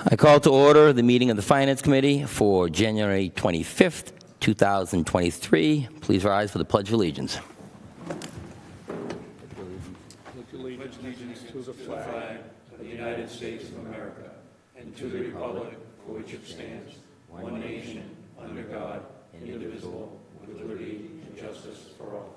I call to order the meeting of the Finance Committee for January 25th, 2023. Please rise for the Pledge of Allegiance. Pledge allegiance to the flag of the United States of America and to the republic for which it stands, one nation, under God, indivisible, with liberty and justice for all.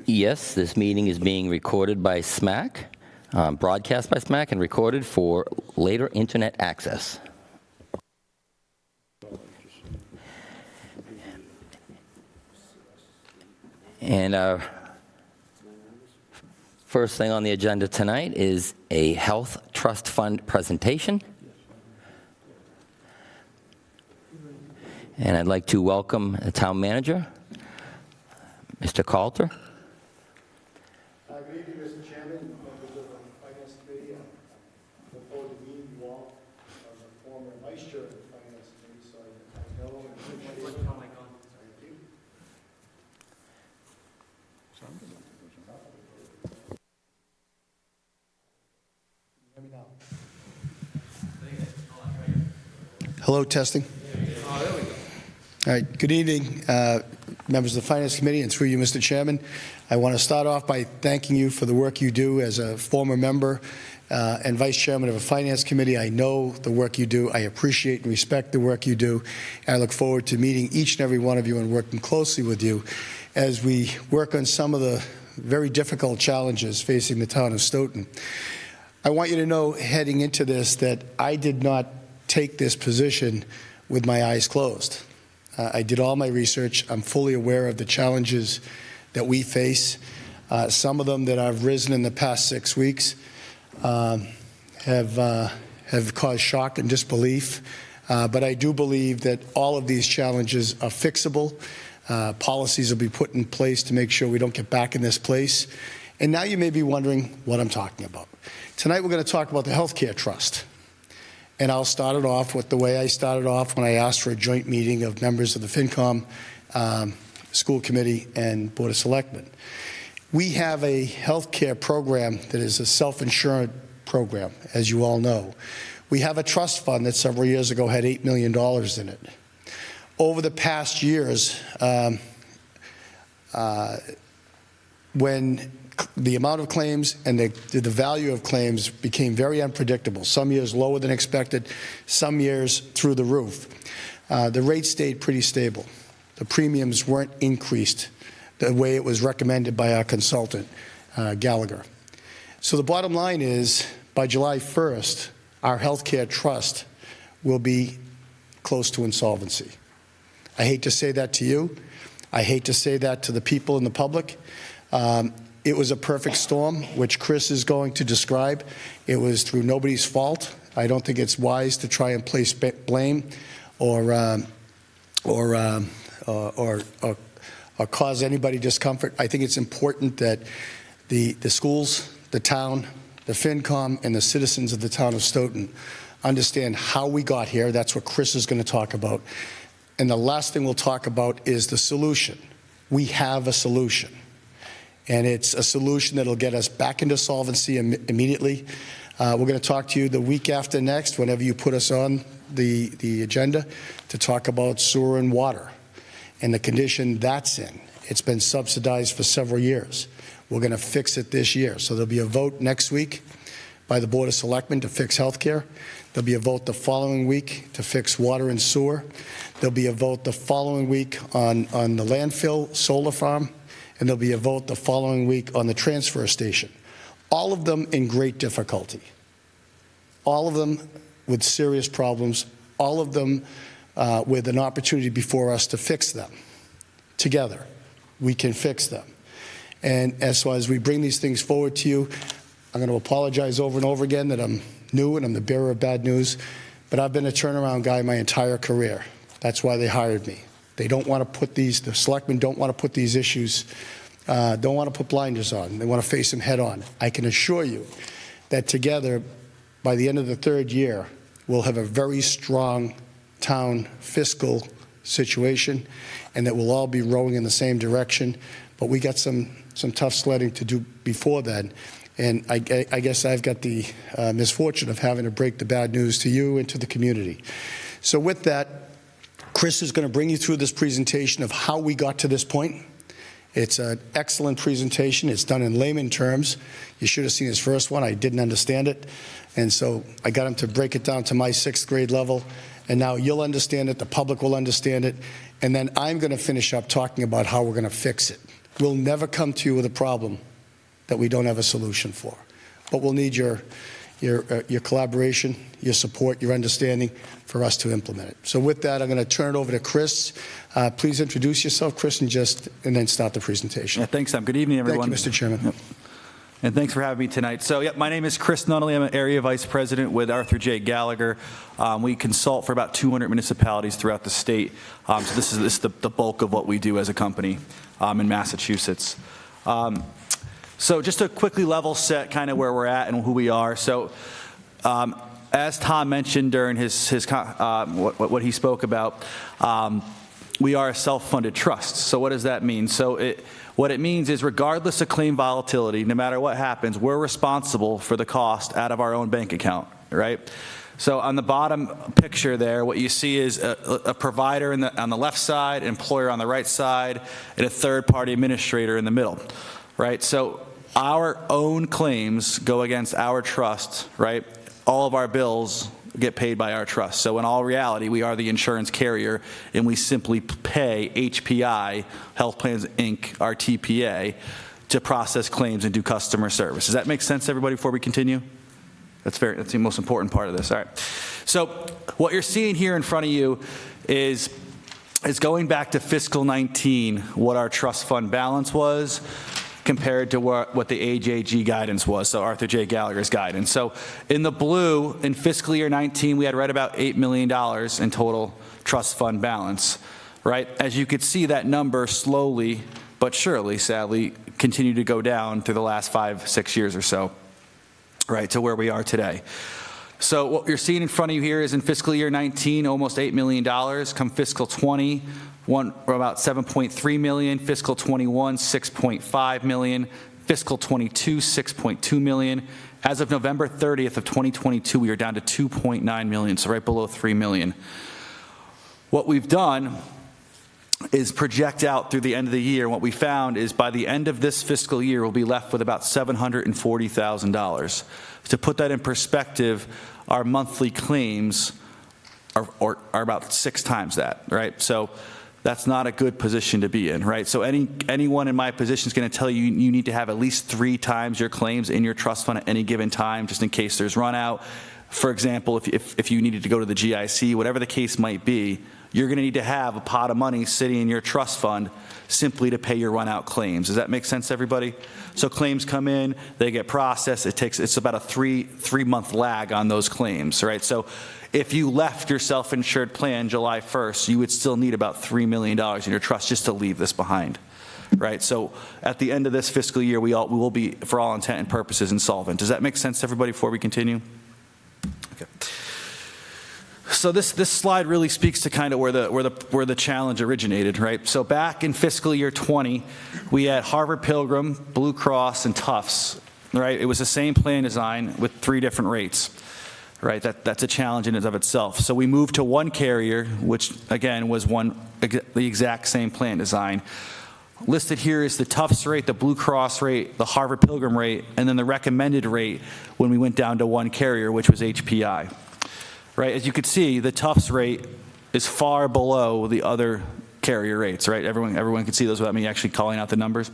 Yes, this meeting is being recorded by SMAC, broadcast by SMAC, and recorded for later internet access. And our first thing on the agenda tonight is a Health Trust Fund presentation. And I'd like to welcome the Town Manager, Mr. Coulter. Good evening, Mr. Chairman, members of the Finance Committee. I look forward to meeting you all. I was a former Vice Chair of the Finance Committee, so I know and appreciate it. Thank you. Hear me now? Hello, testing. All right, good evening, members of the Finance Committee, and through you, Mr. Chairman. I want to start off by thanking you for the work you do as a former member and Vice Chairman of a Finance Committee. I know the work you do. I appreciate and respect the work you do. And I look forward to meeting each and every one of you and working closely with you as we work on some of the very difficult challenges facing the town of Stoughton. I want you to know, heading into this, that I did not take this position with my eyes closed. I did all my research. I'm fully aware of the challenges that we face. Some of them that have risen in the past 6 weeks have caused shock and disbelief. But I do believe that all of these challenges are fixable. Policies will be put in place to make sure we don't get back in this place. And now you may be wondering what I'm talking about. Tonight we're going to talk about the Healthcare Trust. And I'll start it off with the way I started off when I asked for a joint meeting of members of the FinCom, School Committee, and Board of Selectmen. We have a health care program that is a self-insured program, as you all know. We have a trust fund that several years ago had $8 million in it. Over the past years, when the amount of claims and the value of claims became very unpredictable. Some years lower than expected, some years through the roof. The rates stayed pretty stable. The premiums weren't increased the way it was recommended by our consultant, Gallagher. So the bottom line is, by July 1st, our healthcare trust will be close to insolvency. I hate to say that to you. I hate to say that to the people in the public. It was a perfect storm, which Chris is going to describe. It was through nobody's fault. I don't think it's wise to try and place blame or cause anybody discomfort. I think it's important that the schools, the town, the FinCom, and the citizens of the town of Stoughton understand how we got here. That's what Chris is going to talk about. And the last thing we'll talk about is the solution. We have a solution. And it's a solution that'll get us back into solvency immediately. We're going to talk to you the week after next, whenever you put us on the agenda, to talk about sewer and water and the condition that's in. It's been subsidized for several years. We're going to fix it this year. So there'll be a vote next week by the Board of Selectmen to fix health care. There'll be a vote the following week to fix water and sewer. There'll be a vote the following week on the landfill solar farm. And there'll be a vote the following week on the transfer station. All of them in great difficulty. All of them with serious problems. All of them with an opportunity before us to fix them. Together, we can fix them. And as we bring these things forward to you, I'm going to apologize over and over again that I'm new and I'm the bearer of bad news. But I've been a turnaround guy my entire career. That's why they hired me. They don't want to put the selectmen don't want to put these issues, don't want to put blinders on. They want to face them head on. I can assure you that together, by the end of the third year, we'll have a very strong town fiscal situation, and that we'll all be rowing in the same direction. but we got some tough sledding to do before then. And I guess I've got the misfortune of having to break the bad news to you and to the community. So with that, Chris is going to bring you through this presentation of how we got to this point. It's an excellent presentation. It's done in layman terms. You should have seen his first one. I didn't understand it. And so I got him to break it down to my 6th grade level. And now you'll understand it. The public will understand it. And then I'm going to finish up talking about how we're going to fix it. We'll never come to you with a problem that we don't have a solution for. But we'll need your collaboration, your support, your understanding for us to implement it. So with that, I'm going to turn it over to Chris. Please introduce yourself, Chris, and then start the presentation. Yeah, thanks, Sam. Good evening, everyone. Thank you, Mr. Chairman. Yep. And thanks for having me tonight. So, my name is Chris Nunnally. I'm an Area Vice President with Arthur J. Gallagher. We consult for about 200 municipalities throughout the state. So this is the bulk of what we do as a company in Massachusetts. So just to quickly level set kind of where we're at and who we are. So as Tom mentioned during what he spoke about, we are a self-funded trust. So what does that mean? So what it means is regardless of claim volatility, no matter what happens, we're responsible for the cost out of our own bank account, right? So on the bottom picture there, what you see is a provider on the left side, an employer on the right side, and a third-party administrator in the middle, right? So our own claims go against our trust, right? All of our bills get paid by our trust. So in all reality, we are the insurance carrier, and we simply pay HPI, Health Plans Inc., our TPA, to process claims and do customer service. Does that make sense, everybody, before we continue? That's the most important part of this. All right. So what you're seeing here in front of you is going back to fiscal 19, what our trust fund balance was compared to what the AJG guidance was, so Arthur J. Gallagher's guidance. So in the blue, in fiscal year 19, we had right about $8 million in total trust fund balance, right? As you could see, that number slowly but surely, sadly, continued to go down through the last 5-6 years or so, right, to where we are today. So what you're seeing in front of you here is in fiscal year 19, almost $8 million. Come fiscal 20, about $7.3 million. Fiscal 21, $6.5 million. Fiscal 22, $6.2 million. As of November 30th of 2022, we are down to $2.9 million, so right below $3 million. What we've done is project out through the end of the year. What we found is by the end of this fiscal year, we'll be left with about $740,000. To put that in perspective, our monthly claims are about 6 times that, right? So that's not a good position to be in, right? So anyone in my position is going to tell you you need to have at least 3 times your claims in your trust fund at any given time, just in case there's run out. For example, if you needed to go to the GIC, whatever the case might be, you're going to need to have a pot of money sitting in your trust fund simply to pay your run-out claims. Does that make sense, everybody? So claims come in, they get processed. It's about a three-month lag on those claims, right? So if you left your self-insured plan July 1st, you would still need about $3 million in your trust just to leave this behind, right? So at the end of this fiscal year, we will be, for all intent and purposes, insolvent. Does that make sense, everybody, before we continue? Okay. So this slide really speaks to kind of where the challenge originated, right? So back in fiscal year 20, we had Harvard Pilgrim, Blue Cross, and Tufts, right? It was the same plan design with 3 different rates, right? That's a challenge in and of itself. So we moved to one carrier, which again was the exact same plan design. Listed here is the Tufts rate, the Blue Cross rate, the Harvard Pilgrim rate, and then the recommended rate when we went down to one carrier, which was HPI. Right, as you can see, the Tufts rate is far below the other carrier rates, right? Everyone can see those without me actually calling out the numbers.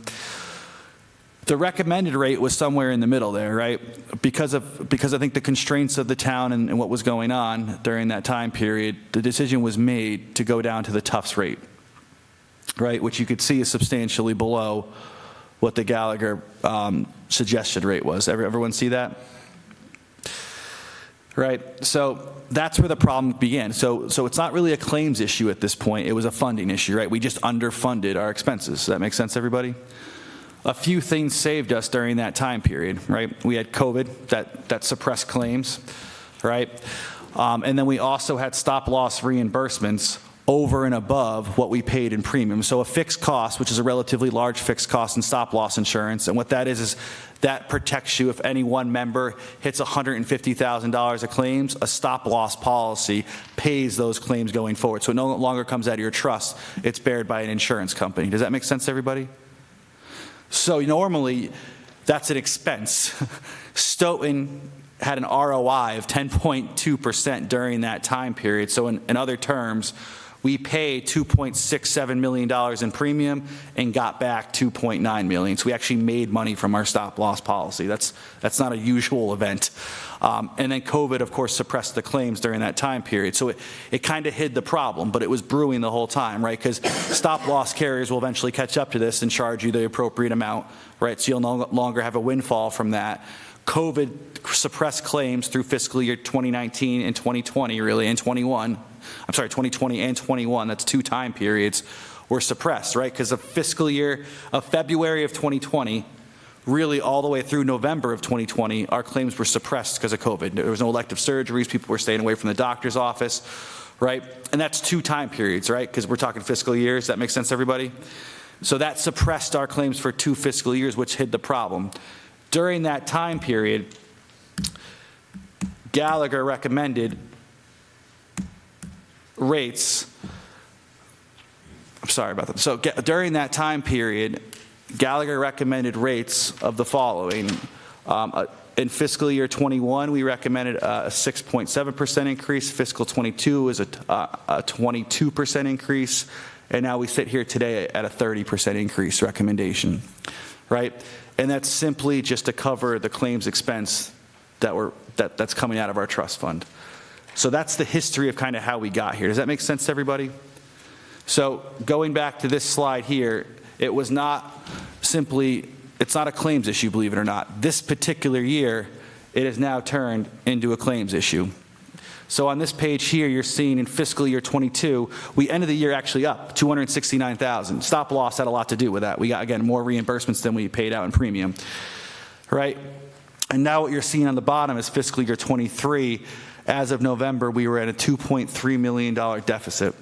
The recommended rate was somewhere in the middle there, right? Because I think the constraints of the town and what was going on during that time period, the decision was made to go down to the Tufts rate, right? Which you could see is substantially below what the Gallagher suggested rate was. Everyone see that? Right, so that's where the problem began. So it's not really a claims issue at this point. It was a funding issue, right? We just underfunded our expenses. Does that make sense, everybody? A few things saved us during that time period, right? We had COVID that suppressed claims, right? And then we also had stop-loss reimbursements over and above what we paid in premium. So a fixed cost, which is a relatively large fixed cost in stop-loss insurance, and what that is that protects you if any one member hits $150,000 of claims, a stop-loss policy pays those claims going forward. So it no longer comes out of your trust, it's bared by an insurance company. Does that make sense to everybody? So normally, that's an expense. Stoughton had an ROI of 10.2% during that time period. So in other terms, we paid $2.67 million in premium and got back $2.9 million. So we actually made money from our stop-loss policy. That's not a usual event. And then COVID, of course, suppressed the claims during that time period. So it kind of hid the problem, but it was brewing the whole time, right? Because stop-loss carriers will eventually catch up to this and charge you the appropriate amount, right? So you'll no longer have a windfall from that. COVID suppressed claims through fiscal year 2019 and 2020, really, and 21. I'm sorry, 2020 and 21, that's 2 time periods, were suppressed, right? Because of fiscal year of February of 2020, really all the way through November of 2020, our claims were suppressed because of COVID. There was no elective surgeries, people were staying away from the doctor's office, right? And that's 2 time periods, right? Because we're talking fiscal years. That makes sense, everybody? So that suppressed our claims for 2 fiscal years, which hid the problem. During that time period, Gallagher recommended rates. I'm sorry about that. So during that time period, Gallagher recommended rates of the following. In fiscal year 21, we recommended a 6.7% increase. Fiscal 22 is a 22% increase. And now we sit here today at a 30% increase recommendation, right? And that's simply just to cover the claims expense that's coming out of our trust fund. So that's the history of kind of how we got here. Does that make sense to everybody? So going back to this slide here, it was not simply, it's not a claims issue, believe it or not. This particular year, it has now turned into a claims issue. So on this page here, you're seeing in fiscal year 22, we ended the year actually up $269,000. Stop loss had a lot to do with that. We got, again, more reimbursements than we paid out in premium, right? And now what you're seeing on the bottom is fiscal year 23. As of November, we were at a $2.3 million deficit,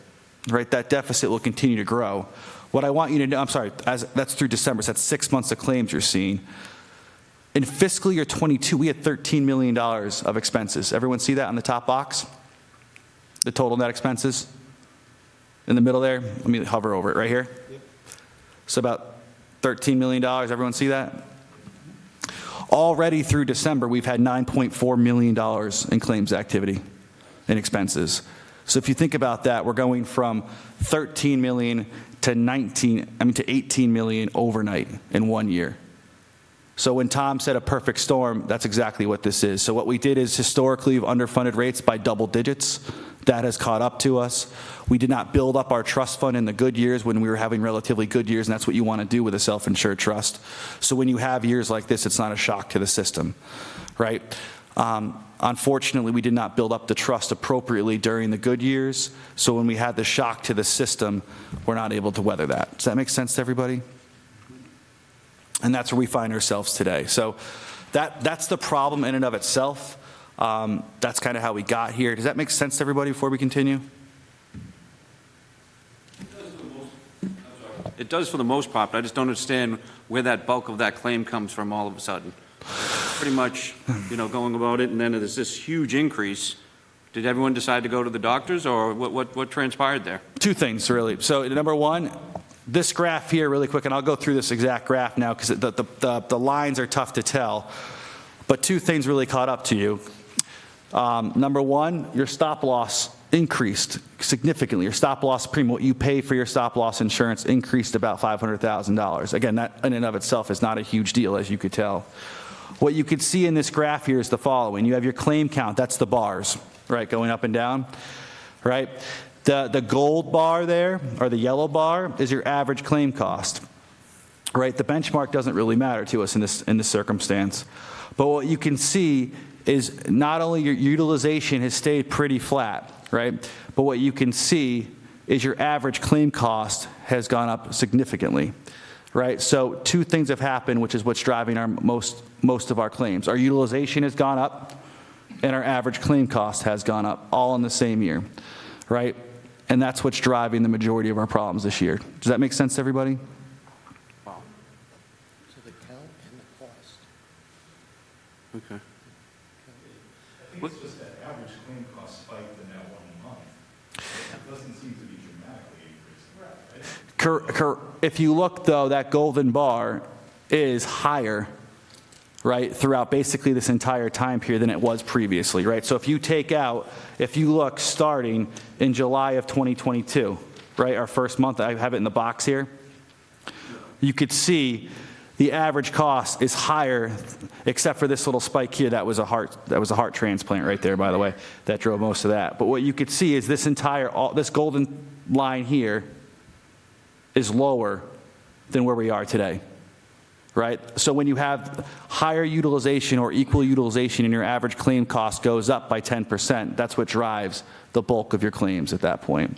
right? That deficit will continue to grow. What I want you to know, I'm sorry, that's through December, so that's 6 months of claims you're seeing. In fiscal year 22, we had $13 million of expenses. Everyone see that on the top box? The total net expenses? In the middle there? Let me hover over it right here. Yep. So about $13 million. Everyone see that? Already through December, we've had $9.4 million in claims activity and expenses. So if you think about that, we're going from 13 million to 18 million overnight in 1 year. So when Tom said a perfect storm, that's exactly what this is. So what we did is historically we've underfunded rates by double digits. That has caught up to us. We did not build up our trust fund in the good years when we were having relatively good years, and that's what you want to do with a self-insured trust. So when you have years like this, it's not a shock to the system, right? Unfortunately, we did not build up the trust appropriately during the good years. So when we had the shock to the system, we're not able to weather that. Does that make sense to everybody? And that's where we find ourselves today. So that's the problem in and of itself. That's kind of how we got here. Does that make sense to everybody before we continue? It does for the most part, but I just don't understand where that bulk of that claim comes from all of a sudden. Pretty much, going about it, and then there's this huge increase. Did everyone decide to go to the doctors, or what transpired there? 2 things, really. So number one, this graph here, really quick, and I'll go through this exact graph now because the lines are tough to tell. But 2 things really caught up to you. Number one, your stop loss increased significantly. Your stop loss premium, what you pay for your stop loss insurance, increased about $500,000. Again, that in and of itself is not a huge deal, as you could tell. What you could see in this graph here is the following. You have your claim count, that's the bars, right, going up and down, right? The gold bar there, or the yellow bar, is your average claim cost, right? The benchmark doesn't really matter to us in this circumstance. But what you can see is not only your utilization has stayed pretty flat, right? But what you can see is your average claim cost has gone up significantly, right? So 2 things have happened, which is what's driving our most of our claims. Our utilization has gone up, and our average claim cost has gone up, all in the same year, right? And that's what's driving the majority of our problems this year. Does that make sense to everybody? So the count and the cost. Okay. I think it's just that average claim cost spiked in that 1 month. It doesn't seem to be dramatically increasing, right? If you look, though, that golden bar is higher, right, throughout basically this entire time period than it was previously, right? So if you look starting in July of 2022, right, our first month, I have it in the box here, you could see the average cost is higher, except for this little spike here. That was a heart transplant right there, by the way, that drove most of that. But what you could see is this this golden line here is lower than where we are today, right? So when you have higher utilization or equal utilization and your average claim cost goes up by 10%, that's what drives the bulk of your claims at that point.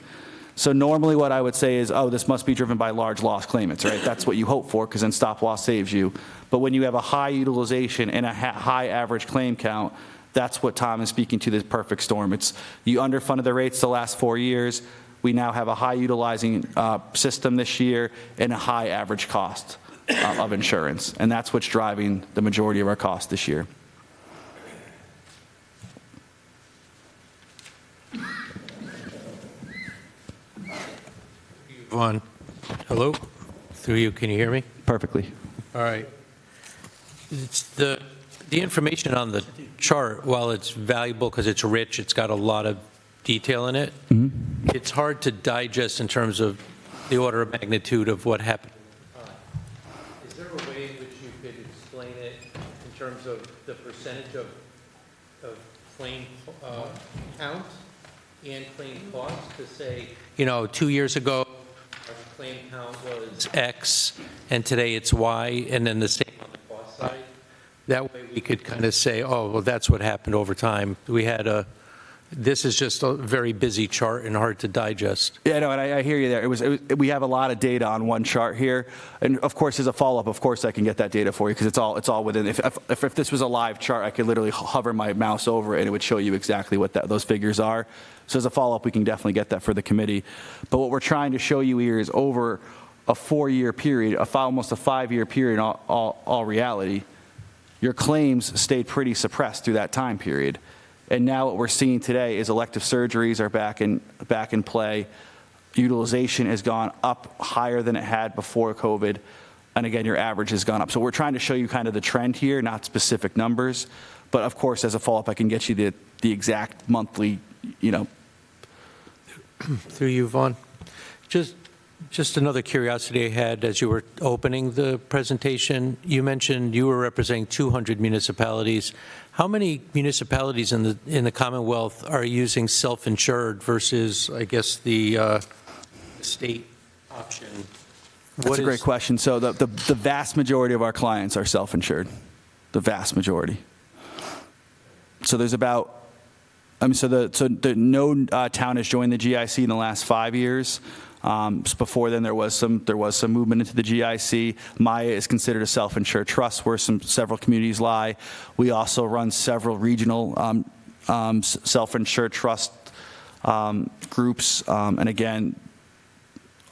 So normally what I would say is, oh, this must be driven by large loss claimants, right? That's what you hope for, because then stop loss saves you. But when you have a high utilization and a high average claim count, that's what Tom is speaking to, this perfect storm. It's you underfunded the rates the last 4 years. We now have a high utilizing system this year and a high average cost of insurance. And that's what's driving the majority of our costs this year. Vaughn, hello? Through you, can you hear me? Perfectly. All right. It's the information on the chart, while it's valuable because it's rich, it's got a lot of detail in it, it's hard to digest in terms of the order of magnitude of what happened. Is there a way in which you could explain it in terms of the percentage of claim count and claim cost to say, 2 years ago, our claim count was X, and today it's Y, and then the same on the cost side? That way we could kind of say, oh, well, that's what happened over time. This is just a very busy chart and hard to digest. Yeah, no, and I hear you there. We have a lot of data on one chart here, and of course, as a follow-up, of course, I can get that data for you because it's all within. If this was a live chart, I could literally hover my mouse over it and it would show you exactly what those figures are. So as a follow-up, we can definitely get that for the committee. But what we're trying to show you here is over a 4-year period, almost a 5-year period, in all reality, your claims stayed pretty suppressed through that time period. And now what we're seeing today is elective surgeries are back in play. Utilization has gone up higher than it had before COVID. And again, your average has gone up. So we're trying to show you kind of the trend here, not specific numbers. But of course, as a follow-up, I can get you the exact monthly, Through you, Vaughn. Just another curiosity I had as you were opening the presentation. You mentioned you were representing 200 municipalities. How many municipalities in the Commonwealth are using self-insured versus, I guess, the state option? That's a great question. So the vast majority of our clients are self-insured, the vast majority. So there's about, no town has joined the GIC in the last 5 years. Before then, there was some movement into the GIC. Maya is considered a self-insured trust where several communities lie. We also run several regional self-insured trust groups, and again,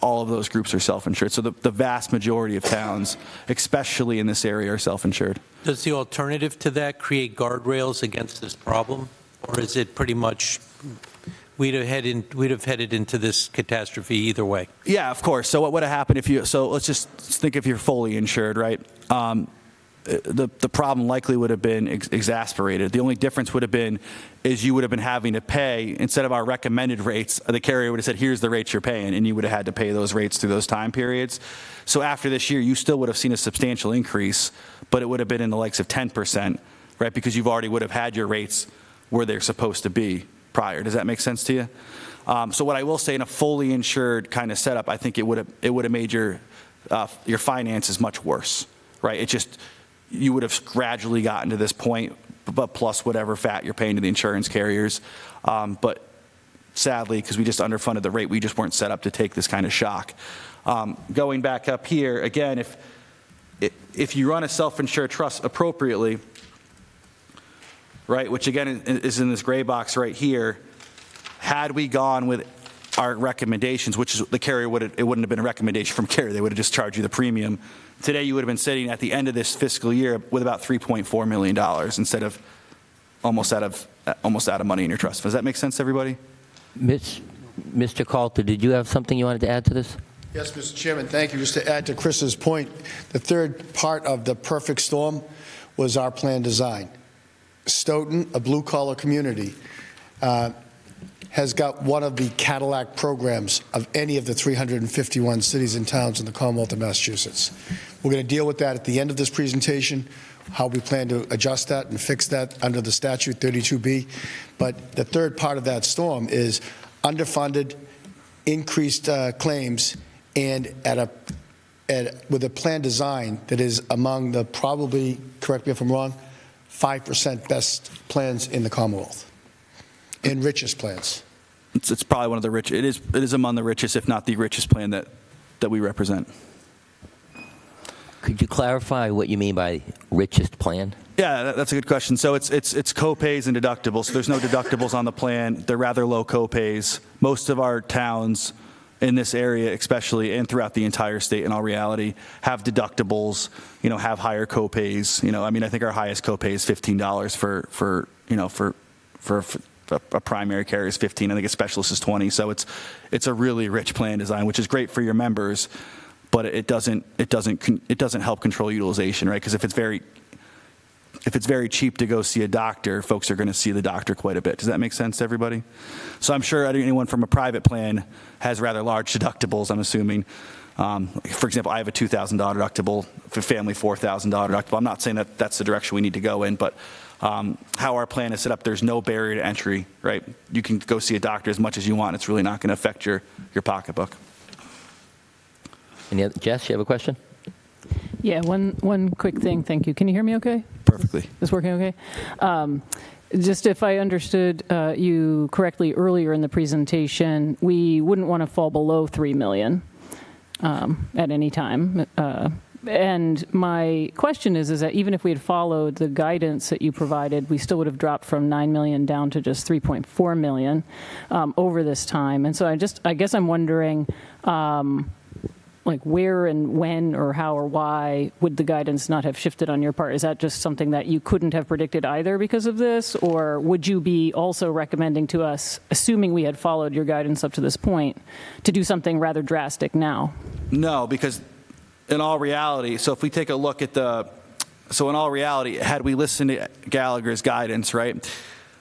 all of those groups are self-insured. So the vast majority of towns, especially in this area, are self-insured. Does the alternative to that create guardrails against this problem, or is it pretty much we'd have headed into this catastrophe either way? Yeah, of course. So what would have happened so let's just think if you're fully insured, right? The problem likely would have been exacerbated. The only difference would have been is you would have been having to pay, instead of our recommended rates, the carrier would have said, here's the rates you're paying, and you would have had to pay those rates through those time periods. So after this year, you still would have seen a substantial increase, but it would have been in the likes of 10%, right? Because you've already would have had your rates where they're supposed to be prior. Does that make sense to you? So what I will say, in a fully insured kind of setup, I think it would have made your finances much worse, right? You would have gradually gotten to this point, but plus whatever fat you're paying to the insurance carriers. But sadly, because we just underfunded the rate, we just weren't set up to take this kind of shock. Going back up here, again, if you run a self-insured trust appropriately, right, which again is in this gray box right here, had we gone with our recommendations, which is the carrier it wouldn't have been a recommendation from carrier. They would have just charged you the premium. Today, you would have been sitting at the end of this fiscal year with about $3.4 million instead of almost out of money in your trust. Does that make sense to everybody? Mr. Coulter, did you have something you wanted to add to this? Yes, Mr. Chairman, thank you. Just to add to Chris's point, the third part of the perfect storm was our plan design. Stoughton, a blue-collar community, has got one of the Cadillac programs of any of the 351 cities and towns in the Commonwealth of Massachusetts. We're going to deal with that at the end of this presentation, how we plan to adjust that and fix that under the statute 32B. But the third part of that storm is underfunded, increased claims, and with a plan design that is among the probably, correct me if I'm wrong, 5% best plans in the Commonwealth, and richest plans. It's probably one of the richest. It is among the richest, if not the richest plan that we represent. Could you clarify what you mean by richest plan? Yeah, that's a good question. So it's copays and deductibles. So there's no deductibles on the plan. They're rather low copays. Most of our towns in this area, especially, and throughout the entire state, in all reality, have deductibles. Have higher copays. I think our highest copay is $15 for a primary carrier is $15. I think a specialist is $20. So it's a really rich plan design, which is great for your members, but it doesn't help control utilization, right? Because if it's very cheap to go see a doctor, folks are going to see the doctor quite a bit. Does that make sense to everybody? So I'm sure anyone from a private plan has rather large deductibles, I'm assuming. For example, I have a $2,000 deductible, for family $4,000 deductible. I'm not saying that that's the direction we need to go in, but how our plan is set up, there's no barrier to entry, right? You can go see a doctor as much as you want. It's really not going to affect your pocketbook. Jess, you have a question? Yeah, one quick thing. Thank you. Can you hear me okay? Perfectly. Is working okay? Just if I understood you correctly earlier in the presentation, we wouldn't want to fall below $3 million at any time. And my question is that even if we had followed the guidance that you provided, we still would have dropped from $9 million down to just $3.4 million over this time. And so I guess I'm wondering, like where and when or how or why would the guidance not have shifted on your part? Is that just something that you couldn't have predicted either because of this? Or would you be also recommending to us, assuming we had followed your guidance up to this point, to do something rather drastic now? No, because in all reality, so if we take a look at in all reality, had we listened to Gallagher's guidance, right,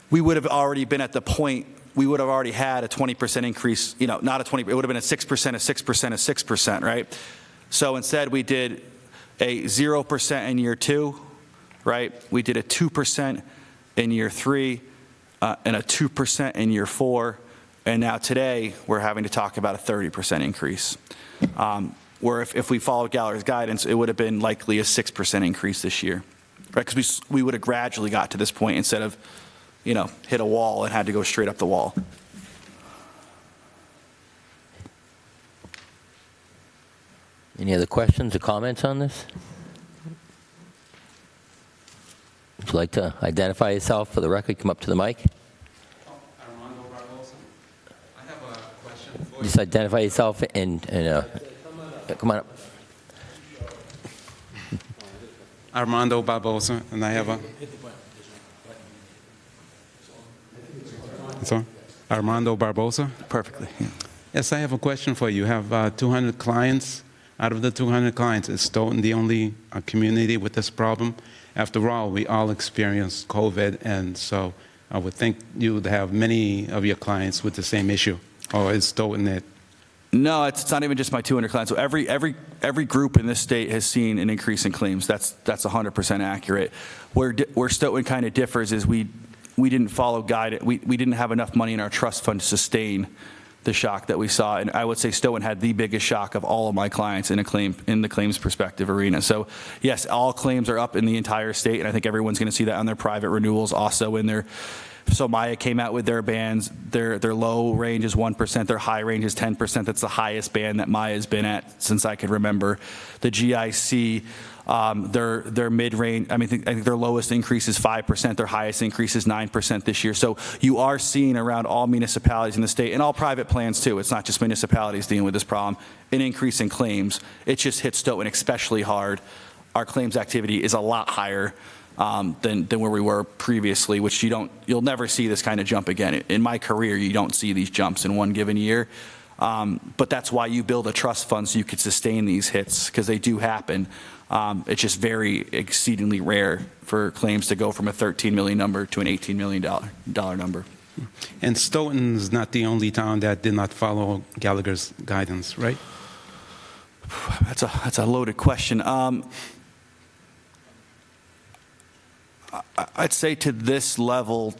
we would have already been at the point, we would have already had a 20% increase, not a 20, it would have been a 6%, a 6%, a 6%, right? So instead we did a 0% in year 2, right? We did a 2% in year 3, and a 2% in year 4, and now today we're having to talk about a 30% increase. Where if we followed Gallagher's guidance, it would have been likely a 6% increase this year, right? Because we would have gradually got to this point instead of, hit a wall and had to go straight up the wall. Any other questions or comments on this? Would you like to identify yourself for the record? Come up to the mic. Armando Barbosa. I have a question for you. Just identify yourself and come on up. Armando Barbosa, and I have a... It's on? Armando Barbosa. Perfectly. Yeah. Yes, I have a question for you. You have 200 clients. Out of the 200 clients, is Stoughton the only community with this problem? After all, we all experienced COVID, and so I would think you would have many of your clients with the same issue. Or is Stoughton it? No, it's not even just my 200 clients. So every group in this state has seen an increase in claims. That's 100% accurate. Where Stoughton kind of differs is we didn't follow guidance. We didn't have enough money in our trust fund to sustain the shock that we saw. And I would say Stoughton had the biggest shock of all of my clients in the claims perspective arena. So yes, all claims are up in the entire state, and I think everyone's going to see that on their private renewals, also in their. So Maya came out with their bands. Their low range is 1%. Their high range is 10%. That's the highest band that Maya's been at since I could remember. The GIC Their mid-range, I think their lowest increase is 5%, their highest increase is 9% this year. So you are seeing around all municipalities in the state, and all private plans too, it's not just municipalities dealing with this problem, an increase in claims. It just hit Stoughton especially hard. Our claims activity is a lot higher than where we were previously, which you'll never see this kind of jump again. In my career, you don't see these jumps in one given year. But that's why you build a trust fund, so you could sustain these hits, because they do happen. It's just very exceedingly rare for claims to go from a $13 million number to an $18 million number. And Stoughton is not the only town that did not follow Gallagher's guidance, right? That's a loaded question. I'd say to this level,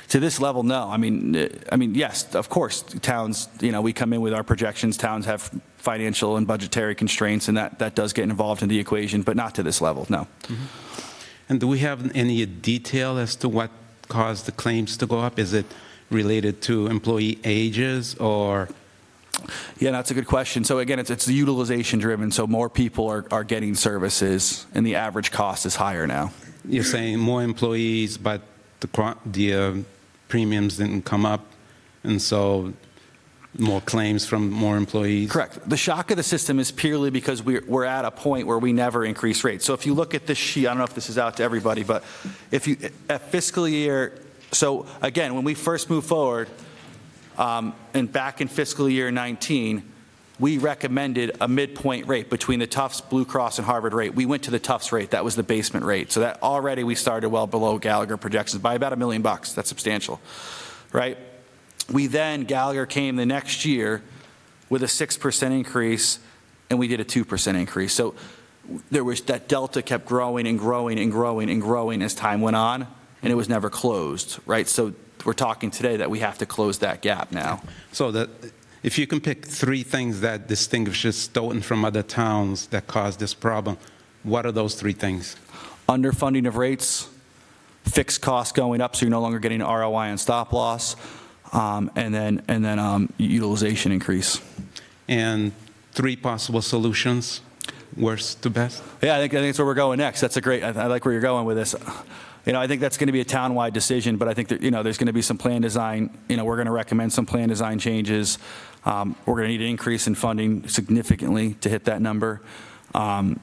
to this level, no. I mean, yes, of course, towns, we come in with our projections. Towns have financial and budgetary constraints, and that does get involved in the equation, but not to this level, no. Mm-hmm. And do we have any detail as to what caused the claims to go up? Is it related to employee ages or? Yeah, that's a good question. So again, it's utilization driven. So more people are getting services, and the average cost is higher now. You're saying more employees, but the premiums didn't come up, and so more claims from more employees? Correct. The shock of the system is purely because we're at a point where we never increase rates. So if you look at this sheet, I don't know if this is out to everybody, but if you, at fiscal year, so again, when we first moved forward, and back in fiscal year 19, we recommended a midpoint rate between the Tufts, Blue Cross, and Harvard rate. We went to the Tufts rate. That was the basement rate. So that already we started well below Gallagher projections by about $1 million. That's substantial, right? We then, Gallagher came the next year with a 6% increase, and we did a 2% increase. So there was that delta kept growing and growing and growing and growing as time went on, and it was never closed, right? So we're talking today that we have to close that gap now. So if you can pick 3 things that distinguishes Stoughton from other towns that caused this problem, what are those 3 things? Underfunding of rates, fixed costs going up, so you're no longer getting an ROI on stop loss, and then utilization increase. And 3 possible solutions, worst to best? Yeah, I think that's where we're going next. That's a great. I like where you're going with this. I think that's going to be a town-wide decision, but I think that, there's going to be some plan design. We're going to recommend some plan design changes. We're going to need an increase in funding significantly to hit that number. I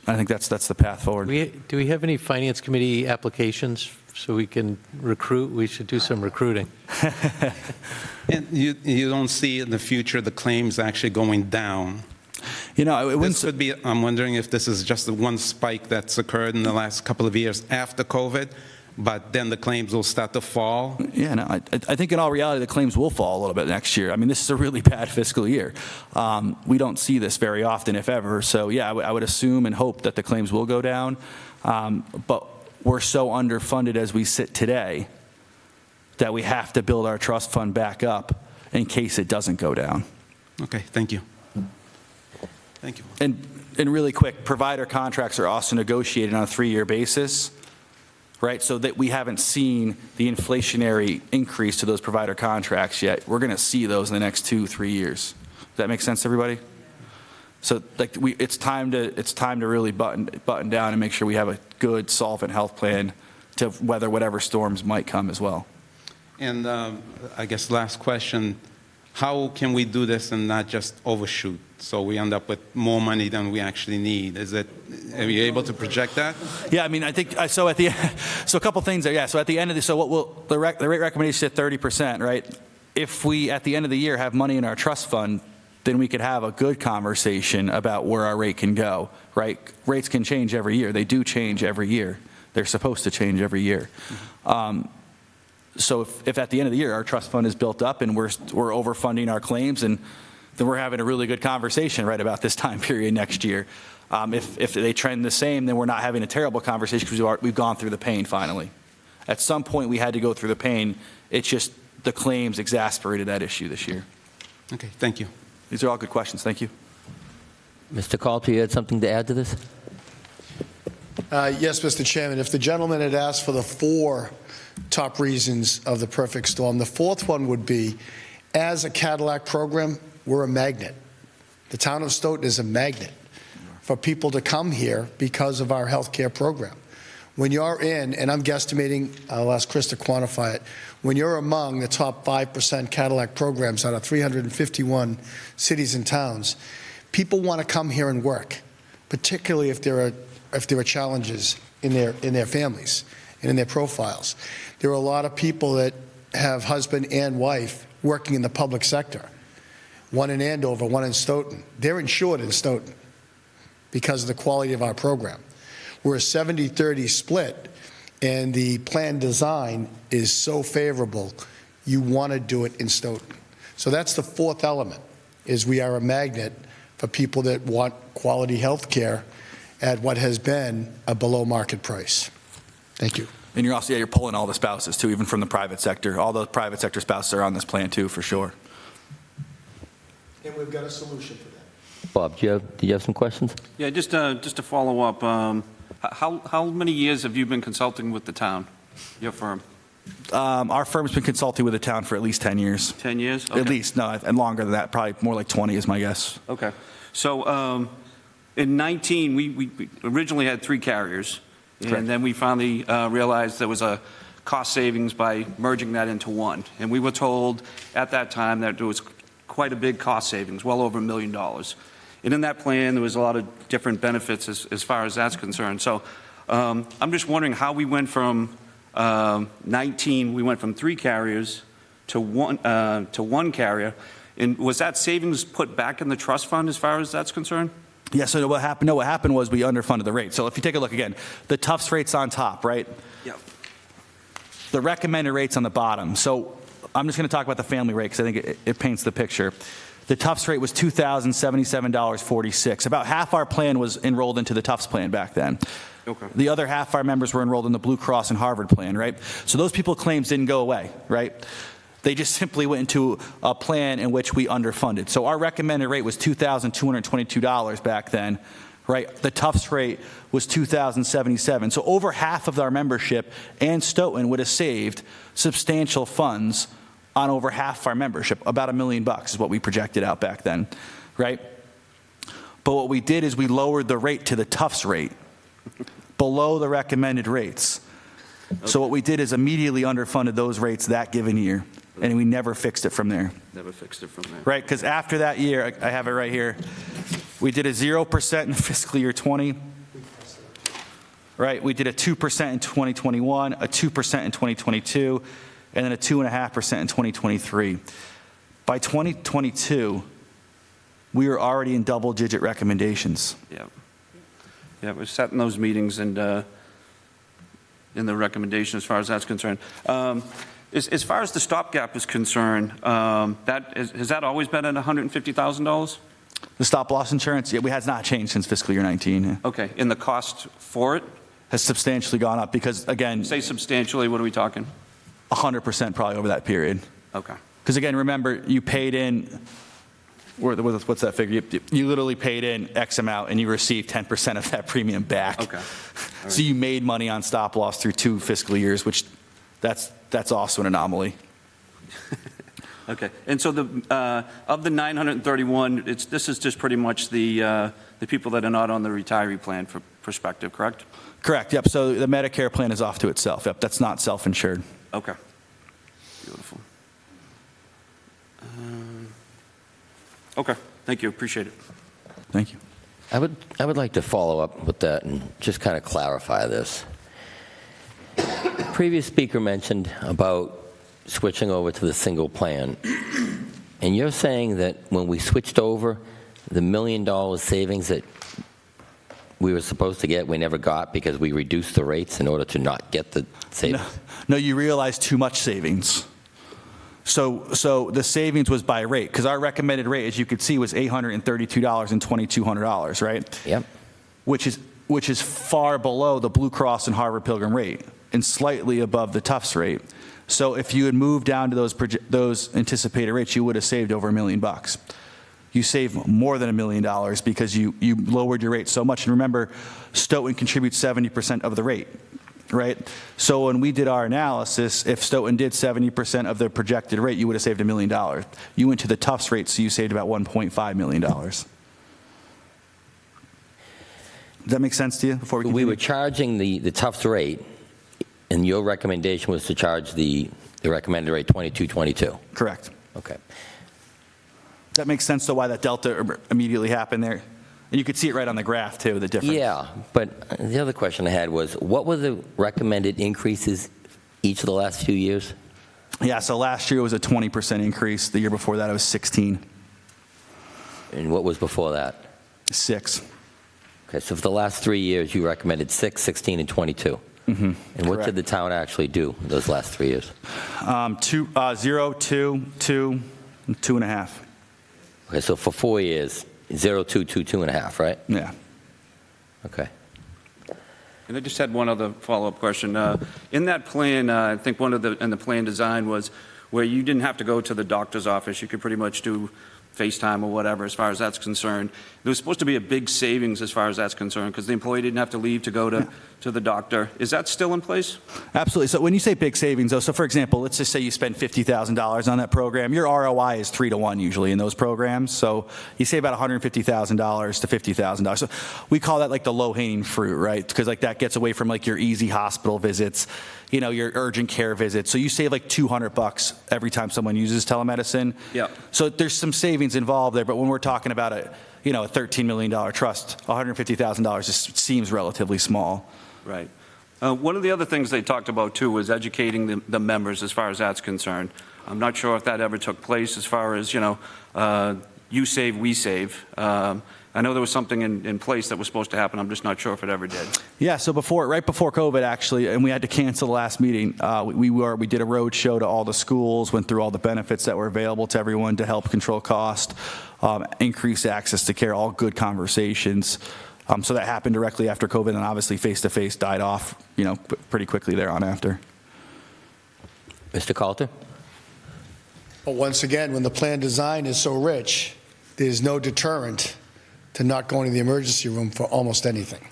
think that's the path forward. Do we have any finance committee applications so we can recruit? We should do some recruiting. And you don't see in the future the claims actually going down? This could be, I'm wondering if this is just the one spike that's occurred in the last couple of years after COVID, but then the claims will start to fall? Yeah, no, I think in all reality, the claims will fall a little bit next year. I mean, this is a really bad fiscal year. We don't see this very often, if ever. So, yeah, I would assume and hope that the claims will go down. But we're so underfunded as we sit today that we have to build our trust fund back up in case it doesn't go down. Okay, thank you. Thank you. And really quick, provider contracts are also negotiated on a 3-year basis, right? So that we haven't seen the inflationary increase to those provider contracts yet. We're going to see those in the next 2-3 years. Does that make sense to everybody? So it's time to really button down and make sure we have a good, solvent health plan to weather whatever storms might come as well. And I guess last question, how can we do this and not just overshoot? So we end up with more money than we actually need. Are you able to project that? Yeah, I mean, I think, so a couple things there, yeah. So at the end of the rate recommendation at 30%, right? If we, at the end of the year, have money in our trust fund, then we could have a good conversation about where our rate can go, right? Rates can change every year. They do change every year. They're supposed to change every year. So if at the end of the year our trust fund is built up and we're overfunding our claims, and then we're having a really good conversation right about this time period next year. If they trend the same, then we're not having a terrible conversation because we've gone through the pain finally. At some point we had to go through the pain. It's just the claims exacerbated that issue this year. Okay, thank you. These are all good questions. Thank you. Mr. Coulter, you had something to add to this? Yes, Mr. Chairman. If the gentleman had asked for the 4 top reasons of the perfect storm, the 4th one would be, as a Cadillac program, we're a magnet. The town of Stoughton is a magnet for people to come here because of our healthcare program. When you're in, and I'm guesstimating, I'll ask Chris to quantify it, when you're among the top 5% Cadillac programs out of 351 cities and towns, people want to come here and work, particularly if there are challenges in their families and in their profiles. There are a lot of people that have husband and wife working in the public sector, one in Andover, one in Stoughton. They're insured in Stoughton because of the quality of our program. We're a 70-30 split, and the plan design is so favorable, you want to do it in Stoughton. So that's the fourth element, is we are a magnet for people that want quality health care at what has been a below-market price. Thank you. And you're also, you're pulling all the spouses too, even from the private sector. All the private sector spouses are on this plan too, for sure. And we've got a solution for that. Bob, do you have some questions? Yeah, just to follow up, how many years have you been consulting with the town, your firm? Our firm's been consulting with the town for at least 10 years. 10 years? Okay. At least, no, and longer than that, probably more like 20 is my guess. Okay. So in 19, we originally had 3 carriers. Correct. And then we finally realized there was a cost savings by merging that into one. And we were told at that time that there was quite a big cost savings, well over $1 million. And in that plan, there was a lot of different benefits as far as that's concerned. So I'm just wondering how we went from 19, we went from 3 carriers to one carrier. And was that savings put back in the trust fund as far as that's concerned? Yeah, so what happened? No, what happened was we underfunded the rate. So if you take a look again, the Tufts rate's on top, right? Yep. The recommended rate's on the bottom. So I'm just going to talk about the family rate because I think it paints the picture. The Tufts rate was $2,077.46. About half our plan was enrolled into the Tufts plan back then. Okay. The other half our members were enrolled in the Blue Cross and Harvard plan, right? So those people claims didn't go away, right? They just simply went into a plan in which we underfunded. So our recommended rate was $2,222 back then, right? The Tufts rate was $2,077. So over half of our membership and Stoughton would have saved substantial funds on over half our membership. About $1 million is what we projected out back then, right? But what we did is we lowered the rate to the Tufts rate below the recommended rates. Okay. So what we did is immediately underfunded those rates that given year. And we never fixed it from there. Never fixed it from there. Right, because after that year, I have it right here, we did a 0% in fiscal year 20. Right, we did a 2% in 2021, a 2% in 2022, and then a 2.5% in 2023. By 2022, we were already in double-digit recommendations. Yeah. Yeah, we sat in those meetings and in the recommendation as far as that's concerned. As far as the stopgap is concerned, has that always been at $150,000? The stop-loss insurance, yeah, it has not changed since fiscal year 19. Yeah. Okay, and the cost for it? Has substantially gone up because, again... Say substantially, what are we talking? 100% probably over that period. Okay. Because, again, remember, you paid in... What's that figure? You literally paid in X amount and you received 10% of that premium back. Okay. Right. So you made money on stop-loss through 2 fiscal years, which... That's also an anomaly. Okay, and so of the 931, this is just pretty much the people that are not on the retiree plan for perspective, correct? Correct. Yep. So the Medicare plan is off to itself. Yep. That's not self-insured. Okay. Beautiful. Okay. Thank you. Appreciate it. Thank you. I would like to follow up with that and just kind of clarify this. Previous speaker mentioned about switching over to the single plan. And you're saying that when we switched over, the $1 million savings that we were supposed to get, we never got because we reduced the rates in order to not get the savings? No, you realized too much savings. So the savings was by rate, because our recommended rate, as you could see, was $832 and $2,200, right? Yep. Which is far below the Blue Cross and Harvard Pilgrim rate and slightly above the Tufts rate. So if you had moved down to those anticipated rates, you would have saved over $1 million. You save more than $1 million because you lowered your rate so much. And remember, Stoughton contributes 70% of the rate, right? So when we did our analysis, if Stoughton did 70% of the projected rate, you would have saved $1 million. You went to the Tufts rate, so you saved about $1.5 million. Does that make sense to you before we We continue? were charging the Tufts rate, and your recommendation was to charge the recommended rate 22.22. Correct. Okay. Does that make sense to why that delta immediately happened there? And you could see it right on the graph, too, the difference. Yeah, but the other question I had was, what were the recommended increases each of the last few years? Yeah, so last year was a 20% increase. The year before that, it was 16. And what was before that? 6. Okay, so for the last 3 years, you recommended 6, 16, and 22. Mm-hmm. And what Correct. did the town actually do those last 3 years? 0, 2, 2, and 2.5. Okay, so for 4 years, 0, 2, 2, 2.5, right? Yeah. Okay. And I just had one other follow-up question. In that plan, I think one of the plan design was where you didn't have to go to the doctor's office. You could pretty much do FaceTime or whatever as far as that's concerned. There was supposed to be a big savings as far as that's concerned because the employee didn't have to leave to go to the doctor. Is that still in place? Absolutely. So when you say big savings, though, so for example, let's just say you spend $50,000 on that program. Your ROI is 3 to 1 usually in those programs. So you save about $150,000 to $50,000. So we call that like the low-hanging fruit, right? Because like that gets away from like your easy hospital visits, you know, your urgent care visits. So you save like $200 every time someone uses telemedicine. Yeah. So there's some savings involved there, but when we're talking about a $13 million trust, $150,000 just seems relatively small. Right. One of the other things they talked about, too, was educating the members as far as that's concerned. I'm not sure if that ever took place as far as, you save, we save. I know there was something in place that was supposed to happen. I'm just not sure if it ever did. Yeah, so right before COVID, actually, and we had to cancel the last meeting, we did a road show to all the schools, went through all the benefits that were available to everyone to help control cost, increase access to care, all good conversations. So that happened directly after COVID, and obviously face-to-face died off, pretty quickly there on after. Mr. Coulter? But once again, when the plan design is so rich, there's no deterrent to not going to the emergency room for almost anything.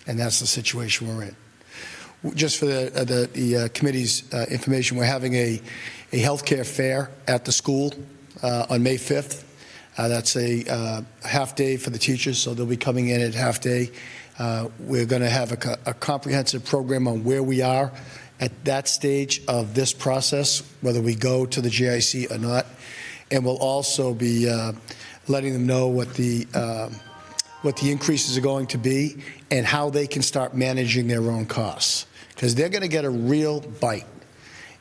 And that's the situation we're in. Just for the committee's information, we're having a healthcare fair at the school on May 5th. That's a half day for the teachers, so they'll be coming in at half day. We're going to have a comprehensive program on where we are at that stage of this process, whether we go to the GIC or not. And we'll also be letting them know what the increases are going to be and how they can start managing their own costs. Because they're going to get a real bite,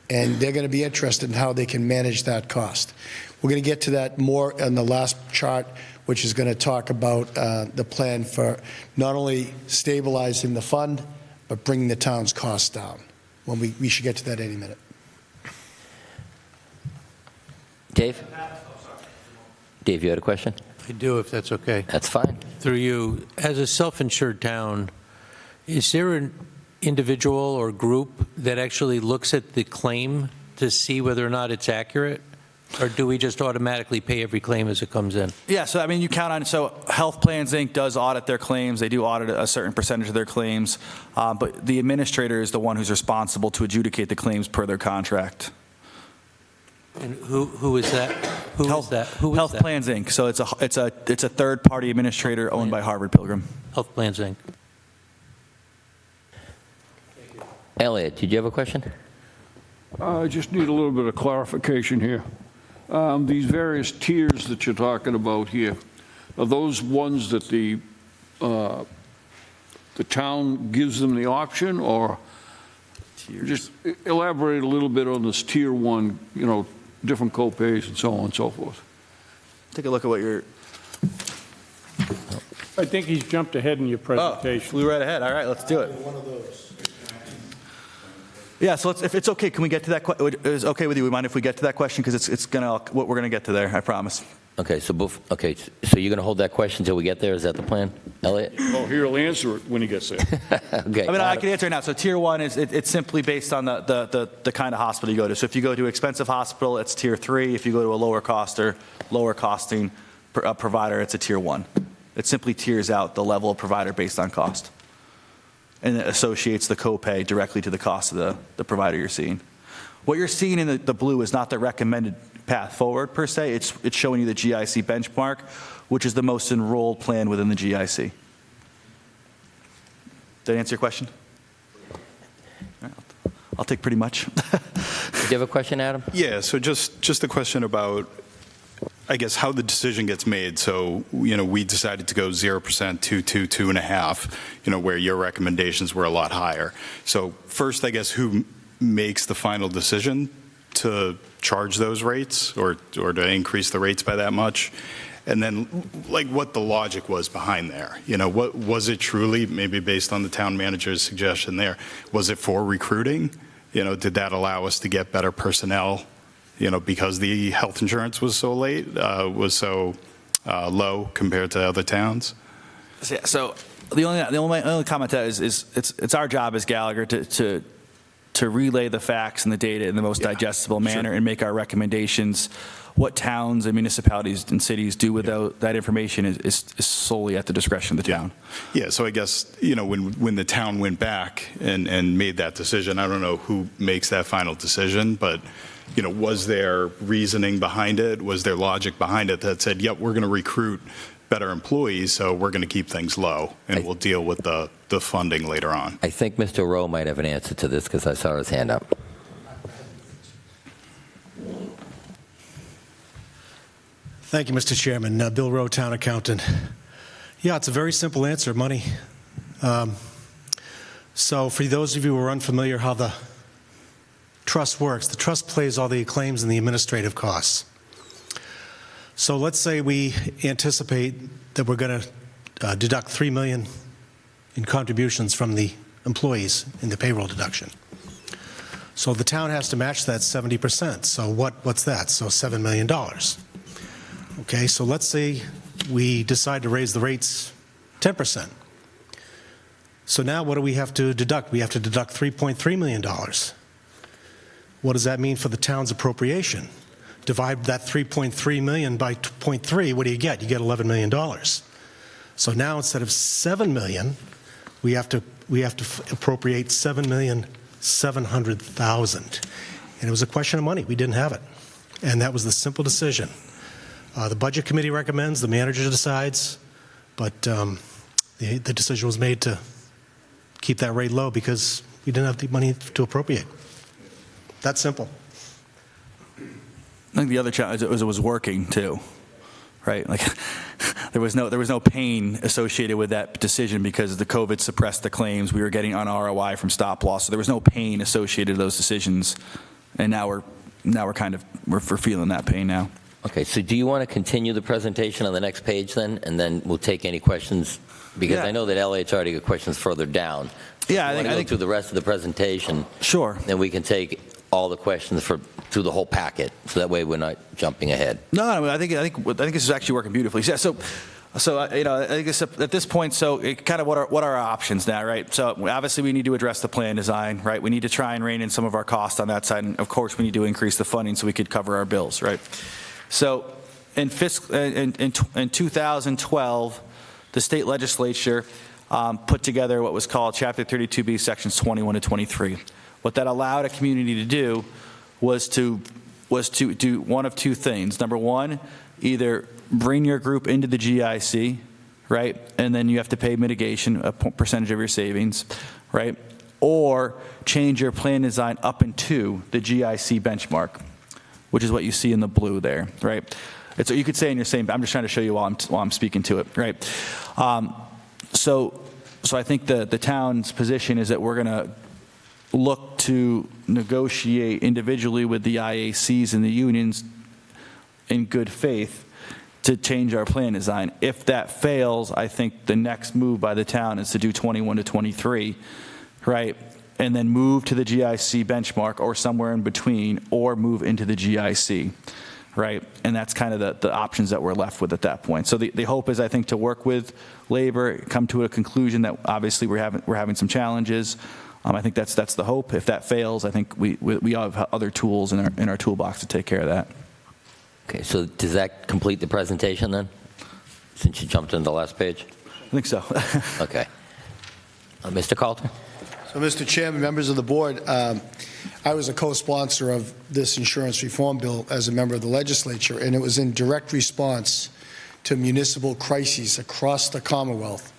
and they're going to be interested in how they can manage that cost. We're going to get to that more on the last chart, which is going to talk about the plan for not only stabilizing the fund, but bringing the town's costs down. When we should get to that any minute. Dave? Dave, you had a question? I do, if that's okay. That's fine. Through you, as a self-insured town, is there an individual or group that actually looks at the claim to see whether or not it's accurate? Or do we just automatically pay every claim as it comes in? Yeah, so I mean, you count on, so Health Plans, Inc. does audit their claims. They do audit a certain percentage of their claims, but the administrator is the one who's responsible to adjudicate the claims per their contract. And who is that? Who is that? Who is Health that? Plans, Inc. So it's a third-party administrator owned by Harvard Pilgrim. Health Plans, Inc. Elliot, did you have a question? I just need a little bit of clarification here. These various tiers that you're talking about here, are those ones that the town gives them the option, or just elaborate a little bit on this tier one, different co-pays and so on and so forth? Take a look at what you're... I think he's jumped ahead in your presentation. Flew right ahead. All right, let's do it. Yeah, so if it's okay, can we get to that question? Is it okay with you? We mind if we get to that question? Because we're going to get to there, I promise. Okay, so you're going to hold that question until we get there? Is that the plan, Elliot? Oh, he'll answer it when he gets there. Okay. I mean, I can answer it now. So tier one is it's simply based on the kind of hospital you go to. So if you go to an expensive hospital, it's tier 3. If you go to a lower costing provider, it's a tier 1. It simply tiers out the level of provider based on cost, and it associates the copay directly to the cost of the provider you're seeing. What you're seeing in the blue is not the recommended path forward per se. It's showing you the GIC benchmark, which is the most enrolled plan within the GIC. Did that answer your question? All right, I'll take pretty much. Do you have a question, Adam? Yeah, so just a question about, I guess, how the decision gets made. So, we decided to go 0% to 2.5, where your recommendations were a lot higher. So first, I guess, who makes the final decision to charge those rates or to increase the rates by that much? And then, what the logic was behind there. What was it truly, maybe based on the town manager's suggestion there, was it for recruiting? Did that allow us to get better personnel, because the health insurance was so low compared to other towns? So the only comment to that is it's our job as Gallagher to relay the facts and the data in the most digestible manner and make our recommendations. What towns and municipalities and cities do with that information is solely at the discretion of the town. Yeah, so I guess, when the town went back and made that decision, I don't know who makes that final decision, but, was there reasoning behind it? Was there logic behind it that said, yep, we're going to recruit better employees, so we're going to keep things low, and we'll deal with the funding later on? I think Mr. Rowe might have an answer to this because I saw his hand up. Thank you, Mr. Chairman. Bill Rowe, Town Accountant. Yeah, it's a very simple answer, money. So for those of you who are unfamiliar how the trust works, the trust pays all the claims and the administrative costs. So let's say we anticipate that we're going to deduct $3 million in contributions from the employees in the payroll deduction. So the town has to match that 70%. So what's that? So $7 million. Okay, so let's say we decide to raise the rates 10%. So now what do we have to deduct? We have to deduct $3.3 million. What does that mean for the town's appropriation? Divide that 3.3 million by 0.3, what do you get? You get $11 million. So now instead of $7 million, we have to appropriate $7,700,000. And it was a question of money. We didn't have it. And that was the simple decision. The Budget Committee recommends, the manager decides, but the decision was made to keep that rate low because we didn't have the money to appropriate. That simple. I think the other challenge was it was working too, right? There was no pain associated with that decision because the COVID suppressed the claims. We were getting on ROI from stop loss, so there was no pain associated with those decisions. And now we're feeling that pain now. Okay, so do you want to continue the presentation on the next page then, and then we'll take any questions? Because I know that LH already got questions further down. Yeah, I think through the rest of the presentation. Sure. Then we can take all the questions through the whole packet, so that way we're not jumping ahead. No, I think this is actually working beautifully. Yeah, so I guess at this point, what are our options now, right? So obviously we need to address the plan design, right? We need to try and rein in some of our costs on that side, and of course we need to increase the funding so we could cover our bills, right? So in 2012, the state legislature put together what was called Chapter 32B, Sections 21 to 23. What that allowed a community to do was to do one of two things. Number one, either bring your group into the GIC, right, and then you have to pay mitigation, a percentage of your savings, right, or change your plan design up into the GIC benchmark, which is what you see in the blue there, right? So you could say in your same, I'm just trying to show you while I'm speaking to it, right? So I think the town's position is that we're going to look to negotiate individually with the IACs and the unions in good faith to change our plan design. If that fails, I think the next move by the town is to do 21 to 23, right? And then move to the GIC benchmark or somewhere in between, or move into the GIC, right? And that's kind of the options that we're left with at that point. So the hope is, I think, to work with labor, come to a conclusion that obviously we're having some challenges. I think that's the hope. If that fails, I think we have other tools in our toolbox to take care of that. Okay, so does that complete the presentation then, since you jumped into the last page? I think so. Okay. Mr. Coulter? So, Mr. Chairman, members of the board, I was a co-sponsor of this insurance reform bill as a member of the legislature, and it was in direct response to municipal crises across the Commonwealth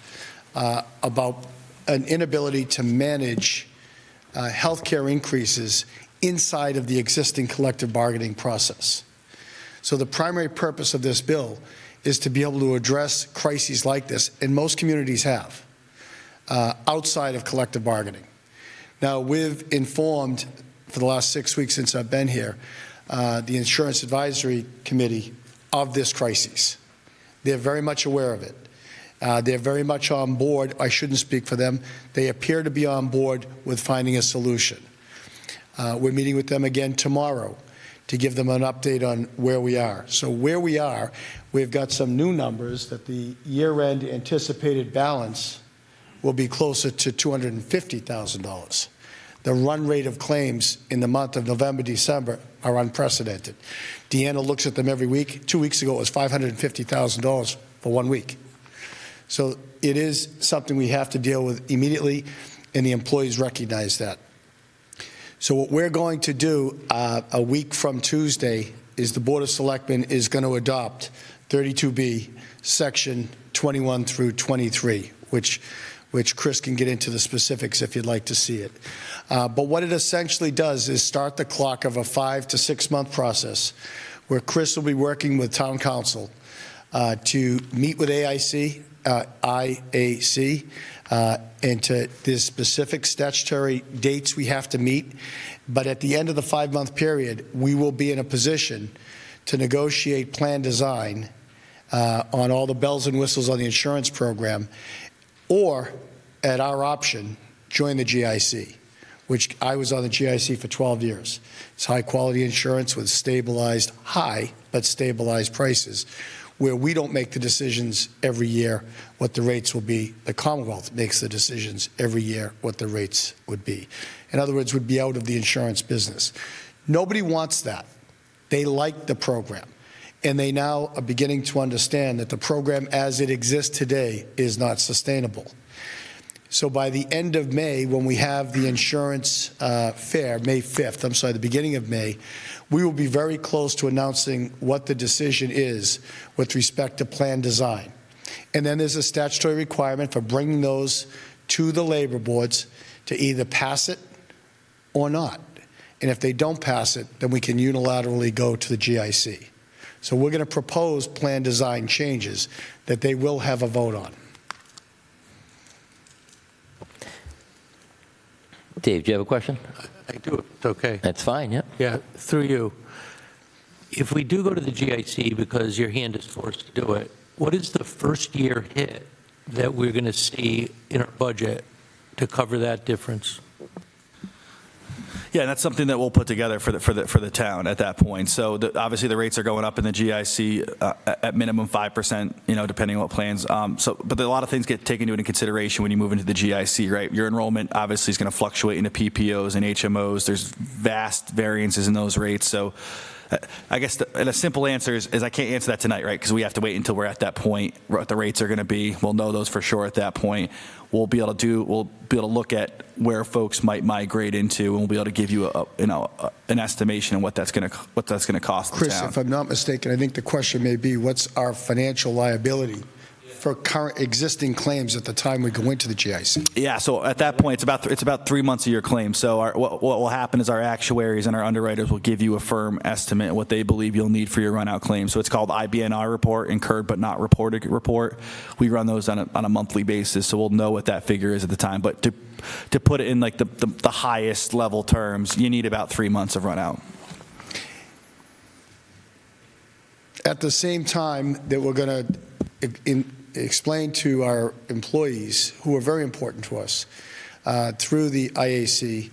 about an inability to manage healthcare increases inside of the existing collective bargaining process. So the primary purpose of this bill is to be able to address crises like this, and most communities have, outside of collective bargaining. Now, we've informed, for the last 6 weeks since I've been here, the Insurance Advisory Committee of this crisis. They're very much aware of it. They're very much on board. I shouldn't speak for them. They appear to be on board with finding a solution. We're meeting with them again tomorrow to give them an update on where we are. So where we are, we've got some new numbers that the year-end anticipated balance will be closer to $250,000. The run rate of claims in the month of November, December are unprecedented. Deanna looks at them every week. 2 weeks ago, it was $550,000 for 1 week. So it is something we have to deal with immediately, and the employees recognize that. So what we're going to do a week from Tuesday is the Board of Selectmen is going to adopt 32B, Section 21 through 23, which Chris can get into the specifics if you'd like to see it. But what it essentially does is start the clock of a 5 to 6 month process where Chris will be working with Town Council to meet with IAC, and there's specific statutory dates we have to meet. But at the end of the 5 month period, we will be in a position to negotiate plan design on all the bells and whistles on the insurance program, or at our option, join the GIC, which I was on the GIC for 12 years. It's high quality insurance with stabilized, high, but stabilized prices, where we don't make the decisions every year what the rates will be. The Commonwealth makes the decisions every year what the rates would be. In other words, would be out of the insurance business. Nobody wants that. They like the program. And they now are beginning to understand that the program as it exists today is not sustainable. So by the end of May, when we have the insurance fair, May 5th, I'm sorry, the beginning of May, we will be very close to announcing what the decision is with respect to plan design. And then there's a statutory requirement for bringing those to the labor boards to either pass it or not. And if they don't pass it, then we can unilaterally go to the GIC. So we're going to propose plan design changes that they will have a vote on. Dave, do you have a question? I do. It's okay. That's fine, yeah. Yeah, through you. If we do go to the GIC because your hand is forced to do it, what is the first year hit that we're going to see in our budget to cover that difference? Yeah, and that's something that we'll put together for the town at that point. So obviously the rates are going up in the GIC at minimum 5%, depending on what plans. But a lot of things get taken into consideration when you move into the GIC, right? Your enrollment obviously is going to fluctuate into PPOs and HMOs. There's vast variances in those rates. So I guess and a simple answer is I can't answer that tonight, right? Because we have to wait until we're at that point, what the rates are going to be. We'll know those for sure at that point. We'll be able to look at where folks might migrate into, and we'll be able to give you an estimation of what that's going to cost the Chris, town. if I'm not mistaken, I think the question may be, what's our financial liability for current existing claims at the time we go into the GIC? Yeah, so at that point, it's about 3 months of your claim. So what will happen is our actuaries and our underwriters will give you a firm estimate of what they believe you'll need for your run-out claim. So it's called IBNR report, incurred but not reported report. We run those on a monthly basis, so we'll know what that figure is at the time. But to put it in like the highest level terms, you need about 3 months of run-out. At the same time that we're going to explain to our employees, who are very important to us, through the IAC,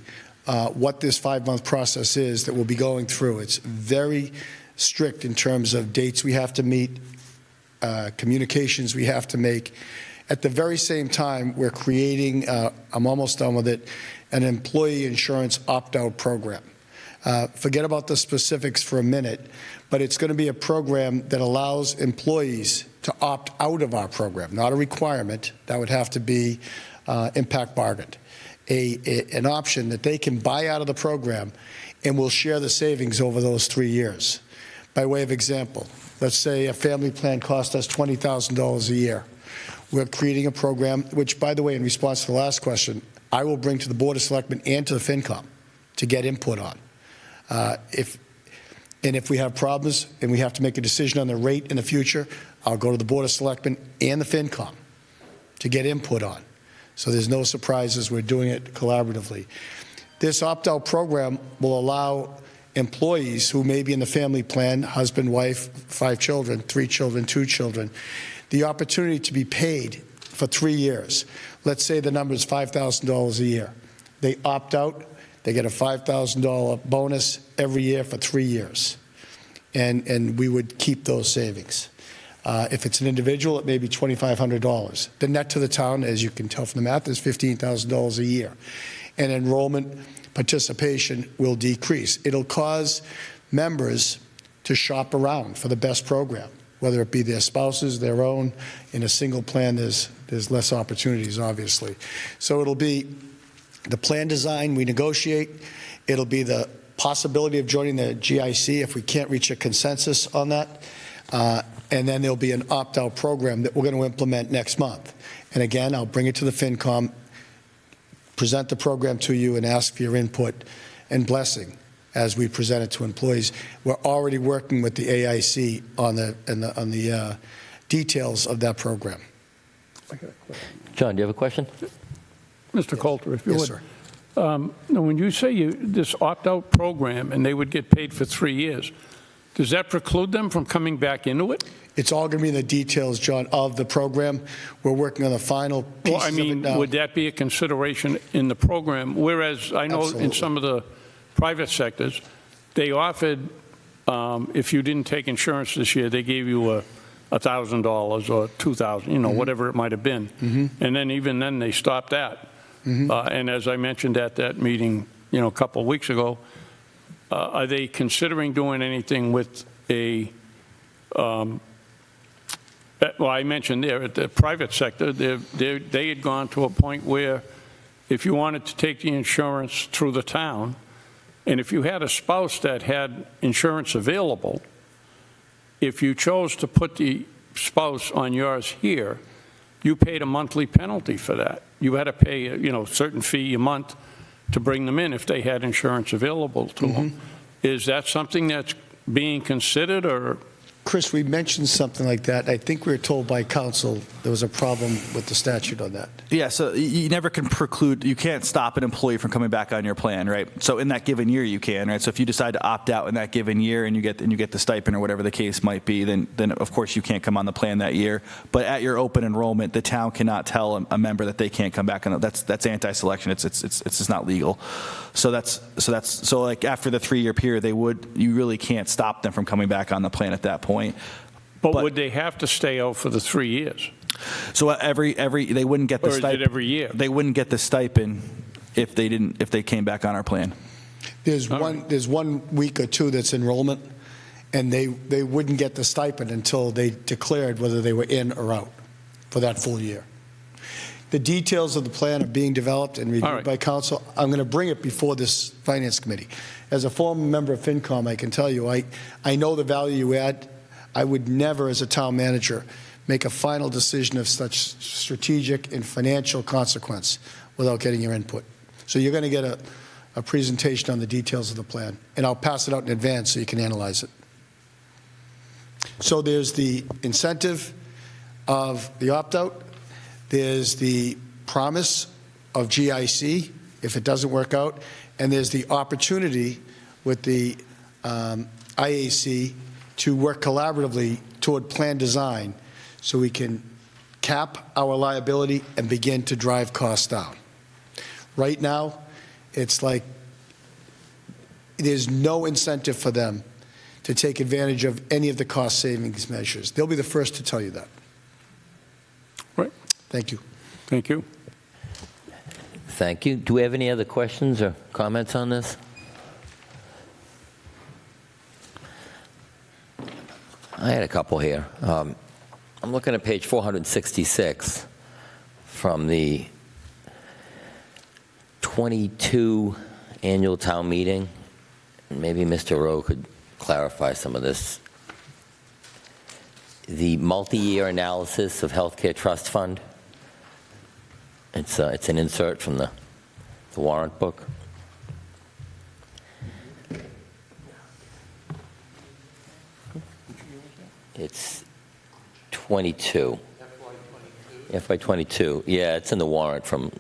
what this 5 month process is that we'll be going through. It's very strict in terms of dates we have to meet, communications we have to make. At the very same time, we're creating, I'm almost done with it, an employee insurance opt-out program. Forget about the specifics for a minute, but it's going to be a program that allows employees to opt out of our program, not a requirement. That would have to be impact bargained. An option that they can buy out of the program, and we'll share the savings over those 3 years. By way of example, let's say a family plan cost us $20,000 a year. We're creating a program, which, by the way, in response to the last question, I will bring to the Board of Selectmen and to the FinCom to get input on. If we have problems and we have to make a decision on the rate in the future, I'll go to the Board of Selectmen and the FinCom to get input on. So there's no surprises. We're doing it collaboratively. This opt-out program will allow employees who may be in the family plan, husband, wife, 5 children, 3 children, 2 children, the opportunity to be paid for 3 years. Let's say the number is $5,000 a year. They opt out, they get a $5,000 bonus every year for 3 years. And we would keep those savings. If it's an individual, it may be $2,500. The net to the town, as you can tell from the math, is $15,000 a year. And enrollment participation will decrease. It'll cause members to shop around for the best program, whether it be their spouses, their own. In a single plan, there's less opportunities, obviously. So it'll be the plan design we negotiate. It'll be the possibility of joining the GIC if we can't reach a consensus on that. And then there'll be an opt-out program that we're going to implement next month. And again, I'll bring it to the FinCom, present the program to you, and ask for your input and blessing as we present it to employees. We're already working with the AIC on the details of that program. John, do you have a question? Mr. Coulter, if you Yes, would. sir. Now, when you say this opt-out program and they would get paid for 3 years, does that preclude them from coming back into it? It's all going to be in the details, John, of the program. We're working on the final pieces Well, I of it mean, now. would that be a consideration in the program? Whereas I know Absolutely. in some of the private sectors, they offered, if you didn't take insurance this year, they gave you $1,000 or $2,000, whatever it might have been. And then even then, they stopped that. And as I mentioned at that meeting, a couple of weeks ago, are they considering doing anything with a, well, I mentioned there at the private sector, they had gone to a point where if you wanted to take the insurance through the town, and if you had a spouse that had insurance available, if you chose to put the spouse on yours here, you paid a monthly penalty for that. You had to pay a certain fee a month to bring them in if they had insurance available to them. Is that something that's being considered, or? Chris, we mentioned something like that. I think we were told by council there was a problem with the statute on that. Yeah, so you never can preclude, you can't stop an employee from coming back on your plan, right? So in that given year, you can, right? So if you decide to opt out in that given year and you get the stipend or whatever the case might be, then of course you can't come on the plan that year. But at your open enrollment, the town cannot tell a member that they can't come back on. That's anti-selection. It's just not legal. So so like after the 3-year period, you really can't stop them from coming back on the plan at that point. But would they have to stay out for the 3 years? So they wouldn't get the Or is it stipend every year? They wouldn't get the stipend if they came back on our plan. There's 1 week or 2 that's enrollment, and they wouldn't get the stipend until they declared whether they were in or out for that full year. The details of the plan are being developed and reviewed by council. I'm going to bring it before this finance committee. As a former member of FinCom, I can tell you, I know the value you add. I would never, as a town manager, make a final decision of such strategic and financial consequence without getting your input. So you're going to get a presentation on the details of the plan, and I'll pass it out in advance so you can analyze it. So there's the incentive of the opt-out. There's the promise of GIC if it doesn't work out, and there's the opportunity with the IAC to work collaboratively toward plan design so we can cap our liability and begin to drive costs down. Right now, it's like there's no incentive for them to take advantage of any of the cost savings measures. They'll be the first to tell you that. Right. Thank you. Thank you. Thank you. Do we have any other questions or comments on this? I had a couple here. I'm looking at page 466 from the 22 annual town meeting. Maybe Mr. Rowe could clarify some of this. the multi-year analysis of healthcare trust fund. It's an insert from the warrant book. It's 22. FY22. Yeah, it's in the warrant from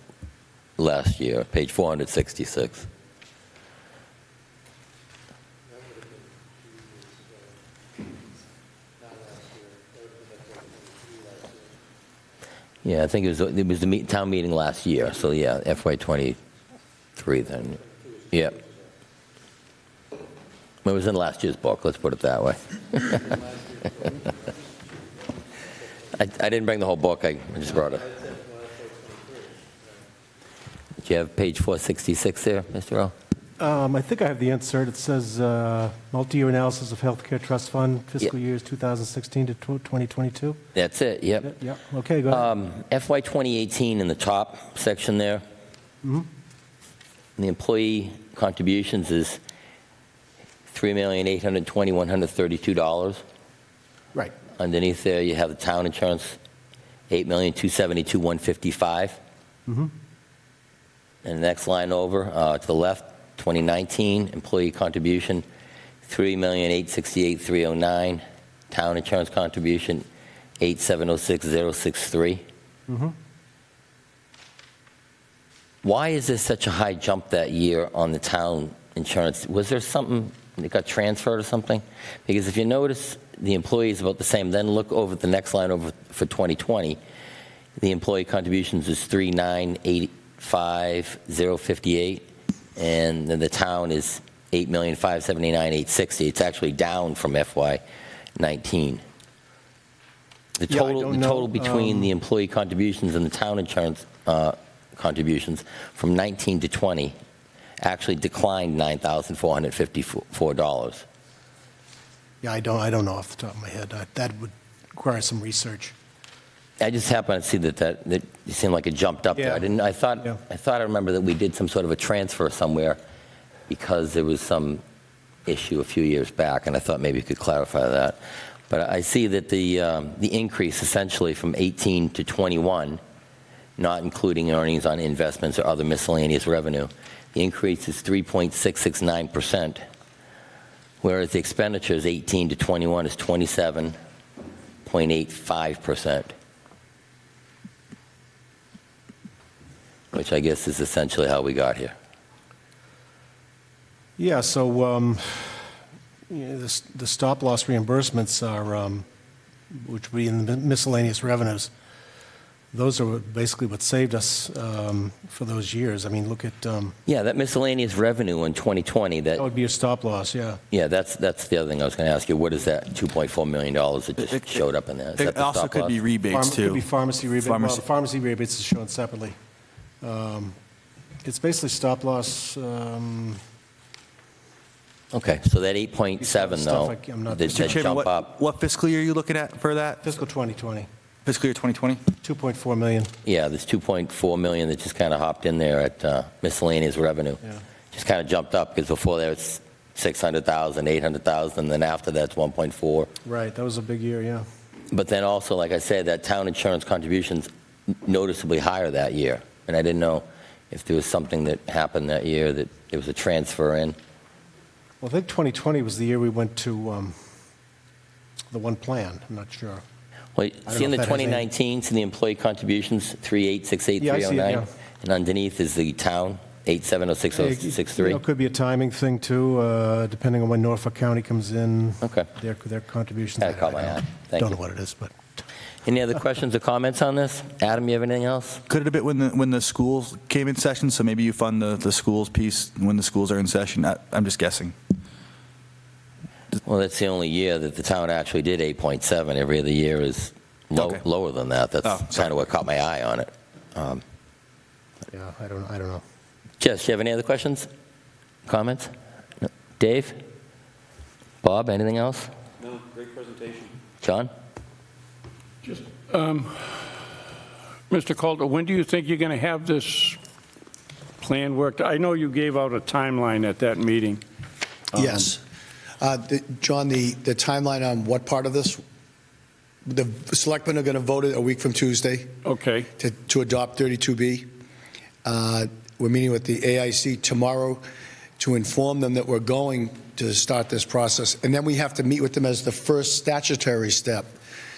last year, page 466. Yeah, I think it was the town meeting last year, so yeah, FY23 then. Yeah. It was in last year's book, let's put it that way. I didn't bring the whole book, I just brought it. Do you have page 466 there, Mr. Earl? I think I have the insert. It says multi-year analysis of healthcare trust fund, fiscal years 2016 to 2022. That's it, yep. Yeah, okay, go ahead. FY 2018 in the top section there. Mhm. The employee contributions is $3,820,132. Right. Underneath there, you have the town insurance, $8,272,155. Mm-hmm. And the next line over, to the left, 2019 employee contribution, $3,868,309. Town insurance contribution, $8,706,063. Mm-hmm. Why is there such a high jump that year on the town insurance? Was there something that got transferred or something? Because if you notice, the employee is about the same. Then look over at the next line over for 2020. The employee contributions is $3,985,058, and then the town is $8,579,860. It's actually down from FY19. The Yeah, I total, don't the know. total between the employee contributions and the town insurance contributions from 19 to 20 actually declined $9,454. Yeah, I don't know off the top of my head. That would require some research. I just happened to see that it seemed like it jumped up there. Yeah. I thought I remember that we did some sort of a transfer somewhere because there was some issue a few years back, and I thought maybe you could clarify that. But I see that the increase essentially from 18 to 21, not including earnings on investments or other miscellaneous revenue, the increase is 3.669%, whereas the expenditures 18 to 21 is 27.85%, which I guess is essentially how we got here. Yeah, so the stop-loss reimbursements are, which would be in the miscellaneous revenues. Those are basically what saved us for those years. I mean, look at... Yeah, that miscellaneous revenue in 2020, that would be a stop-loss, yeah. Yeah, that's the other thing I was going to ask you. What is that $2.4 million that just showed up in there? Is that It the also stop could loss? be rebates, It could too. be pharmacy rebates. Pharmacy- Well, the pharmacy rebates is shown separately. It's basically stop-loss. Okay, so that 8.7 though, I'm not- that Mr. that Chairman, jump up. what fiscal year are you looking at for that? Fiscal 2020, Fiscal year 2020? 2.4 million. Yeah, there's 2.4 million that just kind of hopped in there at miscellaneous revenue. Yeah. Just kind of jumped up because before there it's 600,000, 800,000, and then after that's 1.4. Right, that was a big year, yeah. But then also, like I said, that town insurance contributions noticeably higher that year. And I didn't know if there was something that happened that year that there was a transfer in. Well, I think 2020 was the year we went to the one plan. I'm not sure. Well, don't see in know the if that has any- 2019, see the employee contributions, 3,868,309? Yeah, I see it, yeah. And underneath is the town, You 8,706,063? know, it could be a timing thing, too, depending on when Norfolk County comes in. Okay. Their contributions. That caught my eye. Thank Don't you. know what it is, but... Any other questions or comments on this? Adam, you have anything else? Could it have been when the schools came in session, so maybe you fund the schools piece when the schools are in session? I'm just guessing. Well, that's the only year that the town actually did 8.7. Every other year is Okay. lower than that. That's Oh, sorry. kind of what caught my eye on it. Yeah, I don't know. Jess, do you have any other questions, comments? No. Dave? Bob, anything else? No, great presentation. John? Just, Mr. Calder, when do you think you're going to have this plan worked? I know you gave out a timeline at that meeting. Yes. John, the timeline on what part of this? The selectmen are going to vote it a week from Tuesday Okay, to adopt 32B. We're meeting with the AIC tomorrow to inform them that we're going to start this process. And then we have to meet with them as the first statutory step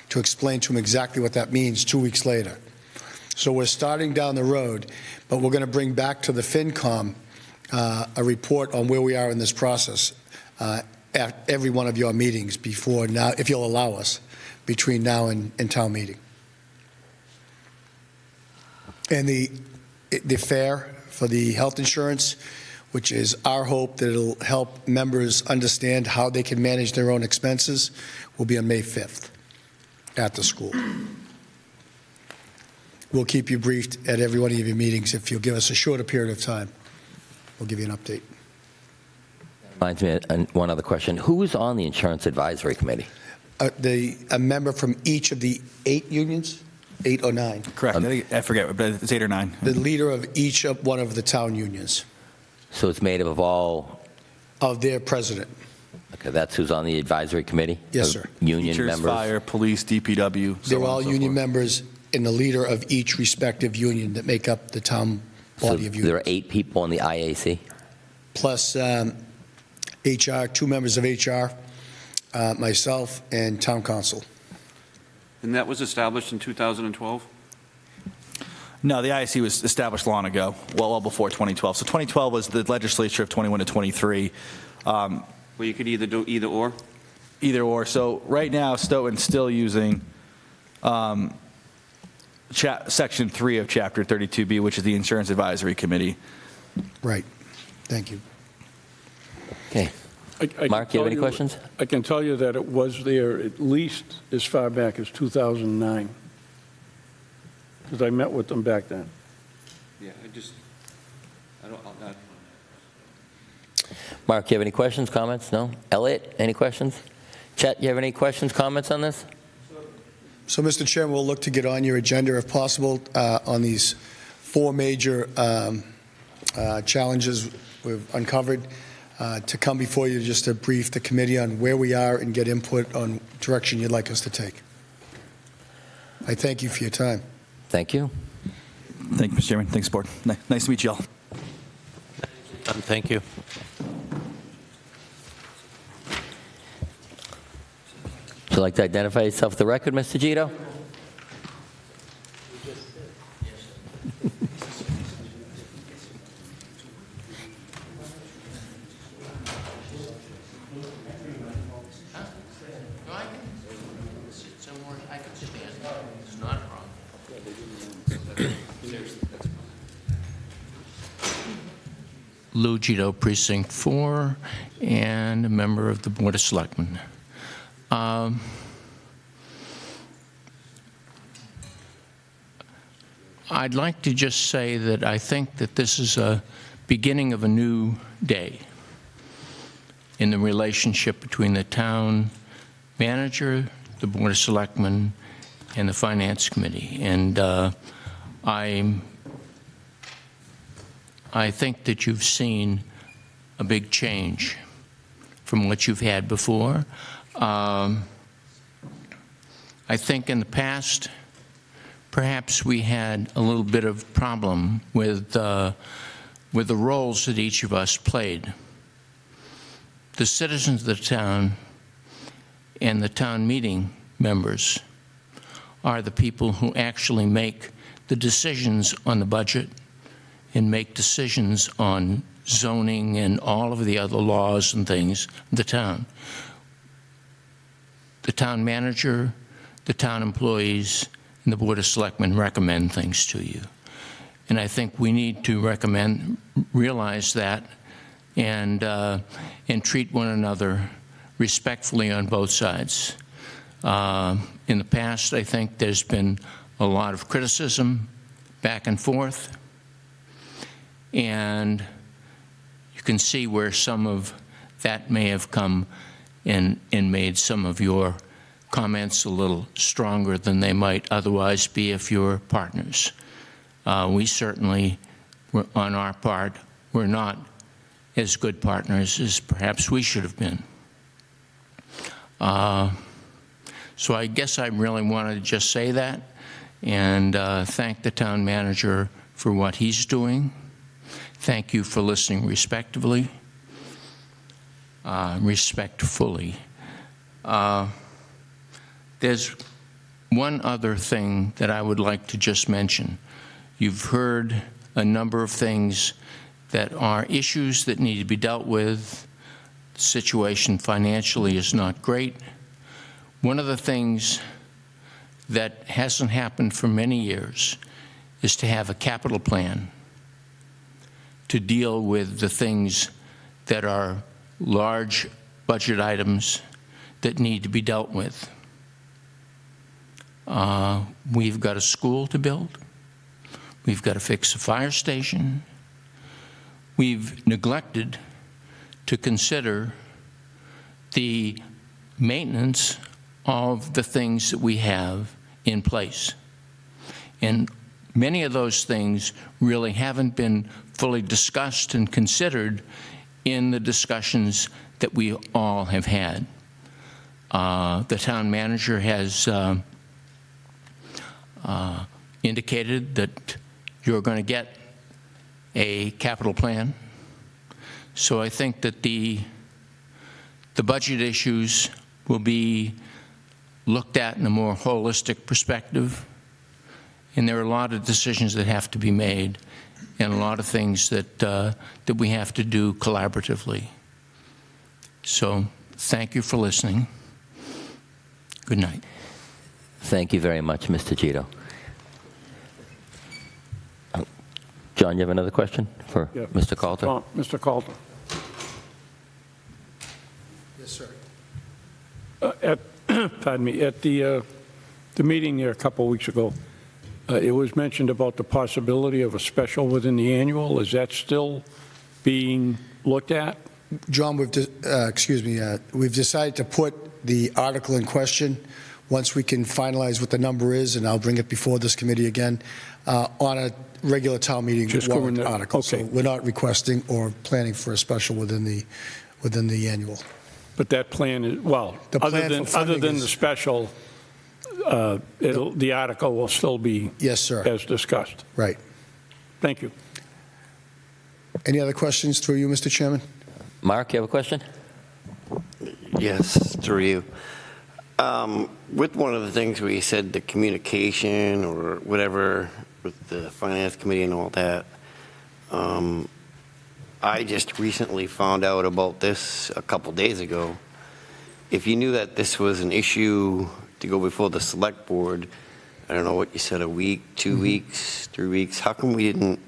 to explain to them exactly what that means 2 weeks later. So we're starting down the road, but we're going to bring back to the FinCom a report on where we are in this process at every one of your meetings before now, if you'll allow us, between now and town meeting. And the fare for the health insurance, which is our hope that it'll help members understand how they can manage their own expenses, will be on May 5th at the school. We'll keep you briefed at every one of your meetings. If you'll give us a shorter period of time, we'll give you an update. Reminds me of one other question. Who is on the Insurance Advisory Committee? A member from each of the 8 unions, 8 or 9. Correct. I forget, but it's 8 or 9. The leader of each of one of the town unions, So it's made up of all, of their president. okay, that's who's on the advisory committee? Yes, Of sir. Union Teachers, members? fire, police, DPW. so They're on all and so union forth. members and the leader of each respective union that make up the town So body of there are unions. 8 people on the IAC? Plus HR, 2 members of HR, myself, and town council. And that was established in 2012? No, the IAC was established long ago, well before 2012. So 2012 was the legislature of 21 to 23. Well, you could either do either or? Either or. So right now, Stoughton's still using Section 3 of Chapter 32B, which is the Insurance Advisory Committee. Right. Thank you. Okay. I can Mark, you have tell any questions? I can tell you that it was there at least as far back as 2009, because I met with them back then. Yeah, I don't, Mark, you have any questions, comments? No? Elliot, any questions? Chet, you have any questions, comments on this? So, Mr. Chairman, we'll look to get on your agenda if possible on these 4 major challenges we've uncovered to come before you just to brief the committee on where we are and get input on direction you'd like us to take. I thank you for your time. Thank you. Thank you, Mr. Chairman. Thanks, Board. Nice to meet you all. Thank you. Would you like to identify yourself for the record, Mr. Gito? Lou Gito, Precinct 4, and a member of the Board of Selectmen. I'd like to just say that I think that this is a beginning of a new day in the relationship between the town manager, the Board of Selectmen, and the Finance Committee. And I think that you've seen a big change from what you've had before. I think in the past, perhaps we had a little bit of problem with the roles that each of us played. The citizens of the town and the town meeting members are the people who actually make the decisions on the budget and make decisions on zoning and all of the other laws and things in the town. The town manager, the town employees, and the Board of Selectmen recommend things to you. And I think we need to realize that and treat one another respectfully on both sides. In the past, I think there's been a lot of criticism back and forth, and you can see where some of that may have come and made some of your comments a little stronger than they might otherwise be if you're partners. We certainly, on our part, were not as good partners as perhaps we should have been. So I guess I really wanted to just say that and thank the town manager for what he's doing. Thank you for listening respectfully. There's one other thing that I would like to just mention. You've heard a number of things that are issues that need to be dealt with. The situation financially is not great. One of the things that hasn't happened for many years is to have a capital plan to deal with the things that are large budget items that need to be dealt with. We've got a school to build. We've got to fix a fire station. We've neglected to consider the maintenance of the things that we have in place. And many of those things really haven't been fully discussed and considered in the discussions that we all have had. The town manager has indicated that you're going to get a capital plan. So I think that the budget issues will be looked at in a more holistic perspective. And there are a lot of decisions that have to be made and a lot of things that, that we have to do collaboratively. So thank you for listening. Good night. Thank you very much, Mr. Gito. John, you have another question for Mr. Coulter? Mr. Coulter. Yes, sir. Pardon me, at the meeting there a couple of weeks ago, it was mentioned about the possibility of a special within the annual. Is that still being looked at? John, we've decided to put the article in question once we can finalize what the number is, and I'll bring it before this committee again, on a regular town meeting warrant article. Okay. So we're not requesting or planning for a special within the annual. But that plan is, well, The plan other than the special, the article will still be Yes, sir. as discussed. Right. Thank you. Any other questions through you, Mr. Chairman? Mark, you have a question? Yes, through you. With one of the things where you said the communication or whatever with the finance committee and all that, I just recently found out about this a couple days ago. If you knew that this was an issue to go before the select board, I don't know what you said, a week, 2 weeks, 3 weeks, how come we didn't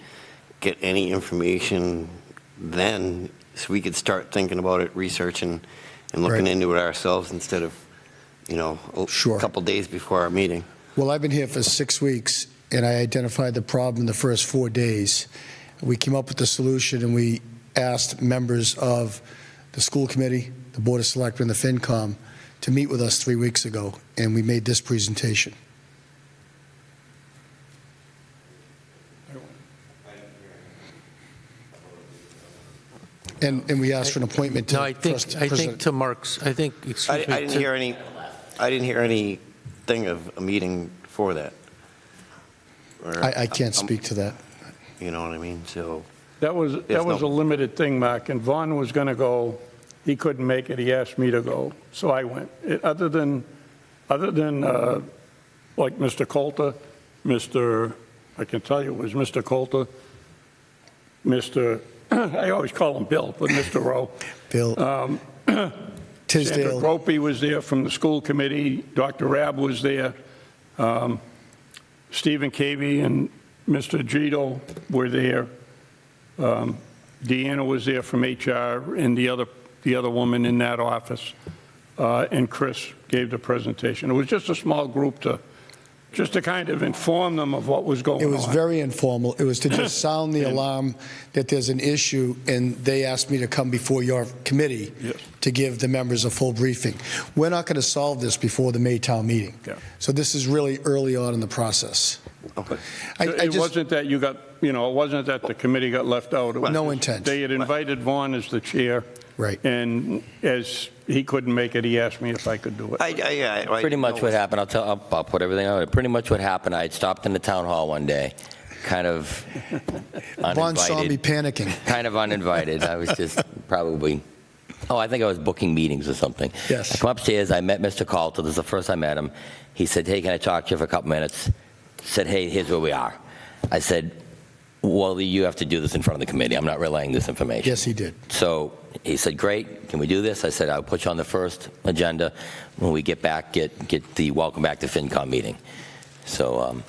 get any information then so we could start thinking about it, researching and looking into it ourselves instead of, you know, a couple days before our meeting? Well, I've been here for 6 weeks, and I identified the problem in the first 4 days. We came up with the solution, and we asked members of the school committee, the Board of Selectmen, the FinCom, to meet with us 3 weeks ago, and we made this presentation. And we asked for an appointment to. No, I think to Mark's, I think, I didn't hear anything of a meeting for that. I can't speak to that. You know what I mean? So That was a limited thing, Mark, and Vaughn was going to go. He couldn't make it. He asked me to go, so I went. Other than like Mr. Coulter, I can tell you it was Mr. Coulter, I always call him Bill, but Mr. Rowe. Bill. Tisdale. Sandra Gropey was there from the school committee. Dr. Rabb was there. Stephen Cavey and Mr. Gito were there. Deanna was there from HR and the other woman in that office. And Chris gave the presentation. It was just a small group to kind of inform them of what was going on. It was very informal. It was to just sound the alarm that there's an issue, and they asked me to come before your committee to give the members a full briefing. We're not going to solve this before the May town meeting. So this is really early on in the process. Okay. It wasn't that you got, it wasn't that the committee got left out. It was No intent. They had invited Vaughn as the chair, Right. And as he couldn't make it, he asked me if I could do it. Pretty much what happened, I'll put everything on it. Pretty much what happened, I had stopped in the town hall one day, kind of Vaughn saw me uninvited. panicking. Kind of uninvited. I was just probably, I think I was booking meetings or something. Yes. I come upstairs, I met Mr. Coulter. This is the first I met him. He said, hey, can I talk to you for a couple minutes? Said, hey, here's where we are. I said, well, you have to do this in front of the committee. I'm not relaying this information. Yes, he did. So he said, great, can we do this? I said, I'll put you on the first agenda. When we get back, get the welcome back to FinCom meeting. So,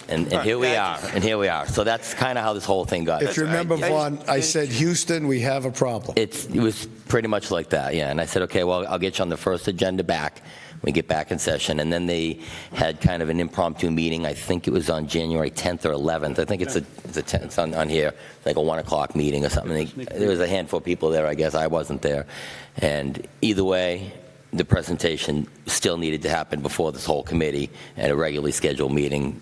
and here we are, and here we are. So that's kind of how this whole thing got. If you remember, Vaughn, I said, Houston, we have a problem. It was pretty much like that, yeah. And I said, okay, well, I'll get you on the first agenda back. We get back in session. And then they had kind of an impromptu meeting. I think it was on January 10th or 11th. I think it's a 10th, it's on here, like a 1 o'clock meeting or something. There was a handful of people there, I guess. I wasn't there. And either way, the presentation still needed to happen before this whole committee at a regularly scheduled meeting,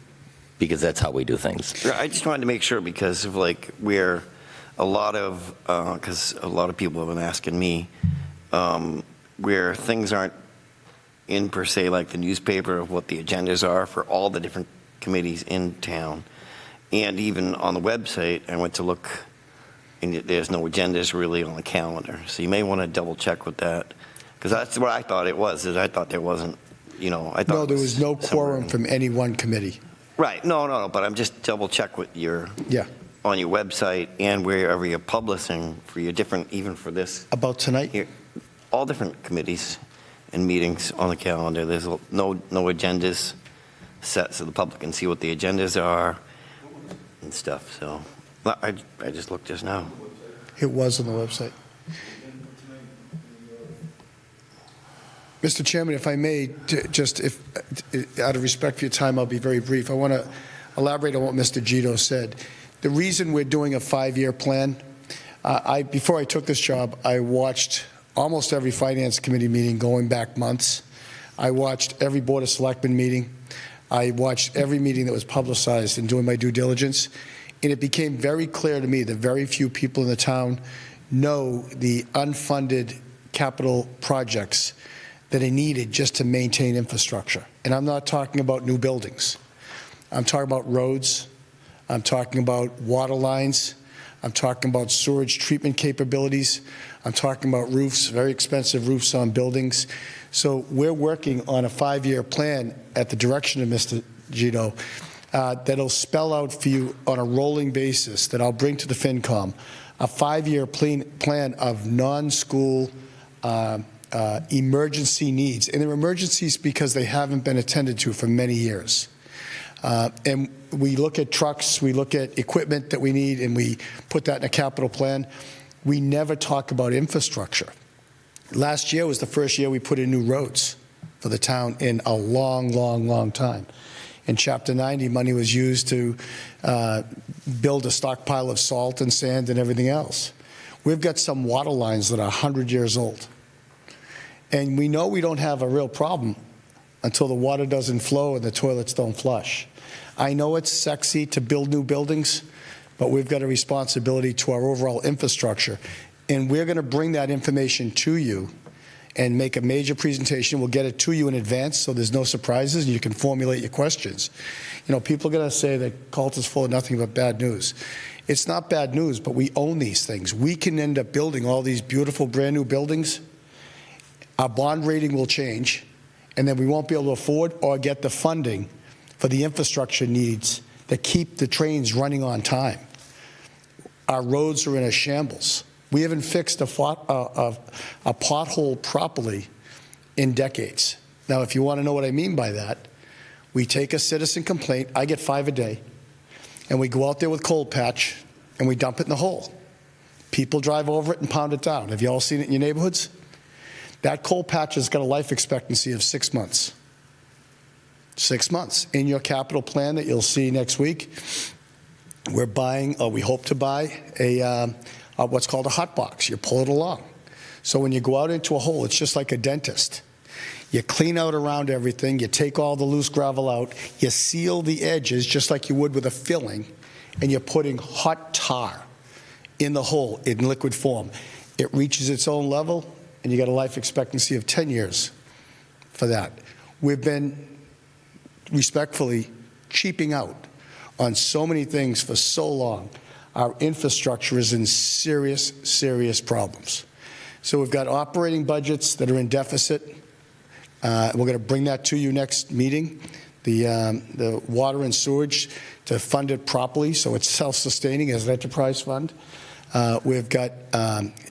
because that's how we do things. I just wanted to make sure, because of like where a lot of, because a lot of people have been asking me, where things aren't in per se like the newspaper of what the agendas are for all the different committees in town. And even on the website, I went to look, and there's no agendas really on the calendar. So you may want to double check with that, because that's what I thought it was, is I thought there wasn't, I thought No, there was no quorum from any one committee. Right, no, but I'm just double check with your, on your website and wherever you're publishing for your different, even for this. About tonight? All different committees and meetings on the calendar. There's no agendas set so the public can see what the agendas are and stuff. So I just looked just now. It was on the website. Mr. Chairman, if I may, just out of respect for your time, I'll be very brief. I want to elaborate on what Mr. Gito said. The reason we're doing a 5-year plan, before I took this job, I watched almost every Finance Committee meeting going back months. I watched every Board of Selectmen meeting. I watched every meeting that was publicized and doing my due diligence. And it became very clear to me that very few people in the town know the unfunded capital projects that are needed just to maintain infrastructure. And I'm not talking about new buildings. I'm talking about roads. I'm talking about water lines. I'm talking about sewage treatment capabilities. I'm talking about roofs, very expensive roofs on buildings. So we're working on a 5-year plan at the direction of Mr. Gito that'll spell out for you on a rolling basis that I'll bring to the FinCom, a 5-year plan of non-school emergency needs. And they're emergencies because they haven't been attended to for many years. And we look at trucks, we look at equipment that we need, and we put that in a capital plan. We never talk about infrastructure. Last year was the first year we put in new roads for the town in a long, long, long time. In Chapter 90, money was used to build a stockpile of salt and sand and everything else. We've got some water lines that are 100 years old. And we know we don't have a real problem until the water doesn't flow and the toilets don't flush. I know it's sexy to build new buildings, but we've got a responsibility to our overall infrastructure. And we're going to bring that information to you and make a major presentation. We'll get it to you in advance so there's no surprises and you can formulate your questions. People are going to say that Coulter's full of nothing but bad news. It's not bad news, but we own these things. We can end up building all these beautiful brand new buildings. Our bond rating will change, and then we won't be able to afford or get the funding for the infrastructure needs that keep the trains running on time. Our roads are in a shambles. We haven't fixed a pothole properly in decades. Now, if you want to know what I mean by that, we take a citizen complaint, I get 5 a day, and we go out there with cold patch, and we dump it in the hole. People drive over it and pound it down. Have you all seen it in your neighborhoods? That cold patch has got a life expectancy of 6 months. 6 months. In your capital plan that you'll see next week, we're buying, or we hope to buy, what's called a hot box. You pull it along. So when you go out into a hole, it's just like a dentist. You clean out around everything. You take all the loose gravel out. You seal the edges just like you would with a filling, and you're putting hot tar in the hole in liquid form. it reaches its own level, and you got a life expectancy of 10 years for that. We've been respectfully cheaping out on so many things for so long. Our infrastructure is in serious, serious problems. So we've got operating budgets that are in deficit. We're going to bring that to you next meeting. The water and sewage, to fund it properly so it's self-sustaining as an enterprise fund. We've got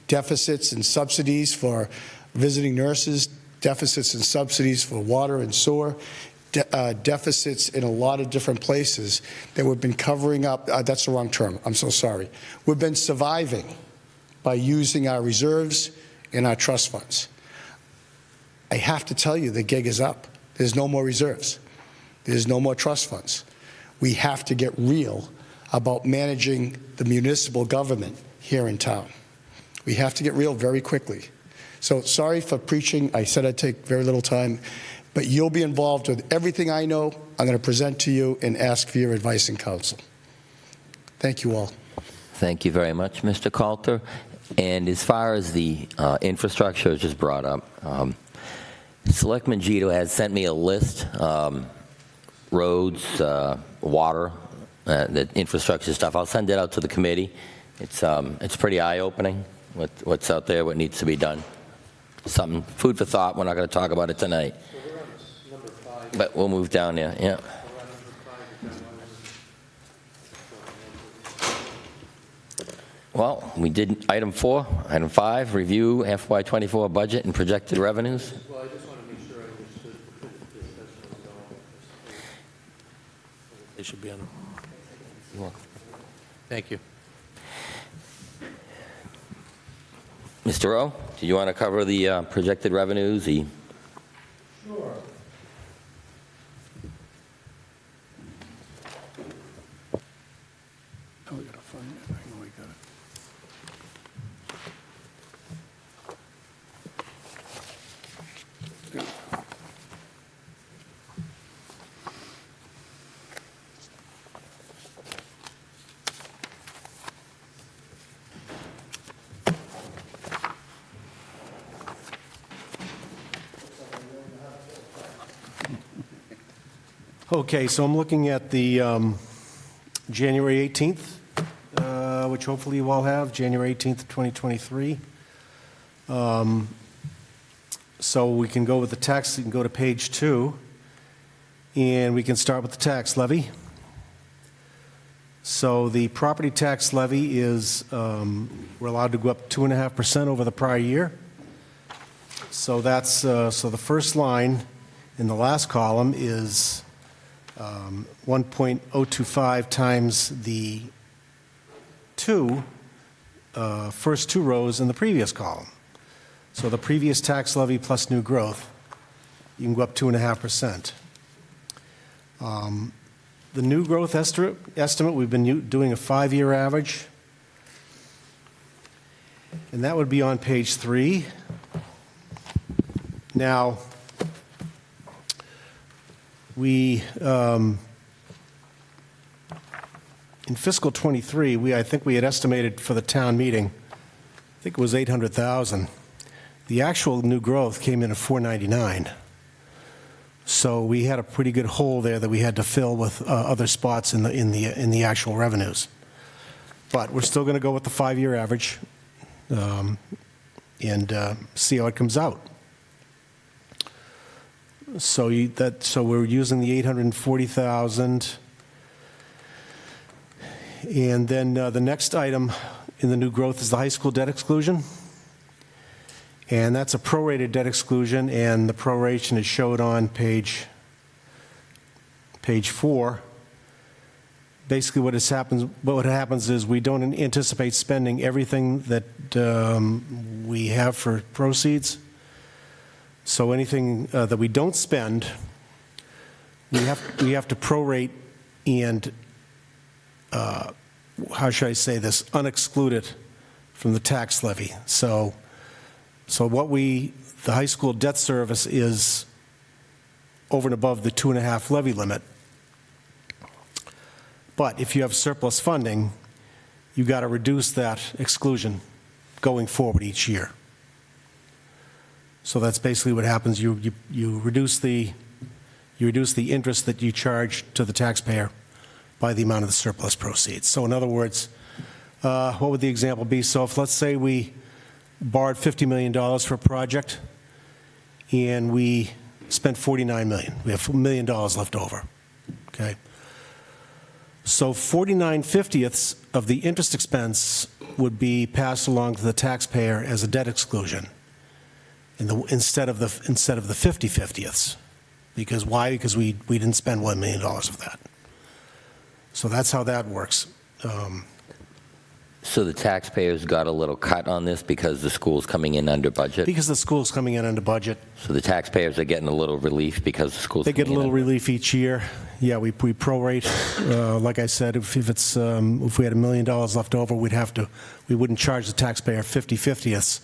deficits and subsidies for visiting nurses, deficits and subsidies for water and sewer, deficits in a lot of different places that we've been covering up. That's the wrong term. I'm so sorry. We've been surviving by using our reserves and our trust funds. I have to tell you, the gig is up. There's no more reserves. There's no more trust funds. We have to get real about managing the municipal government here in town. We have to get real very quickly. So sorry for preaching. I said I'd take very little time, but you'll be involved with everything I know. I'm going to present to you and ask for your advice and counsel. Thank you all. Thank you very much, Mr. Coulter. And as far as the infrastructure just brought up, Selectman Gito has sent me a list, roads, water, the infrastructure stuff. I'll send it out to the committee. It's pretty eye-opening, what's out there, what needs to be done. Something, food for thought. We're not going to talk about it tonight. So we're on number 5. But we'll move down there, yeah. Well, we did item 4. Item 5, review FY24 budget and projected revenues. Well, I just want to make sure I understood the discussion was going. They should be on. You're welcome. Thank you. Mr. Rowe, do you want to cover the projected revenues? Sure. Oh, we gotta find it. I know we got it. Okay, so I'm looking at the January 18th, which hopefully you all have, January 18th, 2023. So we can go with the text, you can go to page 2, and we can start with the tax levy. So the property tax levy is, we're allowed to go up 2.5% over the prior year. So that's, so the first line in the last column is 1.025 times the first two rows in the previous column. So the previous tax levy plus new growth, you can go up 2.5%. The new growth estimate, we've been doing a 5-year average, and that would be on page 3. Now, we, in fiscal 23, I think we had estimated for the town meeting, I think it was 800,000. The actual new growth came in at 499. So we had a pretty good hole there that we had to fill with other spots in the actual revenues. But we're still going to go with the 5-year average and see how it comes out. So we're using the 840,000, and then the next item in the new growth is the high school debt exclusion, and that's a prorated debt exclusion, and the proration is showed on page 4. Basically, what happens is we don't anticipate spending everything that we have for proceeds. So anything that we don't spend, we have to prorate and, how should I say this, unexclude it from the tax levy. So the high school debt service is over and above the 2.5 levy limit. But if you have surplus funding, you've got to reduce that exclusion going forward each year. So that's basically what happens. You reduce the interest that you charge to the taxpayer by the amount of the surplus proceeds. So in other words, what would the example be? So if, let's say, we borrowed $50 million for a project and we spent $49 million. We have $1 million left over, okay? So 49/50ths of the interest expense would be passed along to the taxpayer as a debt exclusion instead of the 50/50ths. Because why? Because we didn't spend $1 million of that. So that's how that works. So the taxpayers got a little cut on this because the school's coming in under budget? Because the school's coming in under budget. So the taxpayers are getting a little relief because the school's They get a coming in little under- relief each year. Yeah, we prorate. Like I said, if we had $1 million left over, we wouldn't charge the taxpayer 50/50ths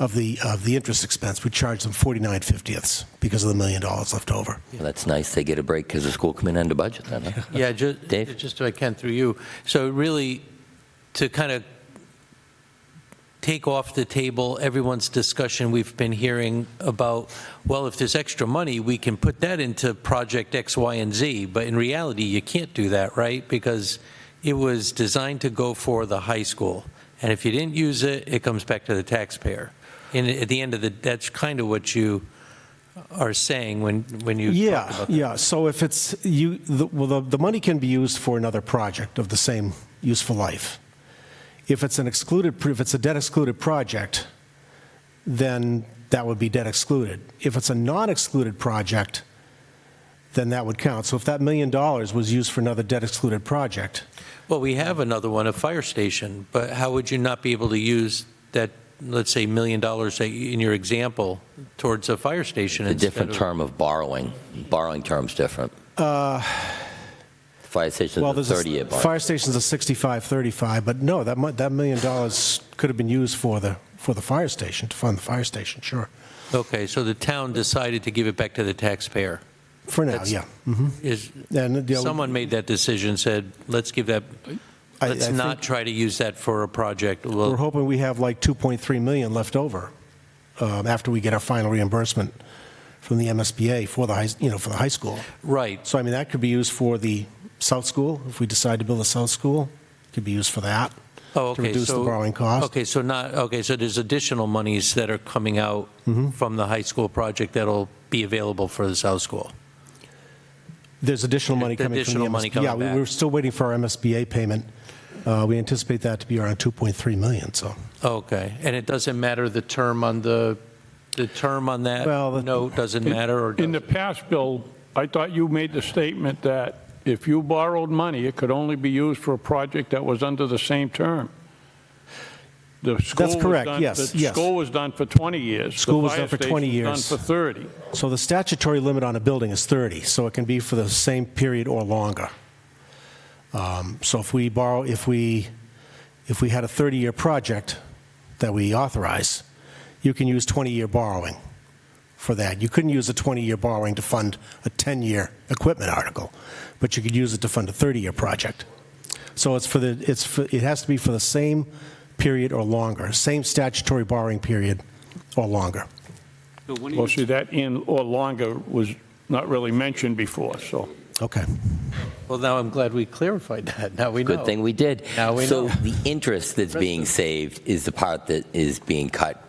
of the interest expense. We'd charge them 49/50ths because of the $1 million left over. Well, that's nice. They get a break because the school come in under budget then, huh? Yeah, Dave? just if I can through you. So really, to kind of take off the table everyone's discussion we've been hearing about, well, if there's extra money, we can put that into project X, Y, and Z. But in reality, you can't do that, right? Because it was designed to go for the high school. And if you didn't use it, it comes back to the taxpayer. And at the end of that's kind of what you are saying when you talk about that. Yeah. So if it's the money can be used for another project of the same useful life. If it's a debt excluded project, then that would be debt excluded. If it's a non-excluded project, then that would count. So if that $1 million was used for another debt excluded project, Well, we have another one, a fire station, but how would you not be able to use that, let's say, $1 million in your example towards a fire station? A instead different of- term of borrowing. Borrowing term's different. Fire station's a there's 30-year borrow. fire station's a 65/35, but no, that $1 million could have been used for the fire station, to fund the fire station, sure. Okay, so the town decided to give it back to the taxpayer. For now, That's- yeah. And, Someone made that decision, said, let's give that, let's not try to use that for a project. We're Well, hoping we have like $2.3 million left over after we get our final reimbursement from the MSBA for the high school. right. So I mean, that could be used for the South School. If we decide to build a South School, it could be used for that. Oh, okay. To reduce the borrowing cost. Okay, so there's additional monies that are coming out from the high school project that'll be available for the South School. There's additional money coming Additional from the money MSBA. coming Yeah, back. we're still waiting for our MSBA payment. We anticipate that to be around $2.3 million, so. Okay, and it doesn't matter the term on that Well, note doesn't matter, or In the does? past, Bill, I thought you made the statement that if you borrowed money, it could only be used for a project that was under the same term. The school was correct, done- yes, The yes. school was done for 20 years. School was done for 20 The fire years. station was done for 30. So the statutory limit on a building is 30, so it can be for the same period or longer. So if we had a 30-year project that we authorize, you can use 20-year borrowing for that. You couldn't use a 20-year borrowing to fund a 10-year equipment article, but you could use it to fund a 30-year project. So it has to be for the same period or longer, same statutory borrowing period or longer. Bill, when are Well, you- see, that in or longer was not really mentioned before, so. Okay. Well, now I'm glad we clarified that, now we know. Good thing we did. Now we So know. the interest that's being saved is the part that is being cut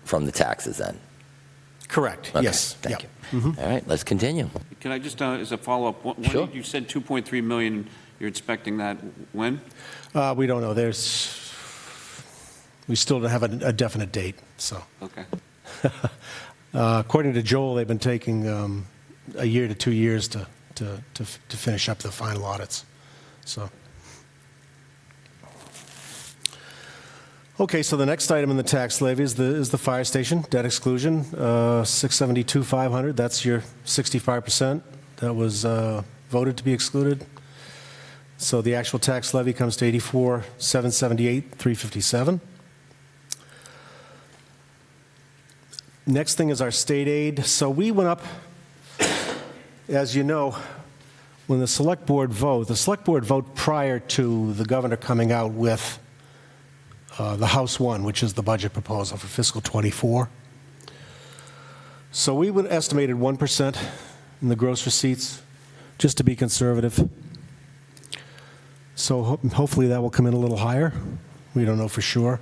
from the taxes then? Correct, Okay, yes. Thank yeah. you. All right, let's continue. Can I just, as a follow-up, when Sure. you said 2.3 million, you're expecting that when? We don't know. We still don't have a definite date, so. Okay. According to Joel, they've been taking a year to 2 years to finish up the final audits, so. Okay, so the next item in the tax levy is the fire station, debt exclusion, $672,500. That's your 65% that was voted to be excluded. So the actual tax levy comes to $84,778,357. Next thing is our state aid. So we went up, as you know, when the select board vote prior to the governor coming out with the House 1, which is the budget proposal for fiscal '24. So we would estimated 1% in the gross receipts, just to be conservative. So hopefully that will come in a little higher. We don't know for sure.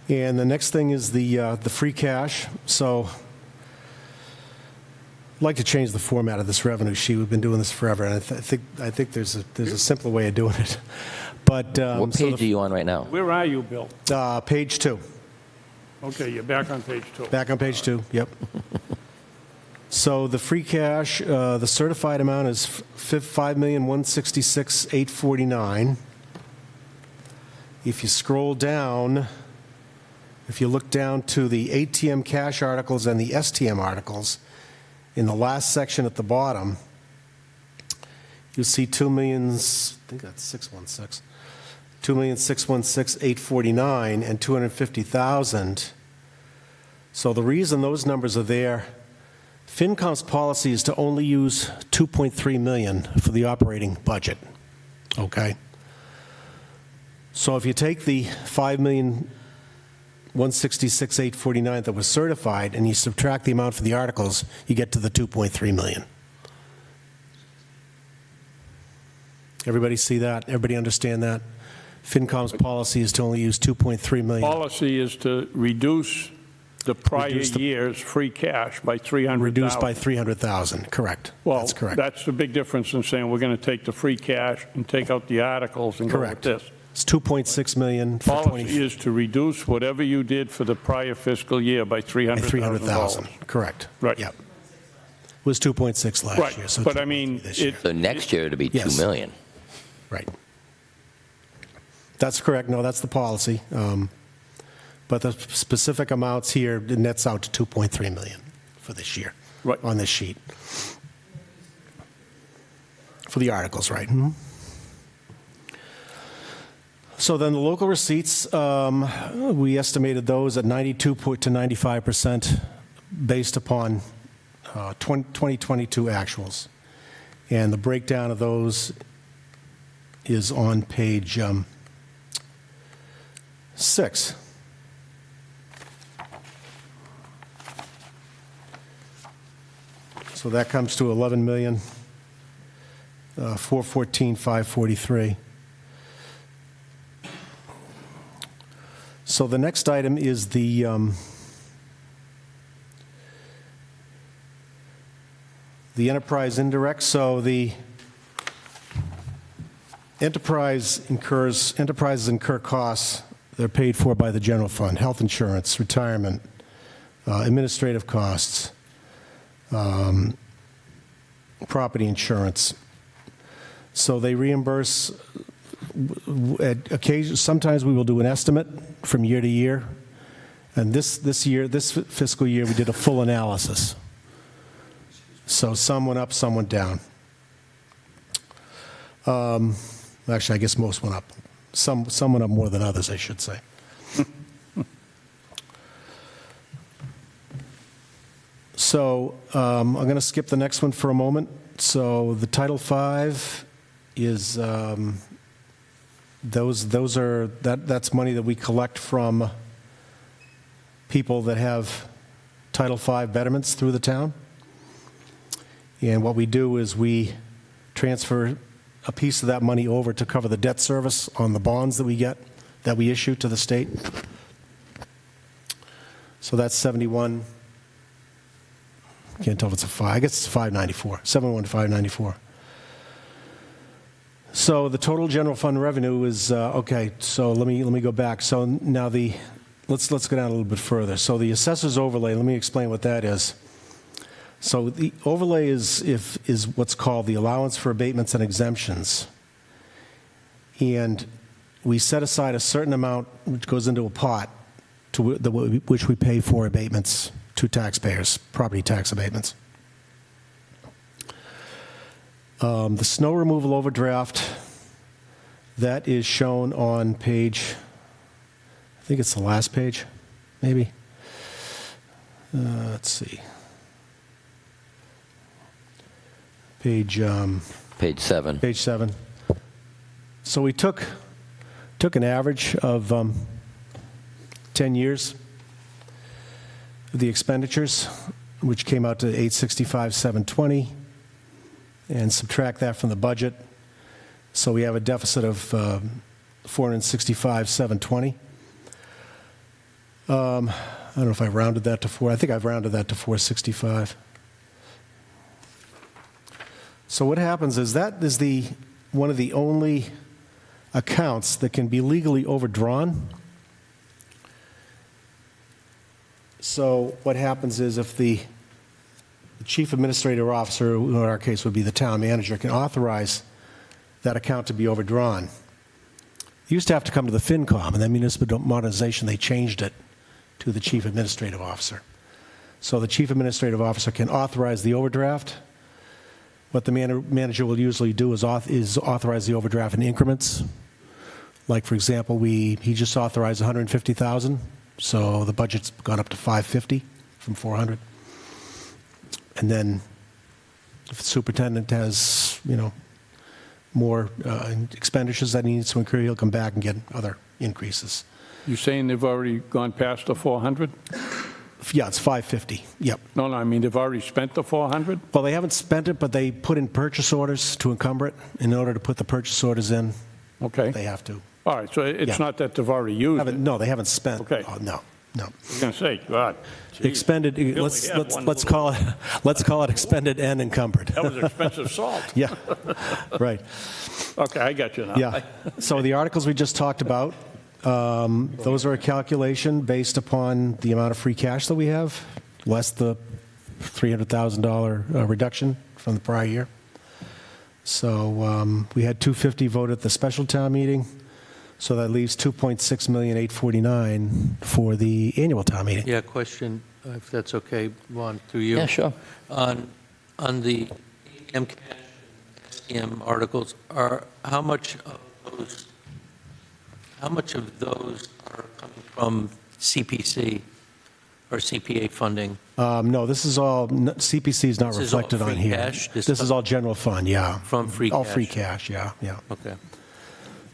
And the next thing is the free cash. So I'd like to change the format of this revenue sheet. We've been doing this forever, and I think there's a simpler way of doing it. But What page are you on right now? Where are you, Bill? page 2. Okay, you're back on page 2. Back on page 2. Yep. So the free cash, the certified amount is $5,166,849. If you scroll down, if you look down to the ATM cash articles and the STM articles, in the last section at the bottom, you'll see I think that's 616, 2,616,849 and 250,000. So the reason those numbers are there, FinCom's policy is to only use $2.3 million for the operating budget. Okay. So if you take the $5,166,849 that was certified and you subtract the amount for the articles, you get to the $2.3 million. Everybody see that? Everybody understand that? FinCom's policy is to only use $2.3 million. Policy is to reduce the prior year's free cash by $300,000. Reduced by $300,000, correct. Well, that's correct. That's the big difference in saying we're going to take the free cash and take out the articles and Correct. go with this. It's $2.6 million for Policy is to reduce whatever you did for the prior fiscal year by $300,000. Correct. Right. Yep. It was 2.6 last Right, year. So but I mean, this year. So next year it'll be Yes. $2 million. Right. That's correct. No, that's the policy. But the specific amounts here, it nets out to $2.3 million for this year. Right. On this sheet. For the articles, right. So then the local receipts, we estimated those at 92 to 95% based upon 2022 actuals. And the breakdown of those is on page 6. So that comes to 11,414,543. So the next item is the enterprise indirect. So the enterprises incur costs. They're paid for by the general fund: health insurance, retirement, administrative costs, property insurance. So they reimburse. At occasion, sometimes we will do an estimate from year to year, and this fiscal year, we did a full analysis. So some went up, some went down. Actually, I guess most went up. Some went up more than others, I should say. So I'm going to skip the next one for a moment. So the Title V is that's money that we collect from people that have Title V betterments through the town. And what we do is we transfer a piece of that money over to cover the debt service on the bonds that we issue to the state. So that's 71. Can't tell if it's a 5. I guess it's 594. 71 to 594. So the total general fund revenue is okay. So let me go back. So now let's go down a little bit further. So the assessor's overlay. Let me explain what that is. So the overlay is what's called the allowance for abatements and exemptions, and we set aside a certain amount which goes into a pot which we pay for abatements to taxpayers, property tax abatements. The snow removal overdraft, that is shown on page, I think it's the last page, maybe. Let's see. Page 7. Page 7. So we took an average of 10 years of the expenditures, which came out to 865,720, and subtract that from the budget. So we have a deficit of 465,720. I don't know if I rounded that to 4. I think I've rounded that to 465. So what happens is that is one of the only accounts that can be legally overdrawn. So what happens is if the chief administrative officer, who in our case would be the town manager, can authorize that account to be overdrawn. It used to have to come to the FinCom, and then municipal modernization, they changed it to the chief administrative officer. So the chief administrative officer can authorize the overdraft. What the manager will usually do is authorize the overdraft in increments. Like, for example, he just authorized 150,000, so the budget's gone up to 550 from 400. And then if the superintendent has, more expenditures that he needs to incur, he'll come back and get other increases. You saying they've already gone past the 400? Yeah, it's 550. Yep. No, I mean, they've already spent the 400? Well, they haven't spent it, but they put in purchase orders to encumber it. In order to put the purchase orders in, Okay. they have to. All right, so it's Yeah. not that they've already used it. No, they haven't spent. Okay. Oh, no. I was going to say, God. geez, Expended. we only Let's had one let's little- call it expended and encumbered. That was expensive salt. Yeah. Right. Okay, I got you now. Yeah. So the articles we just talked about, those are a calculation based upon the amount of free cash that we have, less the $300,000 reduction from the prior year. So we had 250 voted at the special town meeting, so that leaves 2.6,849,000 for the annual town meeting. Yeah, question, if that's okay, Ron, through you. Yeah, sure. On the ATM cash, STM articles, how much of those are coming from CPC or CPA funding? No, this is all, CPC is not This is all reflected on free here. cash? This is all general fund, yeah. From free All cash? free cash, yeah. Okay.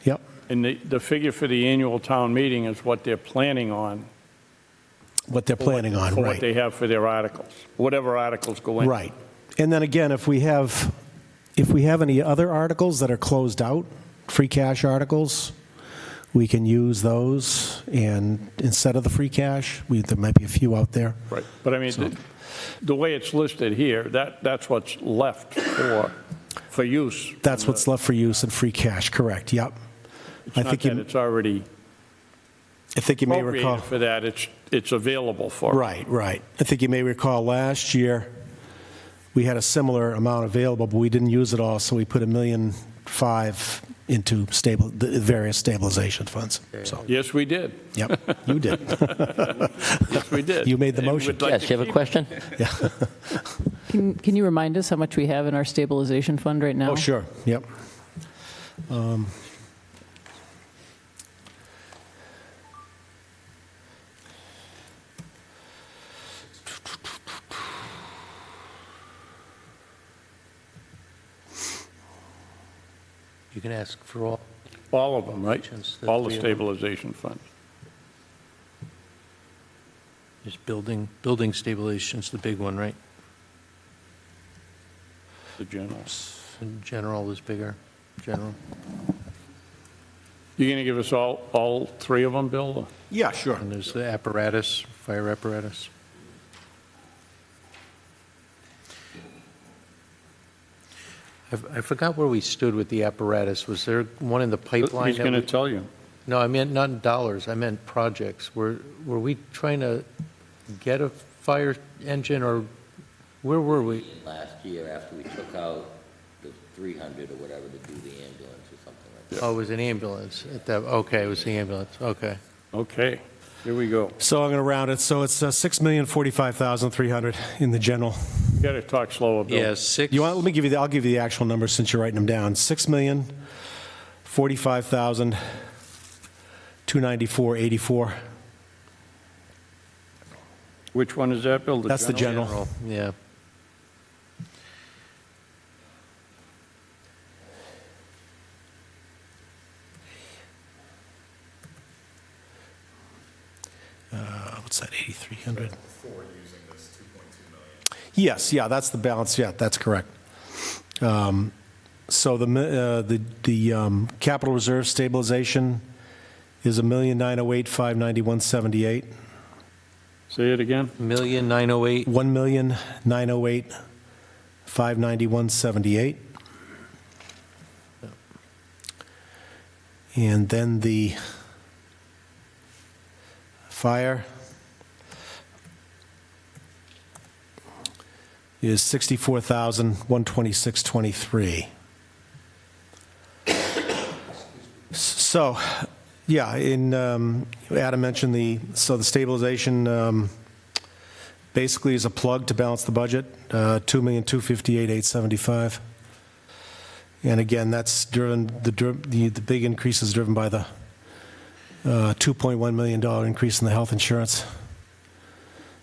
Yep. And the figure for the annual town meeting is what they're planning on. What they're planning on, For what right. they have for their articles, whatever articles go in. Right. And then again, if we have any other articles that are closed out, free cash articles, we can use those, and instead of the free cash, there might be a few out there. Right, but I mean, the way it's listed here, that's what's left for use. That's what's left for use in free cash, correct, yep. It's not that it's already I think you may recall. appropriated for that, it's available for. Right. I think you may recall last year, we had a similar amount available, but we didn't use it all, so we put $1.5 million into the various stabilization funds. So, Yes, we did. yep, you did. Yes, we did. You made the And motion. we'd like Yes, to you have a keep it. question? Can you remind us how much we have in our stabilization fund right now? Oh, sure, yep. You can ask for all. All of them, right? Since the All the three of them. stabilization funds. Just building stabilization's the big one, right? The general. And general is bigger, general. You going to give us all three of them, Bill? or- Yeah, sure. And there's the apparatus, fire apparatus. I forgot where we stood with the apparatus. Was there one in the pipeline? He's that going to we- tell you. No, I meant not in dollars. I meant projects. Were we trying to get a fire engine, or where were we? Last year, after we took out the 300 or whatever to do the ambulance or something like that. Oh, it was an ambulance. Okay, it was the ambulance. Okay. Okay, here we go. So I'm going to round it, so it's $6,045,300 in the general. You got to talk slower, Bill. Yeah, six. Let me give you I'll give you the actual numbers since you're writing them down. $6,045,294.84. Which one is that, Bill? That's the general. Yeah. what's that, 8,300? Yes, yeah, that's the balance, yeah, that's correct. So the capital reserve stabilization is $1,908,591.78. Say it again? $1,908,000. $1,908,591.78. And then the fire is $64,126.23. So, yeah, Adam mentioned the stabilization basically is a plug to balance the budget, $2,258,875. And again, that's driven, the big increase is driven by the $2.1 million increase in the health insurance.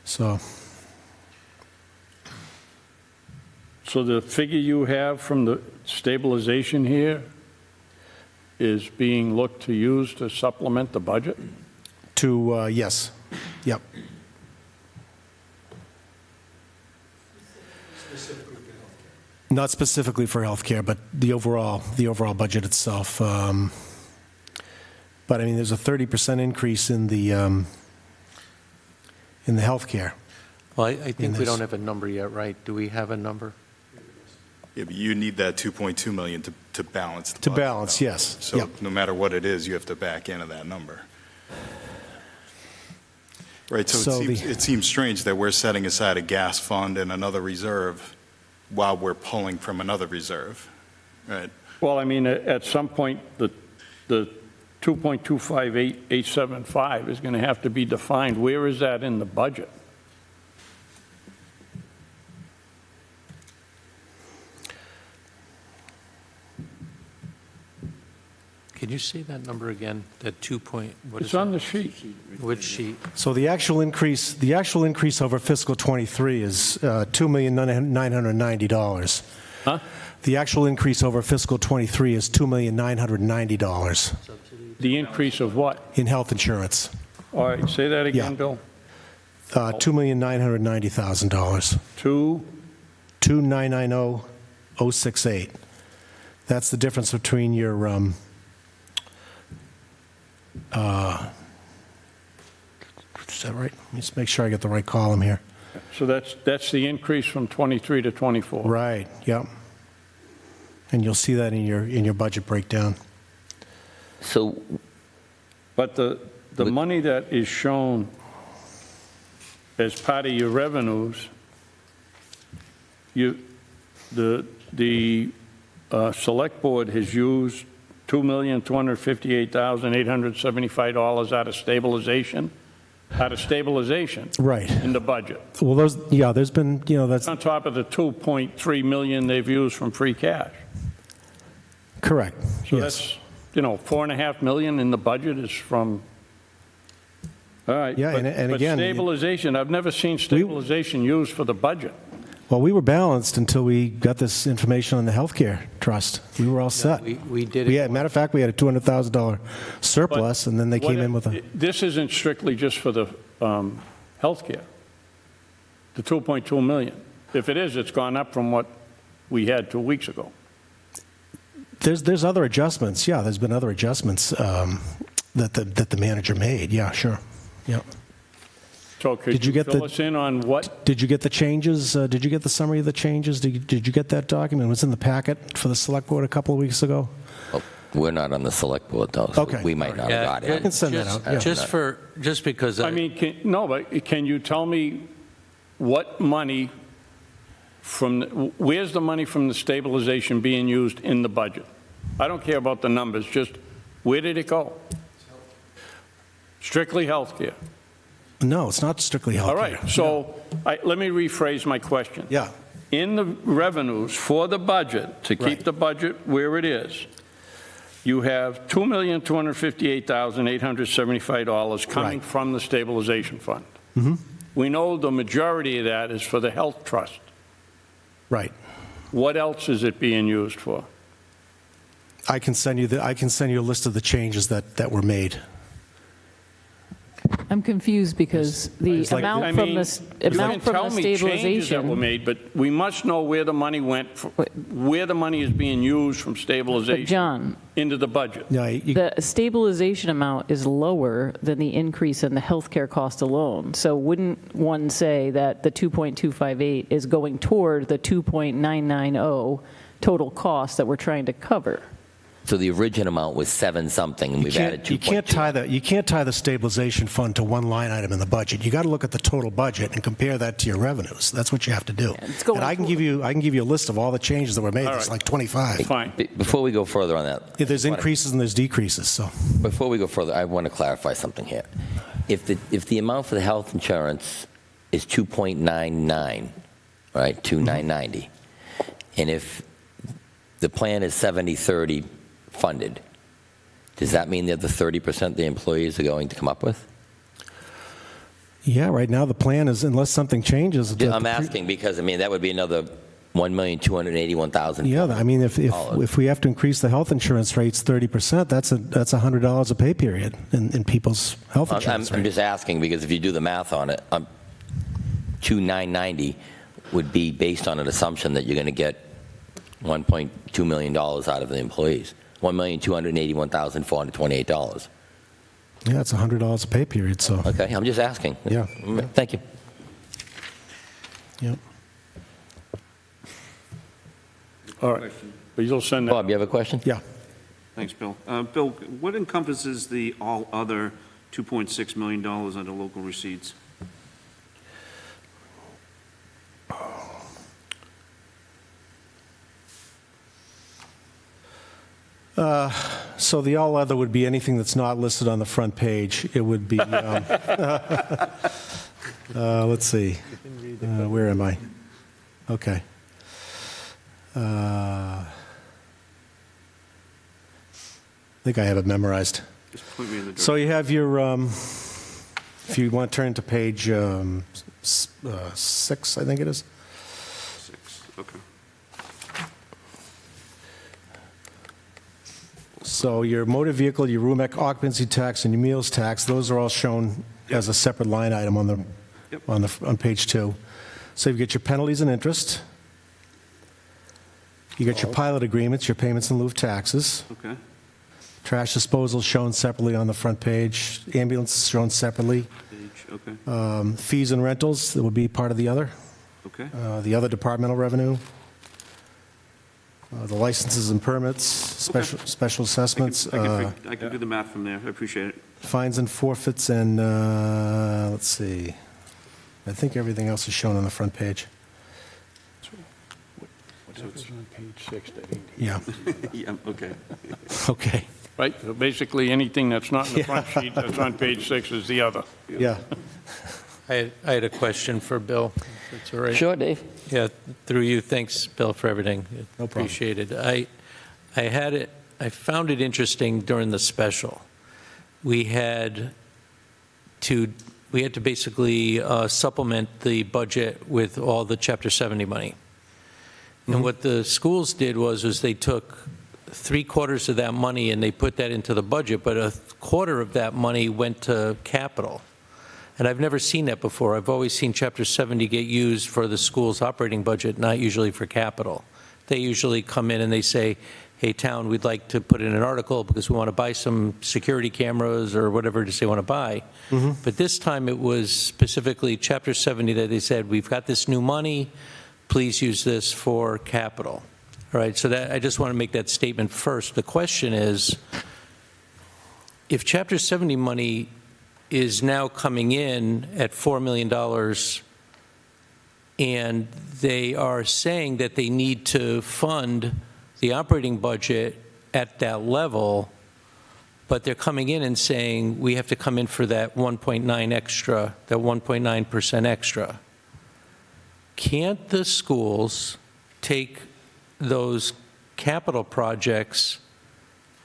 So the figure you have from the stabilization here is being looked to use to supplement the budget? Yes, yep. Not specifically for healthcare, but the overall budget itself. But I mean, there's a 30% increase in the healthcare. Well, I think we don't have a number yet, right? Do we have a number? Yeah, but you need that 2.2 million to balance the To budget, balance, though. yes. So Yep. no matter what it is, you have to back into that number. Right, so it seems strange that we're setting aside a gas fund and another reserve while we're pulling from another reserve, right? Well, I mean, at some point, the 2.25875 is going to have to be defined. Where is that in the budget? Can you say that number again? That 2 point, what is It's on that? the sheet. Which sheet? So the actual increase over fiscal -- is $2,990,000. Huh? The actual increase over fiscal -- is $2,990,000 The increase of what? in health insurance. All right, say that again, Yeah. Bill. $2,990,000. 2,990,068. That's the difference between your is that right? Let me just make sure I get the right column here. So that's the increase from 23 to 24. Right, yep. And you'll see that in your budget breakdown. So, But the money that is shown as part of your revenues, the select board has used $2,258,875 out of stabilization Right. in the budget. Well, there's been, that's On top of the 2.3 million they've used from free cash. correct. So Yes. that's, 4.5 million in the budget is from, all right. Yeah, and but again, stabilization, I've never seen stabilization used for the budget. Well, we were balanced until we got this information on the healthcare trust. We were all set. We did it. Matter of fact, we had a $200,000 surplus, and then they came in with a. This isn't strictly just for the healthcare, the 2.2 million. If it is, it's gone up from what we had 2 weeks ago. There's other adjustments. Yeah, there's been other adjustments that the manager made. Yeah, sure. Yeah. So could you fill us in on what? Did you get the changes? Did you get the summary of the changes? Did you get that document? It was in the packet for the select board a couple of weeks ago. well, we're not on the select board, though, so Okay. we might not have got I it. can send that out. Yeah. Just because. I mean, but can you tell me what money where's the money from the stabilization being used in the budget? I don't care about the numbers, just where did it go? Strictly healthcare. No, it's not strictly healthcare. All right, so let me rephrase my question. Yeah. In the revenues for the budget, to keep the budget where it is, you have $2,258,875 coming from the stabilization fund. Mm-hmm. We know the majority of that is for the health trust. Right. What else is it being used for? I can send you a list of the changes that were made. I'm I'm confused because the It's like- amount I from mean, the, you amount can from tell the me changes that were stabilization. made, but we must know where the money went, where the money is being used from But stabilization John, into the budget. Yeah, the stabilization amount is lower than the increase in the healthcare cost alone. So wouldn't one say that the 2.258 is going toward the 2.990 total cost that we're trying to cover? So the original amount was 7-something, and we've added 2.2. You can't tie the stabilization fund to one line item in the budget. You got to look at the total budget and compare that to your revenues. That's what you have to do. it's going And I can give you a list of all the changes that were made. All It's right. like 25. Fine. Before we go further on that, There's increases and there's decreases. So before we go further, I want to clarify something here. If the amount for the health insurance is 2.99, right, 2,990, and if the plan is 70/30 funded, does that mean that the 30% the employees are going to come up with? yeah, right now the plan is, unless something changes. I'm asking because, I mean, that would be another $1,281,000. Yeah, I mean, if we have to increase the health insurance rates 30%, that's $100 a pay period in people's health insurance I'm rate. just asking because if you do the math on it, 2,990 would be based on an assumption that you're going to get $1.2 million out of the employees. $1,281,428. Yeah, it's $100 a pay period. So Okay, I'm just asking. Yeah. Thank you. yeah. All right. But you'll send that. Bob, you have a question? Yeah. Thanks, Bill. Bill, what encompasses the all other $2.6 million under local receipts? So the all other would be anything that's not listed on the front page. It would be, let's see, where am I? Okay. I think I have it memorized. Just point me in the direction. So you have your, if you want to turn to page 6, I think it is. 6, okay. So your motor vehicle, your room occupancy tax, and your meals tax, those are all shown as a separate line item on page 2. So you've got your penalties and interest. You got your pilot agreements, your payments in lieu of taxes. Okay, Trash disposal shown separately on the front page. Ambulance shown separately. page, okay, Fees and rentals, that would be part of the other. okay. The other departmental revenue. The licenses and permits, special assessments. I can do the math from there. I appreciate it. Fines and forfeits, and let's see. I think everything else is shown on the front page. Whatever's on page 6 that he- Yeah. Yeah, okay. Okay. Right? So basically, anything that's not in the front sheet that's on page 6 is the other. Yeah. I had a question for Bill, if it's all right. Sure, Dave. Yeah, through you. Thanks, Bill, for everything. No problem. Appreciate it. I found it interesting during the special. We had to basically supplement the budget with all the Chapter 70 money. And what the schools did was they took 3/4 of that money and they put that into the budget, but 1/4 of that money went to capital. And I've never seen that before. I've always seen Chapter 70 get used for the school's operating budget, not usually for capital. They usually come in and they say, hey, town, we'd like to put in an article because we want to buy some security cameras or whatever it is they want to buy. But this time it was specifically Chapter 70 that they said, we've got this new money, please use this for capital. All right, so that I just want to make that statement first. The question is, if Chapter 70 money is now coming in at $4 million, and they are saying that they need to fund the operating budget at that level, but they're coming in and saying we have to come in for that 1.9 extra, that 1.9% extra. Can't the schools take those capital projects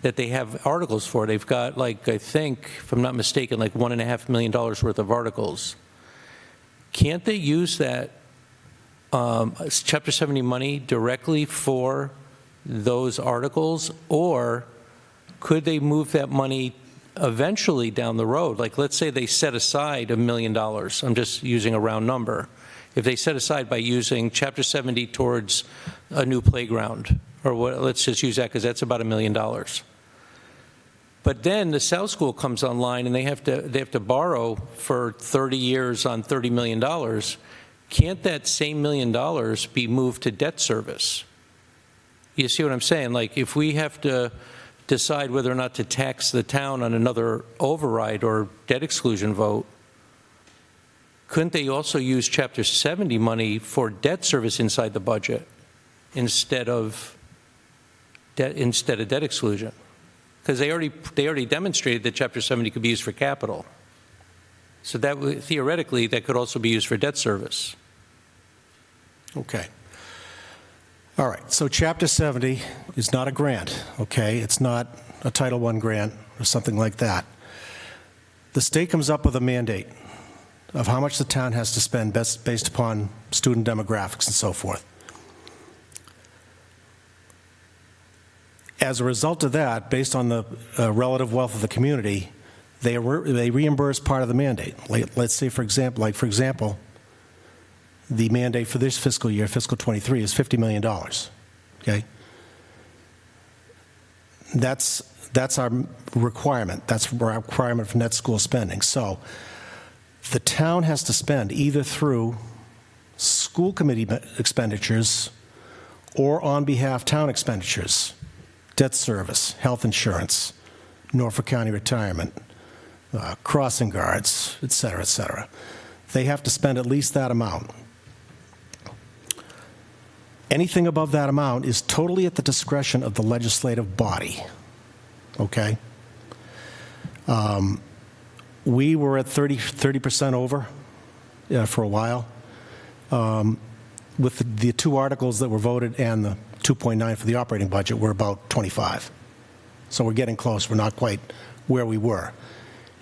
that they have articles for? They've got, like, I think, if I'm not mistaken, like $1.5 million worth of articles. Can't they use that Chapter 70 money directly for those articles, or could they move that money eventually down the road, like let's say they set aside $1 million, I'm just using a round number. If they set aside by using Chapter 70 towards a new playground, or what, let's just use that because that's about $1 million. But then the South School comes online and they have to borrow for 30 years on $30 million. Can't that same $1 million be moved to debt service? You see what I'm saying? Like if we have to decide whether or not to tax the town on another override or debt exclusion vote, couldn't they also use Chapter 70 money for debt service inside the budget instead of debt exclusion? Because they already demonstrated that Chapter 70 could be used for capital. So that theoretically, that could also be used for debt service. Okay. All right, so Chapter 70 is not a grant, okay? It's not a Title I grant or something like that. The state comes up with a mandate of how much the town has to spend based upon student demographics and so forth. As a result of that, based on the relative wealth of the community, they reimburse part of the mandate. Let's say, for example, the mandate for this fiscal year, fiscal 23, is $50 million, okay? That's our requirement. That's our requirement for net school spending. So the town has to spend either through school committee expenditures or on behalf town expenditures, debt service, health insurance, Norfolk County retirement, crossing guards, et cetera, et cetera. They have to spend at least that amount. Anything above that amount is totally at the discretion of the legislative body, okay? We were at 30% over for a while. With the two articles that were voted and the 2.9 for the operating budget, we're about 25. So we're getting close. We're not quite where we were.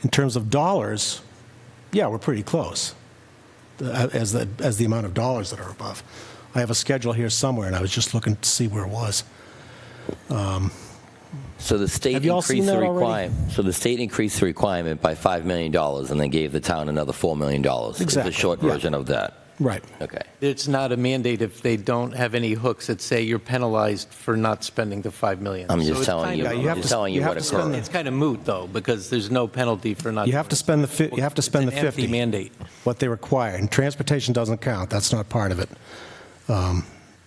In terms of dollars, yeah, we're pretty close as the amount of dollars that are above. I have a schedule here somewhere, and I was just looking to see where it was. So the state increased the requirement. So the state increased the requirement by $5 million, and then gave the town another $4 million. Exactly. It's a short version of that. Right. Okay. It's not a mandate if they don't have any hooks that say you're penalized for not spending the $5 million. I'm just telling you. I'm just telling you what occurred. It's kind of moot though, because there's no penalty for not. You have to spend the you have to spend the 50 empty mandate. What they require, and transportation doesn't count. That's not part of it.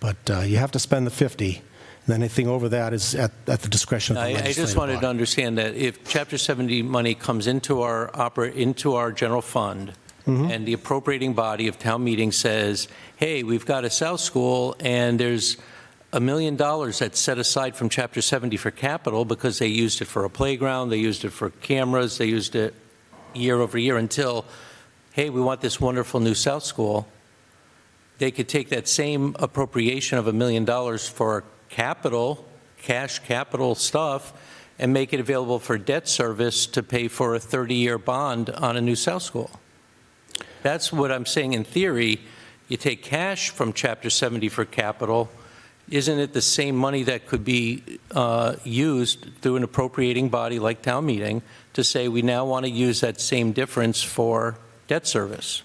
But you have to spend the 50. And anything over that is at the discretion of the legislative I just wanted body. to understand that if Chapter 70 money comes into our general fund, and the appropriating body of town meeting says, hey, we've got a South School, and there's $1 million that's set aside from Chapter 70 for capital because they used it for a playground, they used it for cameras, they used it year over year until, hey, we want this wonderful new South School. They could take that same appropriation of $1 million for capital, cash capital stuff, and make it available for debt service to pay for a 30-year bond on a new South School. That's what I'm saying in theory. You take cash from Chapter 70 for capital, isn't it the same money that could be used through an appropriating body like town meeting to say we now want to use that same difference for debt service?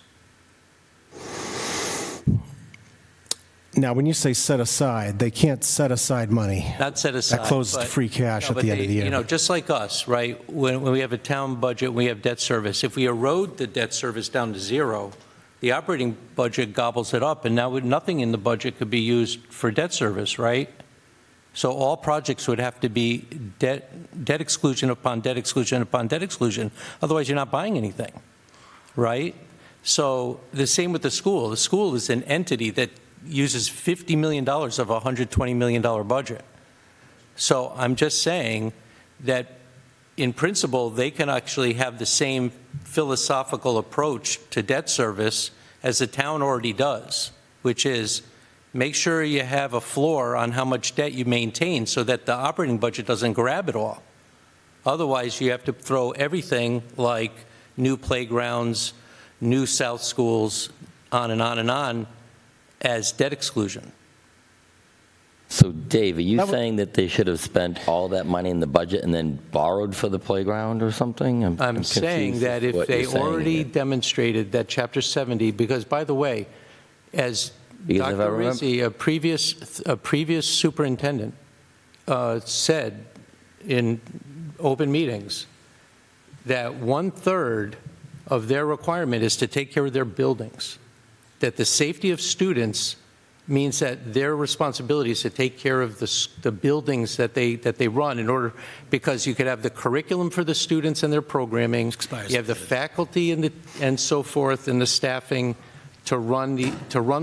Now, when you say set aside, they can't set aside money. Not set aside. That closes to but- free cash No, at the but end of the year. You know, just like us, right? When we have a town budget, we have debt service. If we erode the debt service down to zero, the operating budget gobbles it up, and now nothing in the budget could be used for debt service, right? So all projects would have to be debt exclusion upon debt exclusion upon debt exclusion. Otherwise, you're not buying anything, right? So the same with the school. The school is an entity that uses $50 million of a $120 million budget. So I'm just saying that in principle, they can actually have the same philosophical approach to debt service as the town already does, which is make sure you have a floor on how much debt you maintain so that the operating budget doesn't grab it all. Otherwise, you have to throw everything like new playgrounds, new South schools, on and on and on, as debt exclusion. So Dave, are you That wa- saying that they should have spent all that money in the budget and then borrowed for the playground or something? I'm saying confused that as to if what they you're saying already here. demonstrated that Chapter 70, because by the way, as Because if I Dr. remember- Rizzi, a previous superintendent, said in open meetings, that 1/3 of their requirement is to take care of their buildings, that the safety of students means that their responsibility is to take care of the buildings that they run in order, because you could have the curriculum for the students and their programming, you have the faculty and so forth, and the staffing to run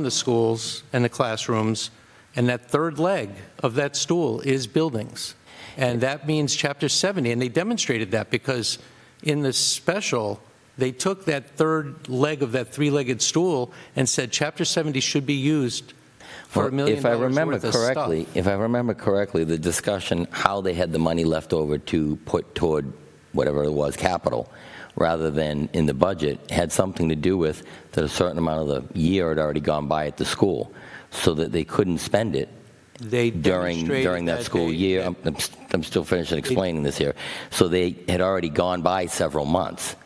the schools and the classrooms, and that third leg of that stool is buildings. And that means Chapter 70, and they demonstrated that because in the special, they took that third leg of that three-legged stool and said Chapter 70 should be used for $1 million If I remember worth of stuff. correctly, the discussion, how they had the money left over to put toward whatever it was, capital, rather than in the budget, had something to do with that a certain amount of the year had already gone by at the school, so that they couldn't spend it They during demonstrated that school year. I'm still finishing explaining this here. So they had already gone by several months.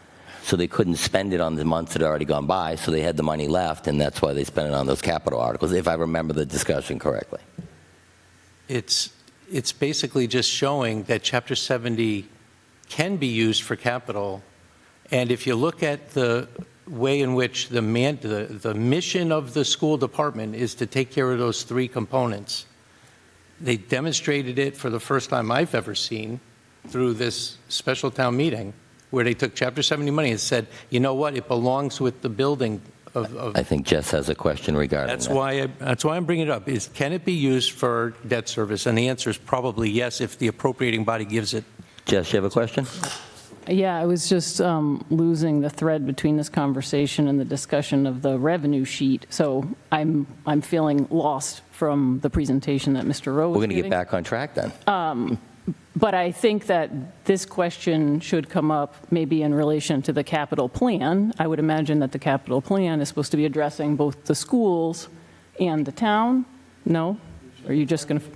So they couldn't spend it on the months that had already gone by, so they had the money left, and that's why they spent it on those capital articles, if I remember the discussion correctly. It's basically just showing that Chapter 70 can be used for capital. And if you look at the way in which the mission of the school department is to take care of those three components, they demonstrated it for the first time I've ever seen through this special town meeting, where they took Chapter 70 money and said, you know what, it belongs with the building of I think Jess has a question regarding That's that. that's why I'm bringing it up, is can it be used for debt service? And the answer is probably yes, if the appropriating body gives it. Jess, you have a question? Yeah, I was just losing the thread between this conversation and the discussion of the revenue sheet. So I'm feeling lost from the presentation that Mr. Rowe was We're going to get giving. back on track then. But I think that this question should come up maybe in relation to the capital plan. I would imagine that the capital plan is supposed to be addressing both the schools and the town. No? Or are you just going to?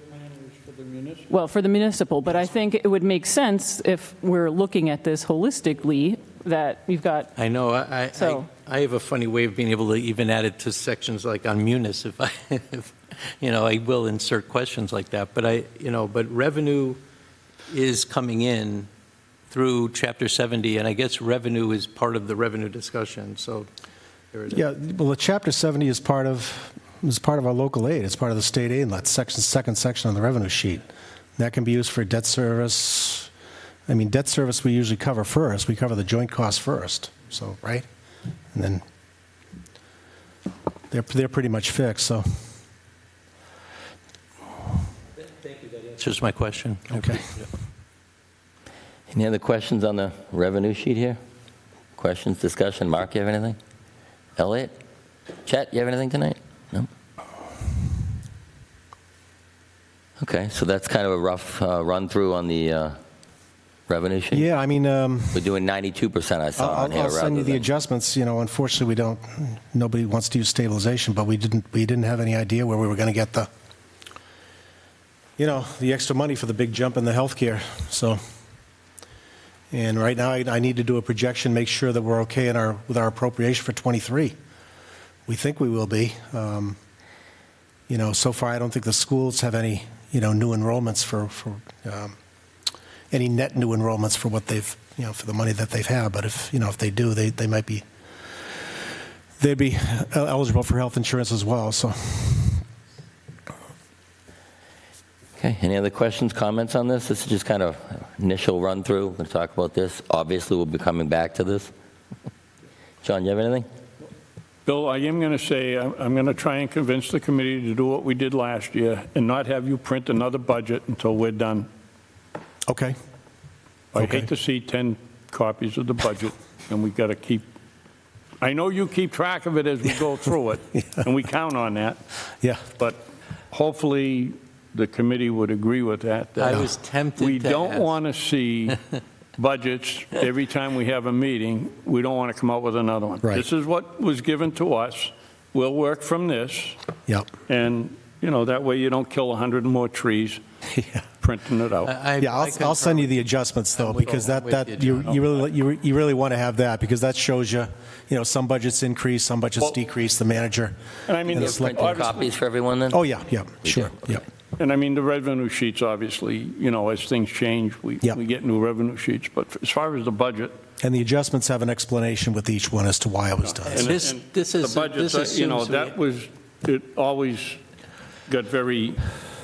Well, for the municipal, but I think it would make sense if we're looking at this holistically, that you've got, I know, So- I have a funny way of being able to even add it to sections like on munis, if I will insert questions like that, but revenue is coming in through Chapter 70, and I guess revenue is part of the revenue discussion, so there it is. Yeah, well, the Chapter 70 is part of our local aid. It's part of the state aid, and that's second section on the revenue sheet. That can be used for debt service. I mean, debt service we usually cover first. We cover the joint costs first, so, right? And then they're pretty much fixed, so. Thank you, that answers my question. Okay. Any other questions on the revenue sheet here? Questions, discussion? Mark, you have anything? Elliot? Chet, you have anything tonight? No? Okay, so that's kind of a rough run-through on the revenue sheet? Yeah, I mean, We're doing 92%, I saw on here, I'll send rather you the than... adjustments. You know, unfortunately, nobody wants to use stabilization, but we didn't have any idea where we were going to get the extra money for the big jump in the healthcare. So, and right now, I need to do a projection, make sure that we're okay with our appropriation for 23. We think we will be. So far, I don't think the schools have any, new enrollments for any net new enrollments for what they've, for the money that they've had. But if they do, they might be, they'd be eligible for health insurance as well. So. Okay, any other questions, comments on this? This is just kind of initial run-through. We're going to talk about this. Obviously, we'll be coming back to this. John, you have anything? Bill, I am going to say, I'm going to try and convince the committee to do what we did last year and not have you print another budget until we're done. Okay. I Okay. hate to see 10 copies of the budget, and we got to keep, I know you keep track of it as we go through it, and we count on that, Yeah. but hopefully the committee would agree with that. I was tempted We to don't ask. want to see budgets every time we have a meeting. We don't want to come up with another one. Right. This is what was given to us. We'll work from this, Yep. and, You know, that way you don't kill 100 more trees printing it out. Yeah, I'll send you the adjustments, though, because you really want to have that, because that shows you, some budgets increase, some budgets decrease, the manager. And I mean, and the the select Printing board. copies for everyone then? Oh, yeah, sure, yeah. And I mean, the revenue sheets, obviously, as things change, we Yeah. get new revenue sheets. But as far as the budget, And the adjustments have an explanation with each one as to why it was done. and This and is- the budget, this assumes it always got very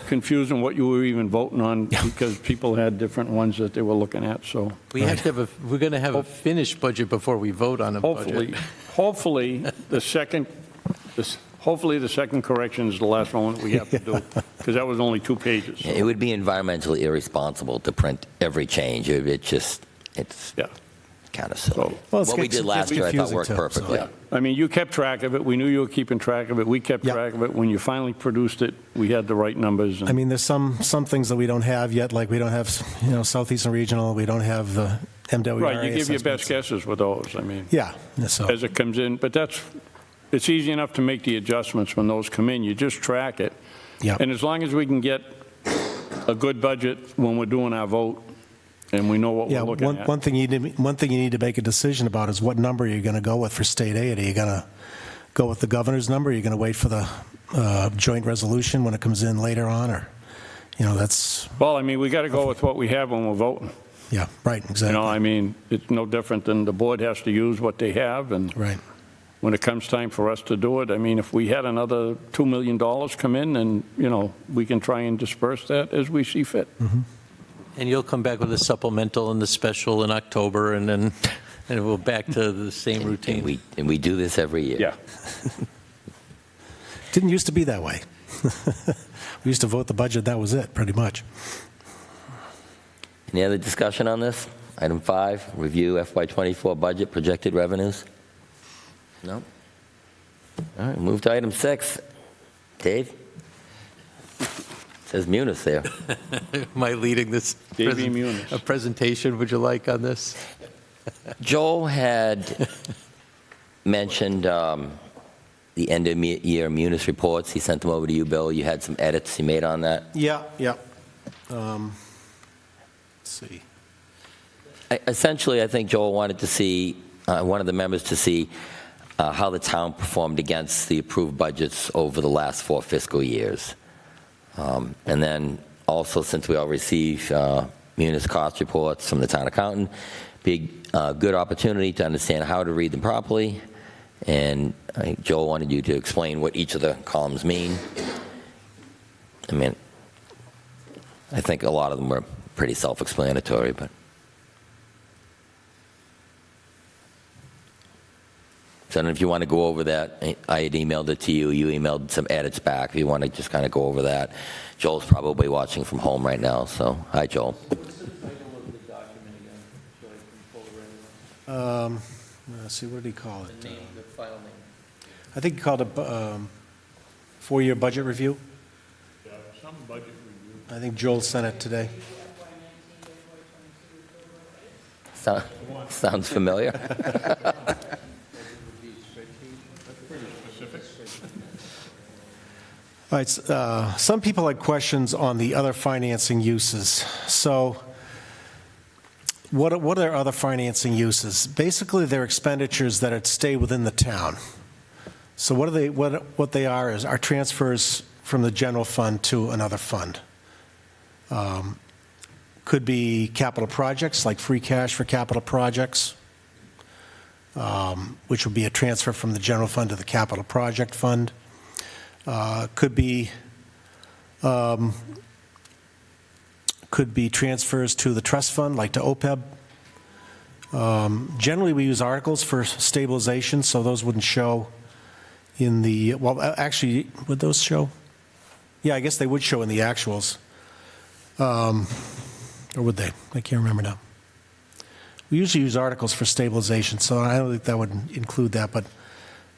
confusing what you were even voting on because people had different ones that they were looking at, so We have to have we're going to have a finished budget before we vote on a budget. hopefully, the second correction is the last one that we have to do, because that was only 2 pages. It would be environmentally irresponsible to print every change. It's Yeah. kind of silly. So- Well, What we did last year, I thought worked confusing, too, perfectly. so- I mean, you kept track of it. We knew you were keeping track of it. We kept Yeah. track of it. When you finally produced it, we had the right numbers. I mean, there's some things that we don't have yet, like we don't have, Southeastern Regional, we don't have the MWRA Right, you give your best assessments. guesses with those, I mean, Yeah, so, as it comes in. But it's easy enough to make the adjustments when those come in. You just track it. yeah. And as long as we can get a good budget when we're doing our vote, and we know what Yeah, we're looking at. one thing you need to make a decision about is what number you're going to go with for state aid. Are you going to go with the governor's number? Are you going to wait for the joint resolution when it comes in later on? Or, that's, Well, I mean, we got to go with what we have when we're voting. yeah, right, exactly. I mean, it's no different than the board has to use what they have, and Right. when it comes time for us to do it, I mean, if we had another $2 million come in, then, we can try and disperse that as we see fit. And you'll come back with a supplemental and the special in October, and then we'll back to the same routine. And we do this every year. Yeah. Didn't used to be that way. We used to vote the budget, that was it, pretty much. Any other discussion on this? Item 5, review FY24 budget projected revenues. No? All right, move to item 6. Dave? Says Munis there. Am I leading this Davey Muniz. a presentation, would you like, on this? Joel had mentioned the end of year Munis reports. He sent them over to you, Bill. You had some edits he made on that. Yeah. Let's see. Essentially, I think Joel wanted to see, one of the members to see how the town performed against the approved budgets over the last 4 fiscal years. And then also, since we all receive Munis cost reports from the town accountant, be a good opportunity to understand how to read them properly. And I think Joel wanted you to explain what each of the columns mean. I mean, I think a lot of them were pretty self-explanatory, but. So I don't know if you want to go over that. I had emailed it to you. You emailed some edits back. If you want to just kind of go over that. Joel's probably watching from home right now, so hi, Joel. Let's see, what did he call it? The file name. I think he called it 4-year budget review. Yeah, some budget review. I think Joel sent it today. Sounds familiar. All right, some people had questions on the other financing uses. So what are other financing uses? Basically, they're expenditures that stay within the town. So what they are is transfers from the general fund to another fund. Could be capital projects, like free cash for capital projects, which would be a transfer from the general fund to the capital project fund. Could be transfers to the trust fund, like to OPEB. Generally, we use articles for stabilization, so those wouldn't show in the, well, actually, would those show? Yeah, I guess they would show in the actuals. Or would they? I can't remember now. We usually use articles for stabilization, so I don't think that would include that, but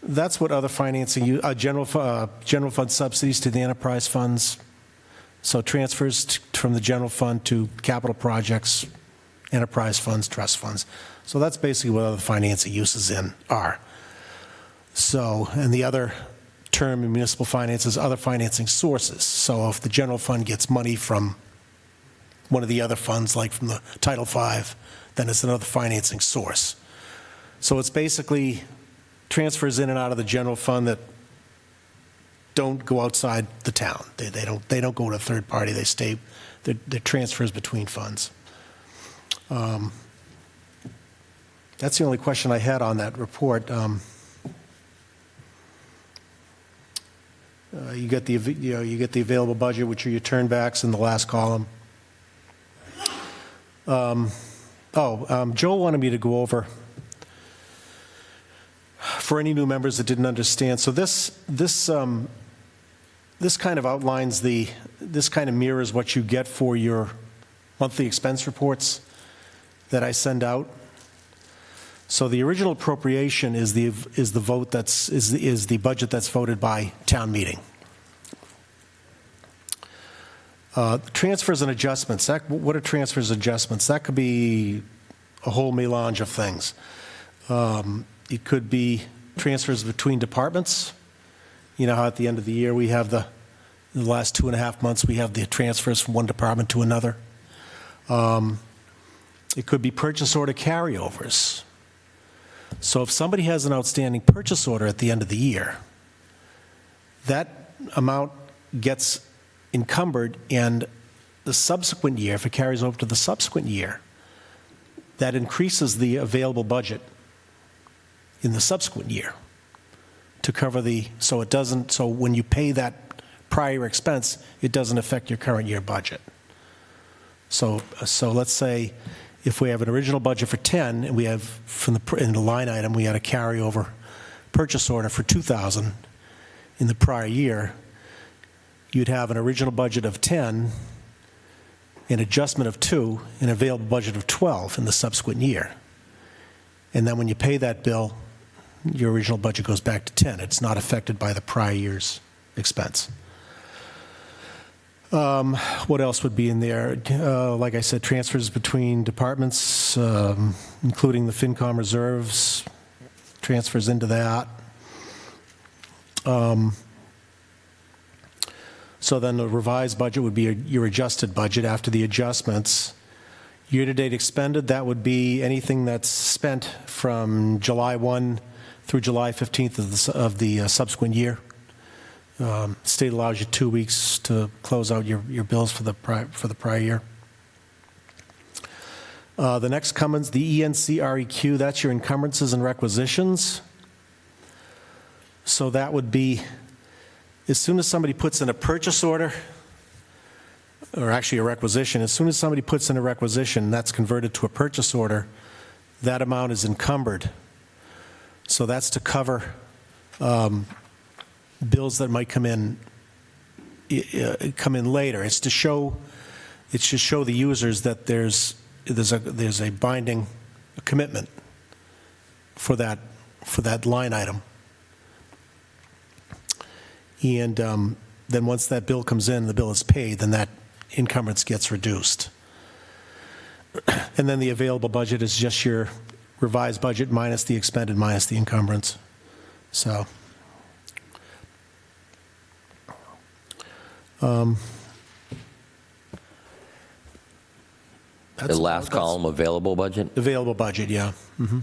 that's what other financing, general fund subsidies to the enterprise funds. So transfers from the general fund to capital projects, enterprise funds, trust funds. So that's basically what other financing uses are. So, and the other term in municipal finance is other financing sources. So if the general fund gets money from one of the other funds, like from the Title V, then it's another financing source. So it's basically transfers in and out of the general fund that don't go outside the town. They don't go to a third party. They stay. They're transfers between funds. That's the only question I had on that report. You get the available budget, which are your turnbacks in the last column. Joel wanted me to go over, for any new members that didn't understand. So this kind of outlines this kind of mirrors what you get for your monthly expense reports that I send out. So the original appropriation is the budget that's voted by town meeting. Transfers and adjustments. What are transfers and adjustments? That could be a whole melange of things. It could be transfers between departments. You know how at the end of the year we have the last 2.5 months we have the transfers from one department to another. It could be purchase order carryovers. So if somebody has an outstanding purchase order at the end of the year, that amount gets encumbered, and the subsequent year, if it carries over to the subsequent year, that increases the available budget in the subsequent year to cover so when you pay that prior expense, it doesn't affect your current year budget. So let's say if we have an original budget for 10 and we have in the line item we had a carryover purchase order for 2,000 in the prior year, you'd have an original budget of 10, an adjustment of 2, an available budget of 12 in the subsequent year. And then when you pay that bill, your original budget goes back to 10. It's not affected by the prior year's expense. What else would be in there? Like I said, transfers between departments, including the FinCom reserves, transfers into that. So then the revised budget would be your adjusted budget after the adjustments. Year-to-date expended, that would be anything that's spent from July 1 through July 15th of the subsequent year. State allows you 2 weeks to close out your bills for the prior year. The next comes the ENC-REQ. That's your encumbrances and requisitions. So that would be as soon as somebody puts in a purchase order, or actually a requisition, as soon as somebody puts in a requisition, that's converted to a purchase order, that amount is encumbered. So that's to cover bills that might come in later. It's to show the users that there's a binding commitment for that line item. And then once that bill comes in, the bill is paid, then that encumbrance gets reduced. And then the available budget is just your revised budget minus the expended minus the encumbrance. So the last column, available budget? Available budget, yeah. Mm-hmm.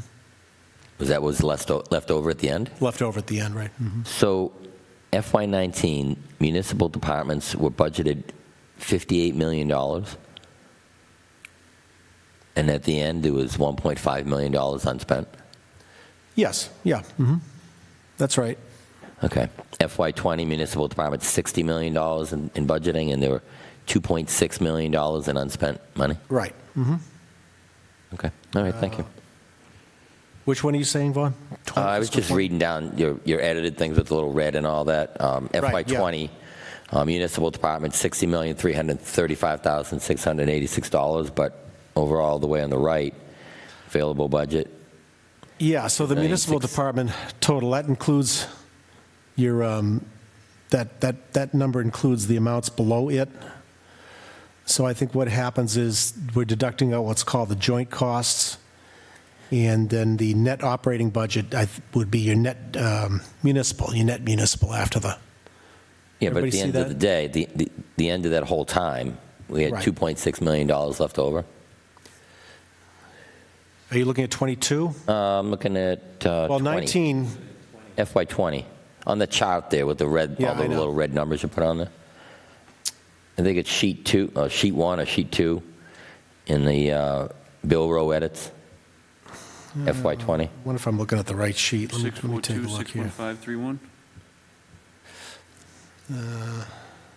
That was left over at the end? Left over at the end, right. Mm-hmm. So FY19, municipal departments were budgeted $58 million. And at the end, it was $1.5 million unspent? Yes, yeah. Mm-hmm. That's right. Okay. FY20 municipal department, $60 million in budgeting, and there were $2.6 million in unspent money? Right. Mm-hmm. Okay. All right, thank you. Which one are you saying, Vaughn? I was just reading down your edited things with the little red and all that. FY20 municipal department, $60,335,686, but overall, the way on the right, available budget. Yeah, so the municipal department total, that includes your, that number includes the amounts below it. So I think what happens is we're deducting out what's called the joint costs. And then the net operating budget would be your net municipal after the. Yeah, but at Everybody the see end of that? the day, the end of that whole time, we had Right. $2.6 million left over. Are you looking at 22? I'm looking at Well, 20. 19, FY20, on the chart there with the red, Yeah, all the I know. little red numbers you put on there. I think it's sheet 1 or sheet 2 in the Bill Row edits, FY20. I wonder if I'm looking at the right sheet. Let me take a 642, look here. 61531.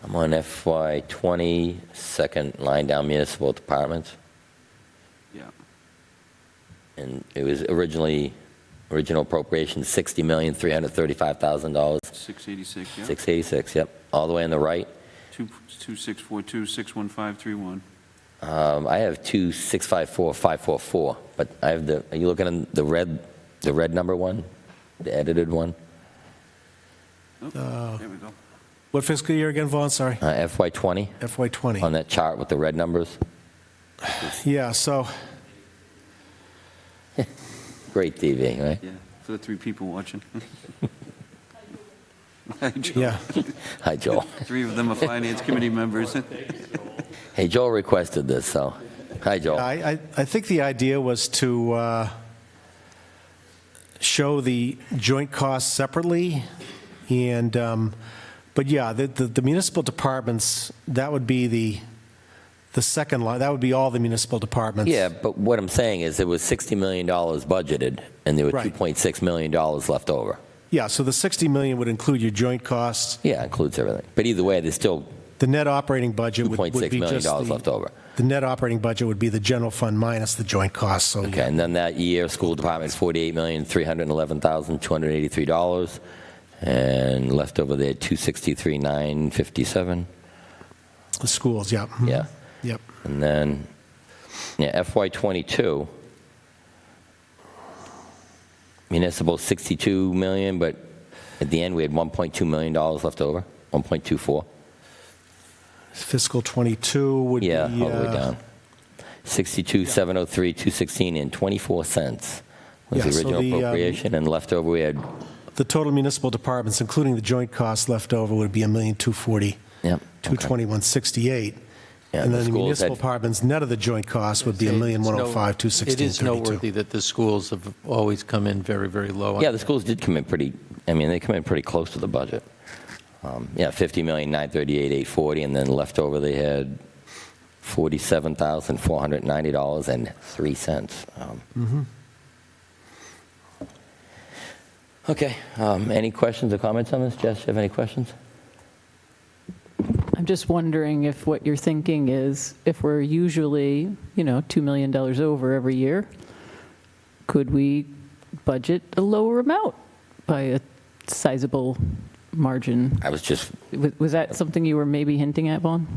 I'm on FY20, second line down, municipal departments. Yeah. And it was original appropriation, $60,335,000. 686, yeah. 686, yep. All the way on the right. 2642, 61531. I have 2654544, but I have are you looking at the red number one, the edited one? Oh, there we go. What fiscal year again, Vaughn? Sorry. FY20 FY20. on that chart with the red numbers. Yeah, so, Great TV, right? Yeah, for the 3 people watching. Hi, Joe. yeah. Hi, Joel. 3 of them are finance committee members. Hey, Joel requested this, so, hi, Joel. I think the idea was to show the joint costs separately, and, but yeah, the municipal departments, that would be the second line, that would be all the municipal departments. Yeah, but what I'm saying is there was $60 million budgeted, and there were Right. $2.6 million left over. Yeah, so the 60 million would include your joint costs. Yeah, includes everything. But either way, there's still The net operating budget would $2.6 be million just left over. the net operating budget would be the general fund minus the joint costs, so Okay, and then that year, school department, $48,311,283, and left over there, $263,957. the schools, yeah. Mhm. Yeah. Yep. And then, yeah, FY22, municipal 62 million, but at the end, we had $1.2 million left over, 1.24. Fiscal 22 would be. Yeah, all the way down. 62,703, 216 and 24 cents was Yeah, the so original the, appropriation, and left over, we had, The total municipal departments, including the joint costs left over, would be $1,240,221.68. yep. okay. 221.68. Yeah, And the then the schools municipal had- departments, net of the joint costs, would be $1,105,216.32. It is noteworthy that the schools have always come in very, very low. on Yeah, the that. schools did come in pretty, they come in pretty close to the budget. Yeah, $50,938,840, and then left over, they had $47,490.03. Okay, any questions or comments on this? Jess, you have any questions? I'm just wondering if what you're thinking is, if we're usually, $2 million over every year, could we budget a lower amount by a sizable margin? I was that something you were maybe hinting at, Vaughn?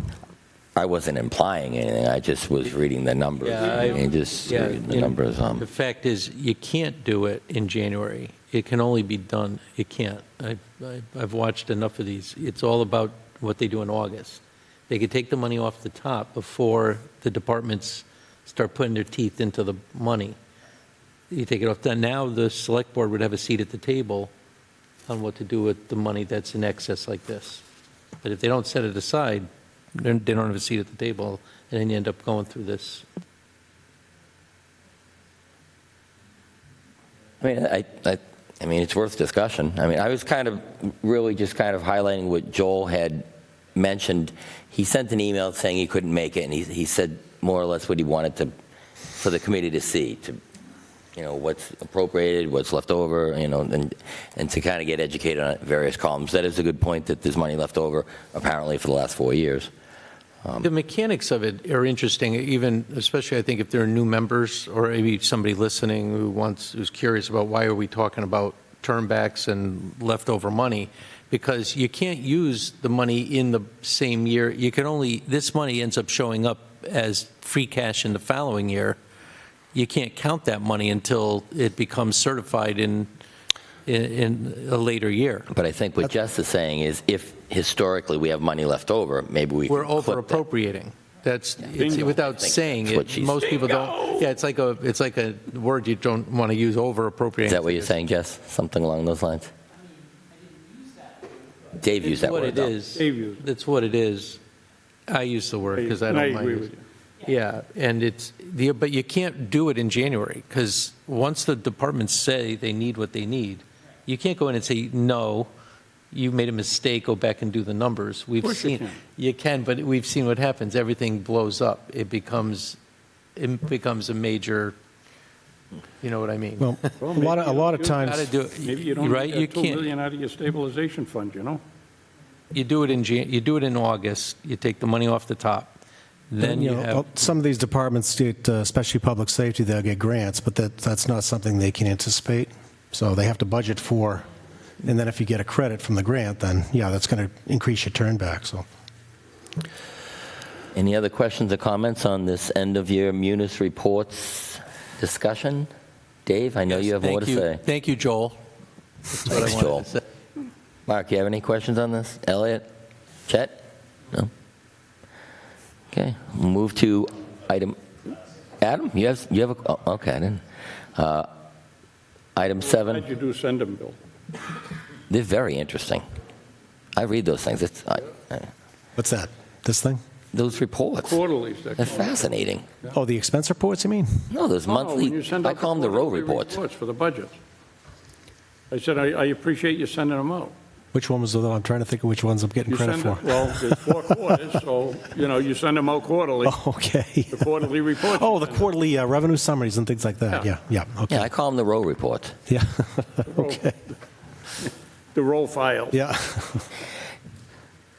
I wasn't implying anything, I just was reading the numbers. Reading the numbers. The fact is, you can't do it in January. It can only be done, it can't. I've watched enough of these. It's all about what they do in August. They could take the money off the top before the departments start putting their teeth into the money. You take it off, then now the select board would have a seat at the table on what to do with the money that's in excess like this. But if they don't set it aside, they don't have a seat at the table, and then you end up going through this. I mean, it's worth discussion. I was really just highlighting what Joel had mentioned. He sent an email saying he couldn't make it, and he said more or less what he wanted for the committee to see, what's appropriated, what's left over, and to get educated on various columns. That is a good point, that there's money left over, apparently, for the last 4 years. The mechanics of it are interesting, even especially I think if there are new members or maybe somebody listening who's curious about why are we talking about turnbacks and leftover money, because you can't use the money in the same year. This money ends up showing up as free cash in the following year. You can't count that money until it becomes certified in a later year. But I think what Jess is saying is, if historically we have money left over, maybe we We're can clip over that. appropriating. That's, it's Bingo. without I think saying that's what it, she's- most people don't, yeah, it's like a word you don't want to use over appropriating. Is that what you're saying, Jess? Something along those lines? Dave used that What word, it though. is, Dave used it. that's what it is. I use the word because I And I don't mind. agree it. with you. Yeah, and but you can't do it in January, because once the departments say they need what they need, you can't go in and say, no, you made a mistake, go back and do the numbers. We've course you seen, can. you can, but we've seen what happens. Everything blows up. It becomes a major, you know what I mean? Well, Well, a lot of maybe times. Gotta do it. Maybe you don't Right? need You that 2 can't. million out of your stabilization fund, you know? You do it in August, you take the money off the top, then you have. Some of these departments get, especially public safety, they'll get grants, but that's not something they can anticipate. So they have to budget for, and then if you get a credit from the grant, then, yeah, that's going to increase your turnback, so. Any other questions or comments on this end-of-year Munis reports discussion? Dave, I know you have more to say. Thank you, Joel. That's what I Thanks, wanted Joel. to say. Mark, you have any questions on this? Elliot? Chet? No? Okay, we'll move to item, Adam, you have a, oh, okay, I didn't. Item 7, How'd you do send them, Bill? they're very interesting. I read those things, What's that? This thing? those reports, Quarterlies. they're fascinating. Oh, the expense reports, you mean? No, those When you monthly, send I out call them the row quarterly reports. For the budget. I said, I appreciate you sending them out. Which one was the, I'm trying to think of which ones I'm getting You credit send for. it, well, there's 4 quarters, so, you send them out quarterly, Oh, okay. the quarterly reports. Oh, you the send out. quarterly revenue summaries and things like that. Yeah. Yeah, Yeah, okay. I call them the row reports. Yeah, okay. The roll files. Yeah.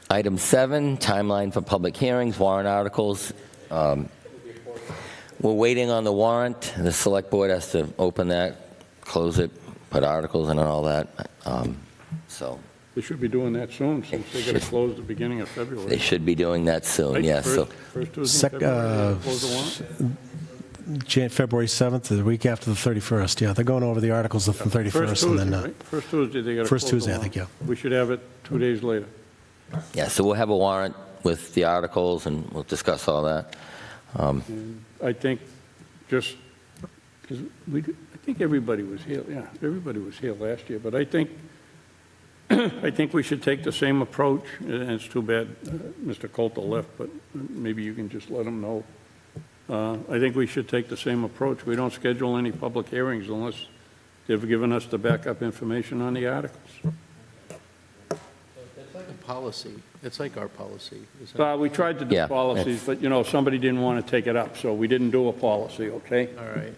Item 7, timeline for public hearings, warrant articles. We're waiting on the warrant. The select board has to open that, close it, put articles in and all that. So They should be doing that soon, since they're going to should. close the beginning of February. they should be doing that soon, Right? yes. So First Tuesday in February, close the warrant? February 7th, the week after the 31st, yeah. They're going over the articles from 31st. First and Tuesday, then, right? First Tuesday, they got to close First the Tuesday, I warrant. think, yeah. We should have it 2 days later. Yeah, so we'll have a warrant with the articles, and we'll discuss all that. And I think just, because I think everybody was here, yeah, everybody was here last year, but I think, I think we should take the same approach, and it's too bad Mr. Coulter left, but maybe you can just let him know. I think we should take the same approach. We don't schedule any public hearings unless they've given us the backup information on the articles. It's like a policy. It's like our policy. isn't it? We tried to do Yeah, policies, but, somebody didn't want to take it up, so we didn't do a policy, okay? All right.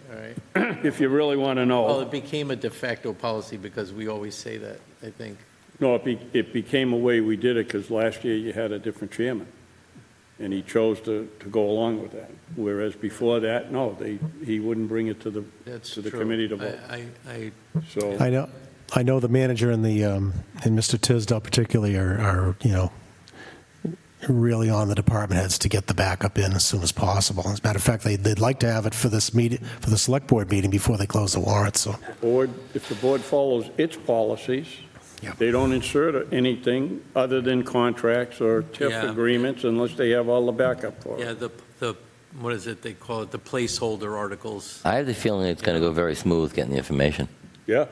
If you really want to know. Well, it became a de facto policy because we always say that, I think. No, it became a way we did it because last year you had a different chairman, and he chose to go along with that. Whereas before that, no, he wouldn't bring it to the That's to the true. committee to vote. I So, I know the manager and and Mr. Tisdale particularly are really on the department heads to get the backup in as soon as possible. As a matter of fact, they'd like to have it for this meeting, for the select board meeting before they close the warrant, so. if the board follows its policies, Yeah. they don't insert anything other than contracts or TIF Yeah. agreements unless they have all the backup for it. Yeah, the what is it they call it, the placeholder articles. I have the feeling it's going to go very smooth getting the information. Yeah,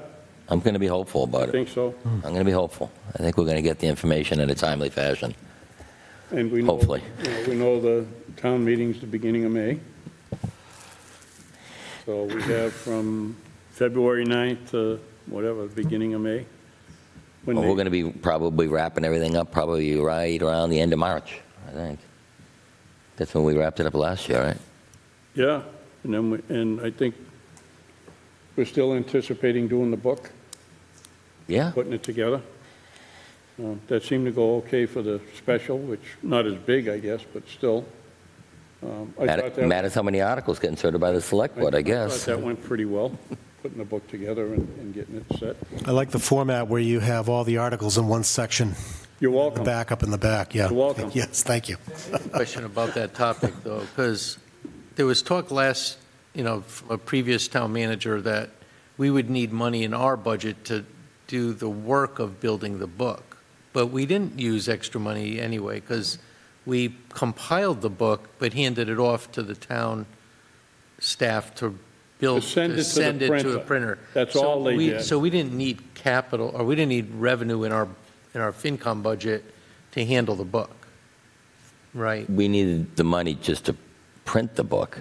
I'm going to be hopeful I about it. think so. I'm going to be hopeful. I think we're going to get the information in a timely fashion. And we know, Hopefully. we know the town meeting's the beginning of May. So we have from February 9th to whatever, beginning of May. When Well, they- we're going to be probably wrapping everything up probably right around the end of March, I think. That's when we wrapped it up last year, right? Yeah, and then, and I think we're still anticipating doing the book, Yeah. putting it together. That seemed to go okay for the special, which, not as big, I guess, but still. I thought that. Matters how many articles get inserted by the select board, I guess. thought that went pretty well, putting the book together and getting it set. I like the format where you have all the articles in one section, You're the welcome. backup in the back, yeah. You're welcome. Yes, thank you. Question about that topic, though, because there was talk last, from a previous town manager that we would need money in our budget to do the work of building the book. But we didn't use extra money anyway, because we compiled the book, but handed it off to the town staff to build, To send it to the to a printer. That's So all they did. So we didn't need capital, or we didn't need revenue in our FinCom budget to handle the book, right? We needed the money just to print the book.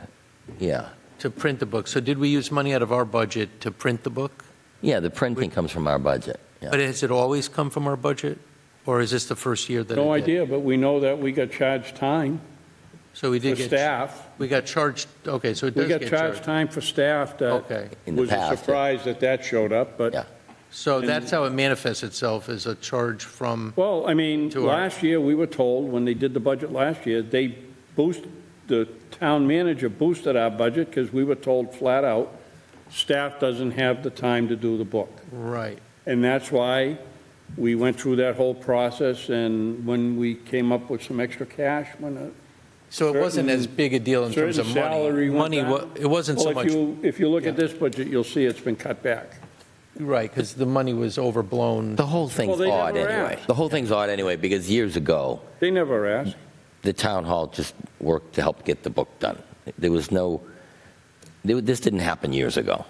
Yeah. To print the book. So did we use money out of our budget to print the book? Yeah, the printing comes from our budget. Yeah. But has it always come from our budget? Or is this the first year that it did? No idea, but we know that we got charged time So we for did get, staff. we got charged, okay, so it We does got get charged charged. time for staff that Okay. In the was a past, surprise that that showed up, but, Yeah. So that's how it manifests itself, as a charge from, well, I mean, To our- last year, we were told, when they did the budget last year, the town manager boosted our budget because we were told flat out, staff doesn't have the time to do the book. right. And that's why we went through that whole process, and when we came up with some extra cash, So it wasn't as big a deal in terms of certain money. salary went Money, down. it wasn't so Well, much, if you look at Yeah. this budget, you'll see it's been cut back. right, because the money was overblown. The whole thing's Well, they odd never anyway. asked. The whole thing's odd anyway, because years ago, They never asked. the town hall just worked to help get the book done. There was no, this didn't happen years ago.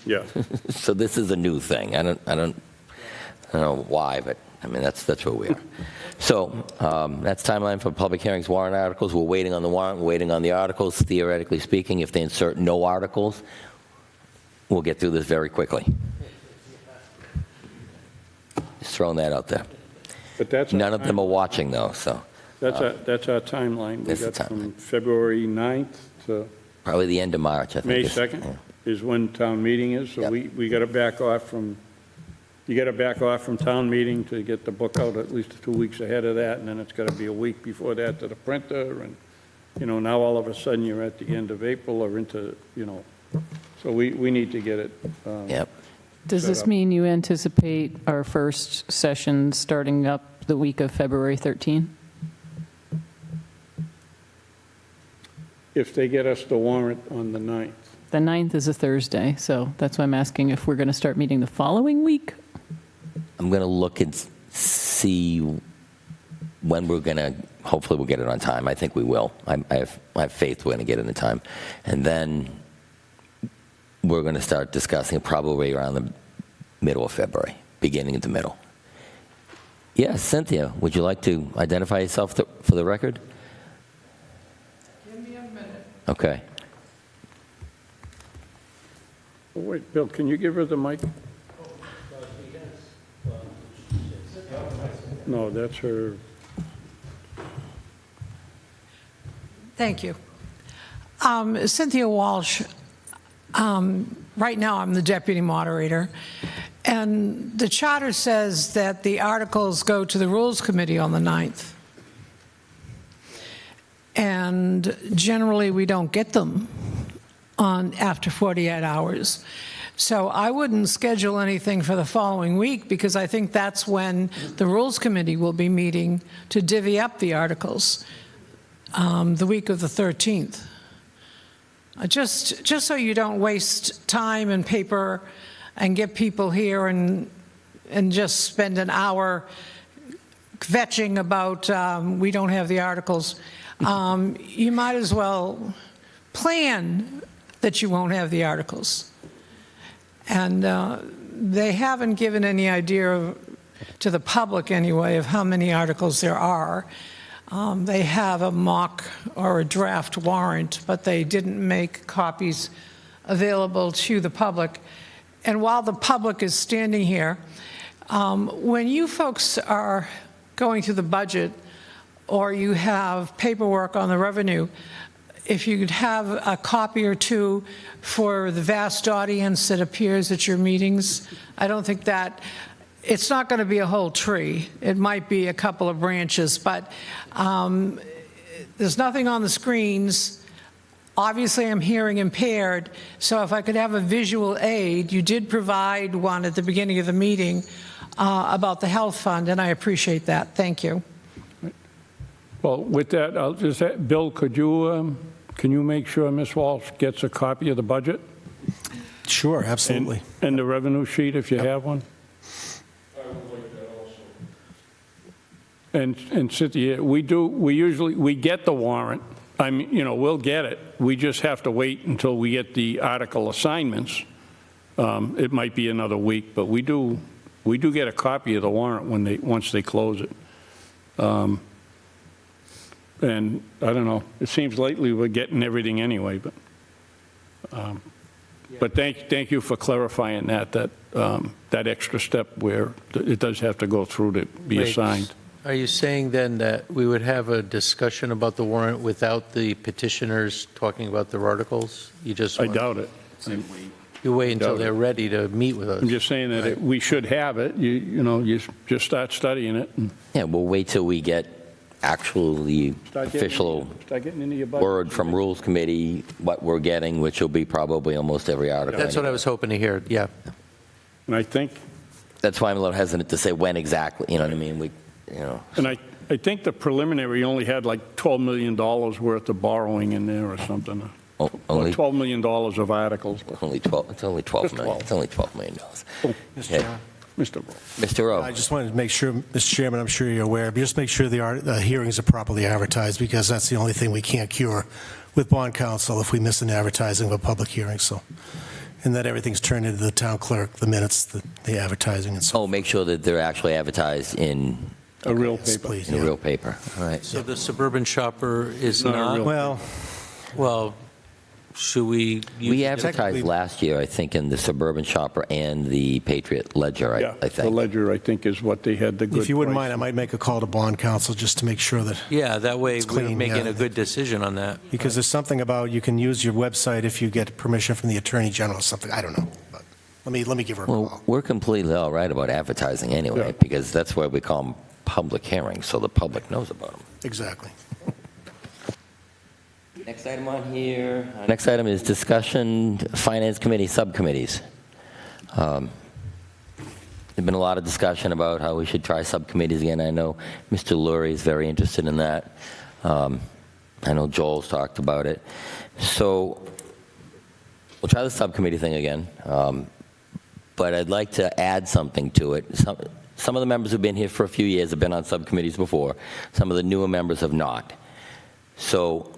Yeah. So this is a new thing. I don't know why, but I mean, that's where we are. So that's timeline for public hearings, warrant articles. We're waiting on the warrant, we're waiting on the articles. Theoretically speaking, if they insert no articles, we'll get through this very quickly. Just throwing that out there. But that's. None of them are watching though, so That's our timeline. We That's the got from February 9th to probably the end of March, I think. May is- 2nd yeah. is when town meeting is, so Yep. we got to back off from, you got to back off from town meeting to get the book out at least 2 weeks ahead of that, and then it's got to be a week before that to the printer, and, now all of a sudden you're at the end of April or into, so we need to get it. Yep. Does set this up. mean you anticipate our first session starting up the week of February 13? If they get us the warrant on the 9th. The 9th is a Thursday, so that's why I'm asking if we're going to start meeting the following week? I'm going to look and see when we're going to, hopefully we'll get it on time. I think we will. I have faith we're going to get it in time. And then we're going to start discussing it probably around the middle of February, beginning of the middle. Yes, Cynthia, would you like to identify yourself for the record? Give me a minute. Okay. Oh, wait, Bill, can you give her the mic? No, that's her. Thank you. Cynthia Walsh, right now I'm the deputy moderator, and the charter says that the articles go to the Rules Committee on the 9th. And generally, we don't get them after 48 hours. So I wouldn't schedule anything for the following week because I think that's when the Rules Committee will be meeting to divvy up the articles, the week of the 13th. Just so you don't waste time and paper and get people here and just spend an hour kvetching about we don't have the articles. You might as well plan that you won't have the articles. And they haven't given any idea to the public anyway of how many articles there are. They have a mock or a draft warrant, but they didn't make copies available to the public. And while the public is standing here, when you folks are going through the budget or you have paperwork on the revenue, if you could have a copy or two for the vast audience that appears at your meetings, I don't think that, it's not going to be a whole tree. It might be a couple of branches, but there's nothing on the screens. Obviously, I'm hearing impaired, so if I could have a visual aid, you did provide one at the beginning of the meeting about the health fund, and I appreciate that. Thank you. Well, with that, I'll just, Bill, can you make sure Ms. Walsh gets a copy of the budget? Sure, absolutely. And the revenue sheet, if you have one? And Cynthia, we usually get the warrant. I mean, we'll get it. We just have to wait until we get the article assignments. It might be another week, but we do get a copy of the warrant once they close it. And I don't know, it seems lately we're getting everything anyway, but thank you for clarifying that extra step where it does have to go through to be Wait, assigned. Are you saying then that we would have a discussion about the warrant without the petitioners talking about their articles? I doubt it. You wait until doubt it. they're ready to meet with us. I'm just saying that we should have it. You just start studying it. And Yeah, we'll wait till we get actually start getting into your budget. word from Rules Committee, what we're getting, which will be probably almost every article. That's what I anyway. was hoping to hear, yeah. And I think, That's why I'm a little hesitant to say when exactly, you know what I mean? and I think the preliminary only had like $12 million worth of borrowing in there or something. Or Only $12 million of articles. only 12, it's only 12 Just million. 12. It's only $12 million. Mr. Yeah. Chairman. Mr. Rowe. Mr. Rowe. I just wanted to make sure, Mr. Chairman, I'm sure you're aware, but just make sure the hearings are properly advertised, because that's the only thing we can't cure with bond counsel if we miss an advertising of a public hearing, so. And that everything's turned into the town clerk, the minutes, the advertising and so. Oh, make sure that they're actually advertised in A real Yes, paper. please, a yeah. real paper. All right. So the suburban shopper is Not a not, real- Well, well, should we? We use- advertised technically- last year, I think, in the Suburban Shopper and the Patriot Ledger, Yeah, I the think. ledger, I think, is what they had the good if you wouldn't price. mind, I might make a call to bond counsel just to make sure that, Yeah, that way It's we're clean, making yeah. a good decision on that. because there's something about you can use your website if you get permission from the Attorney General or something, I don't know. But let me give her a Well, call. we're completely all right about advertising anyway, Yeah. because that's why we call them public hearings, so the public knows about them. Exactly. Next item on here. Next item is discussion, Finance Committee subcommittees. There's been a lot of discussion about how we should try subcommittees again. I know Mr. Lurie is very interested in that. I know Joel's talked about it. So we'll try the subcommittee thing again, but I'd like to add something to it. Some of the members who've been here for a few years have been on subcommittees before. Some of the newer members have not. So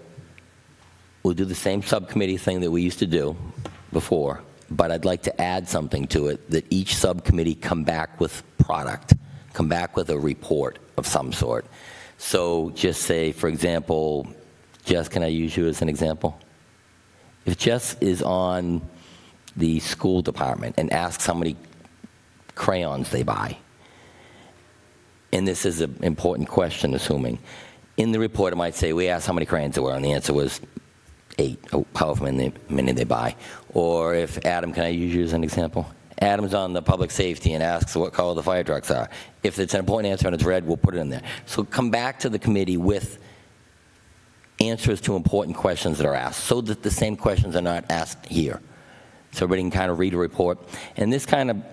we'll do the same subcommittee thing that we used to do before, but I'd like to add something to it, that each subcommittee come back with product, come back with a report of some sort. So just say, for example, Jess, can I use you as an example? If Jess is on the school department and asks how many crayons they buy, and this is an important question, assuming, in the report it might say, we asked how many crayons there were, and the answer was 8, or however many they buy. Or if Adam, can I use you as an example? Adam's on the public safety and asks what color the fire trucks are. If it's an important answer and it's red, we'll put it in there. So come back to the committee with answers to important questions that are asked, so that the same questions are not asked here. So everybody can kind of read a report. And this kind of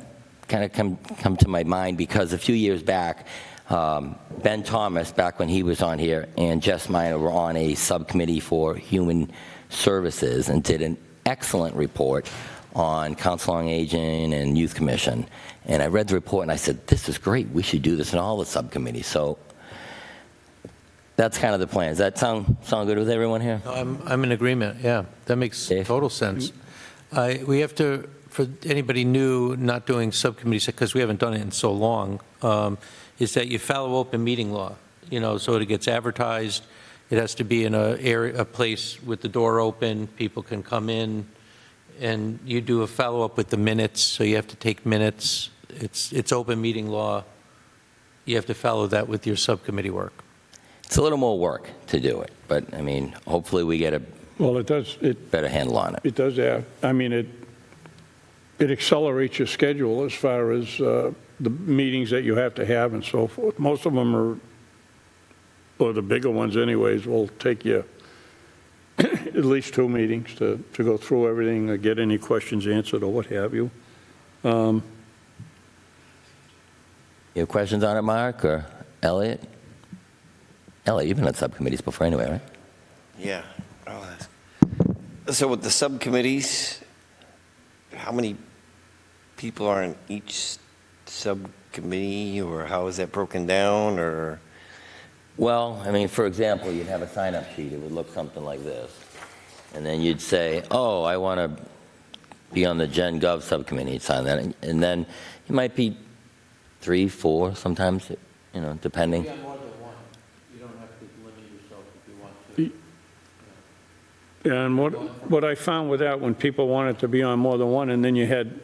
come to my mind because a few years back, Ben Thomas, back when he was on here, and Jess Minor were on a subcommittee for human services and did an excellent report on Council on Aging and Youth Commission. And I read the report and I said, this is great. We should do this in all the subcommittees. So that's kind of the plan. Does that sound good with everyone here? No, I'm in agreement, yeah. That makes Dave? total sense. We have to, for anybody new, not doing subcommittees, because we haven't done it in so long, is that you follow open meeting law, so it gets advertised. It has to be in a place with the door open, people can come in, and you do a follow-up with the minutes, so you have to take minutes. It's open meeting law. You have to follow that with your subcommittee work. It's a little more work to do it, but I mean, hopefully we get a Well, it does, better handle on it. it does, I mean, it accelerates your schedule as far as the meetings that you have to have and so forth. Most of them are, or the bigger ones anyways, will take you at least 2 meetings to go through everything, or get any questions answered or what have you. You have questions on it, Mark or Elliot? Elliot, you've been on subcommittees before anyway, right? Yeah, I'll ask. So with the subcommittees, how many people are in each subcommittee, or how is that broken down, or? Well, I mean, for example, you'd have a sign-up sheet. It would look something like this. And then you'd say, oh, I want to be on the Gen Gov subcommittee. You'd sign that. And then it might be 3, 4, sometimes, depending. Be on more than one. You don't have to limit yourself if you want to. And what I found with that, when people wanted to be on more than one, and then you had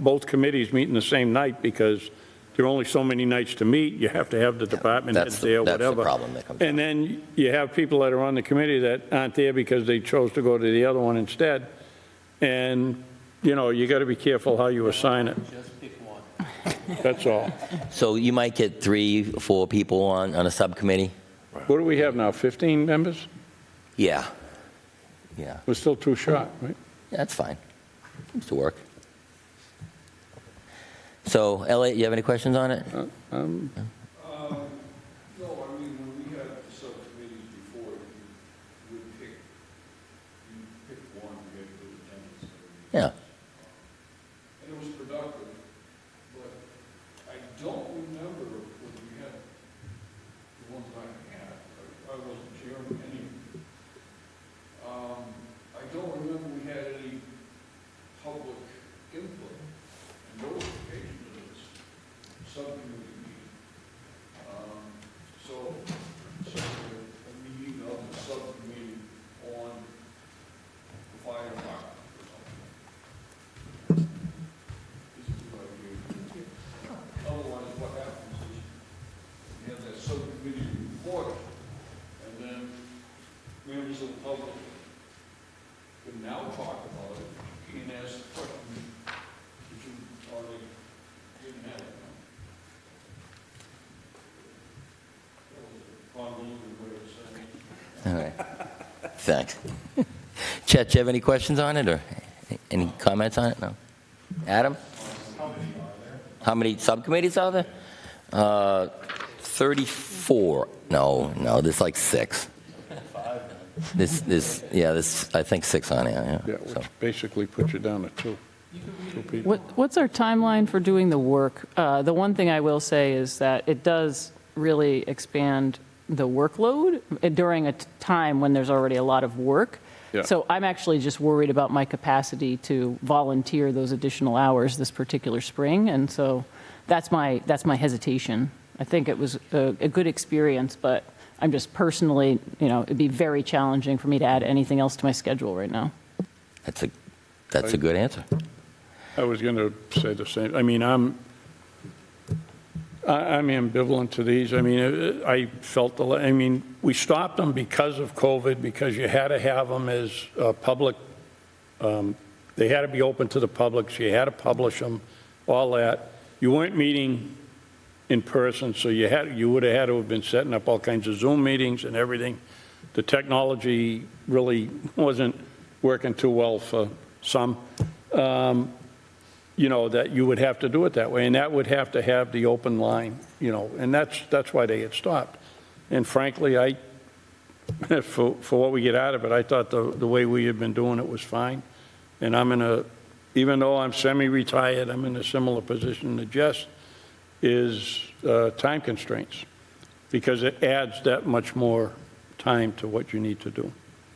both committees meeting the same night, because there are only so many nights to meet. You have to have the department heads there, whatever. That's the problem that comes And up. then you have people that are on the committee that aren't there because they chose to go to the other one instead. And, you got to be careful how you assign it. Just pick one. That's all. So you might get 3, 4 people on a subcommittee? What do we have now, 15 members? Yeah. Yeah. We're still too short, right? Yeah, that's fine. Seems to work. So, Elliot, you have any questions on it? No, I mean, when we had subcommittees before, you pick one to get good attendance. Yeah. And it was productive, but I don't remember when we had the ones I had. I wasn't chairing any. I don't remember we had any public input and notification of this subcommittee meeting. So a meeting of the subcommittee on the fire department or something. This is what I do. Otherwise, what happens is you have that subcommittee report, and then members of the public can now talk about it. You can ask the question that you already didn't have. That was a convoluted way of saying it. All right. Thanks. Chet, do you have any questions on it or any comments on it? No. Adam? How many subcommittees are there? 34. No, there's like 6. I think 6 on here. Yeah, which basically puts you down to 2 people. What's our timeline for doing the work? The one thing I will say is that it does really expand the workload during a time when there's already a lot of work. Yeah. So I'm actually just worried about my capacity to volunteer those additional hours this particular spring, and so that's my hesitation. I think it was a good experience, but I'm just personally, it'd be very challenging for me to add anything else to my schedule right now. That's a good answer. I was going to say the same. I mean, I'm ambivalent to these. I mean, I felt we stopped them because of COVID, because you had to have them as public. They had to be open to the public, so you had to publish them, all that. You weren't meeting in person, so you would have had to have been setting up all kinds of Zoom meetings and everything. The technology really wasn't working too well for some. That you would have to do it that way, and that would have to have the open line, and that's why they had stopped. And frankly, for what we get out of it, I thought the way we had been doing it was fine. And even though I'm semi-retired, I'm in a similar position to Jess, is time constraints, because it adds that much more time to what you need to do.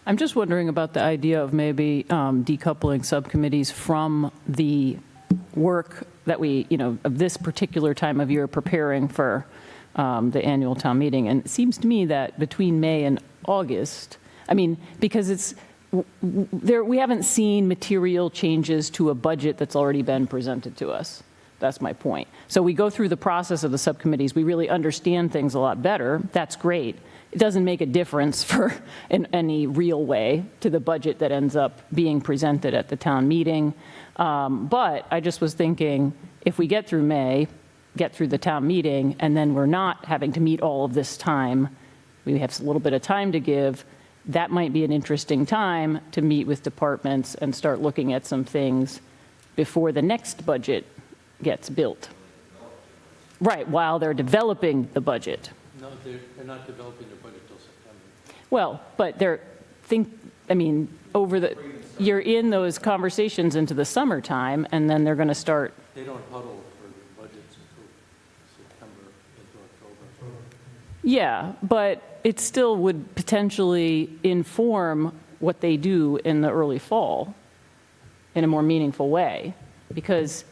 I'm just wondering about the idea of maybe decoupling subcommittees from the work that we, of this particular time of year preparing for the annual town meeting. And it seems to me that between May and August, because we haven't seen material changes to a budget that's already been presented to us. That's my point. So we go through the process of the subcommittees. We really understand things a lot better. That's great. It doesn't make a difference in any real way to the budget that ends up being presented at the town meeting. But I just was thinking, if we get through May, get through the town meeting, and then we're not having to meet all of this time, we have a little bit of time to give, that might be an interesting time to meet with departments and start looking at some things before the next budget gets built. Right, while they're developing the budget. No, they're not developing their budget till September. Well, but you're in those conversations into the summertime, and then they're going to start. They don't huddle for the budgets until September into October. Yeah, but it still would potentially inform what they do in the early fall in a more meaningful way. Because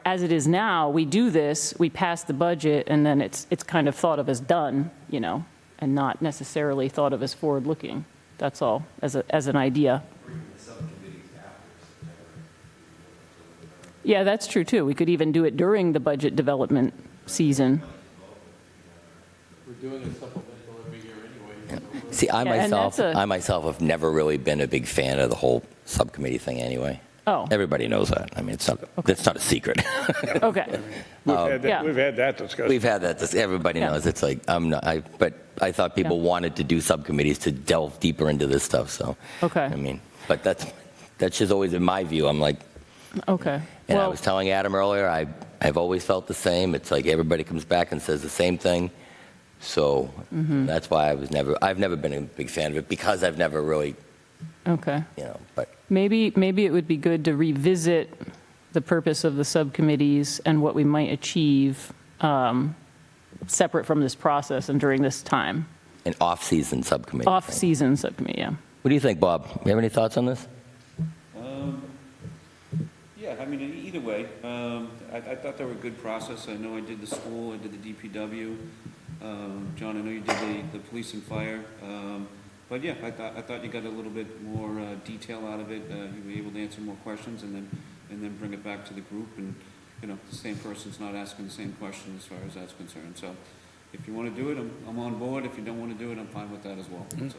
as it is now, we do this, we pass the budget, and then it's kind of thought of as done, you know, and not necessarily thought of as forward-looking. That's all, as an idea. Yeah, that's true, too. We could even do it during the budget development season. We're doing a supplemental every year anyway. See, I Yeah, and myself, that's I myself have never really been a big fan of the whole subcommittee thing anyway. Oh, Everybody knows that. I mean, it's not a secret. okay. Yeah. We've had that discussion. We've had that. Everybody Yeah. knows. It's like, but I thought people wanted to do subcommittees to delve deeper into this stuff, so. Okay. I mean, but that's just always in my view. I'm like, Okay. and I Well, was telling Adam earlier, I've always felt the same. It's like everybody comes back and says the same thing. So that's why I've never been a big fan of it, because I've never really, okay. but. Maybe it would be good to revisit the purpose of the subcommittees and what we might achieve separate from this process and during this time. An off-season subcommittee. Off-season subcommittee, yeah. What do you think, Bob? You have any thoughts on this? Yeah, I mean, either way, I thought they were a good process. I know I did the school, I did the DPW. John, I know you did the police and fire. But yeah, I thought you got a little bit more detail out of it. You were able to answer more questions and then bring it back to the group. And, you know, the same person's not asking the same question as far as that's concerned. So if you want to do it, I'm on board. If you don't want to do it, I'm fine with that as well. So.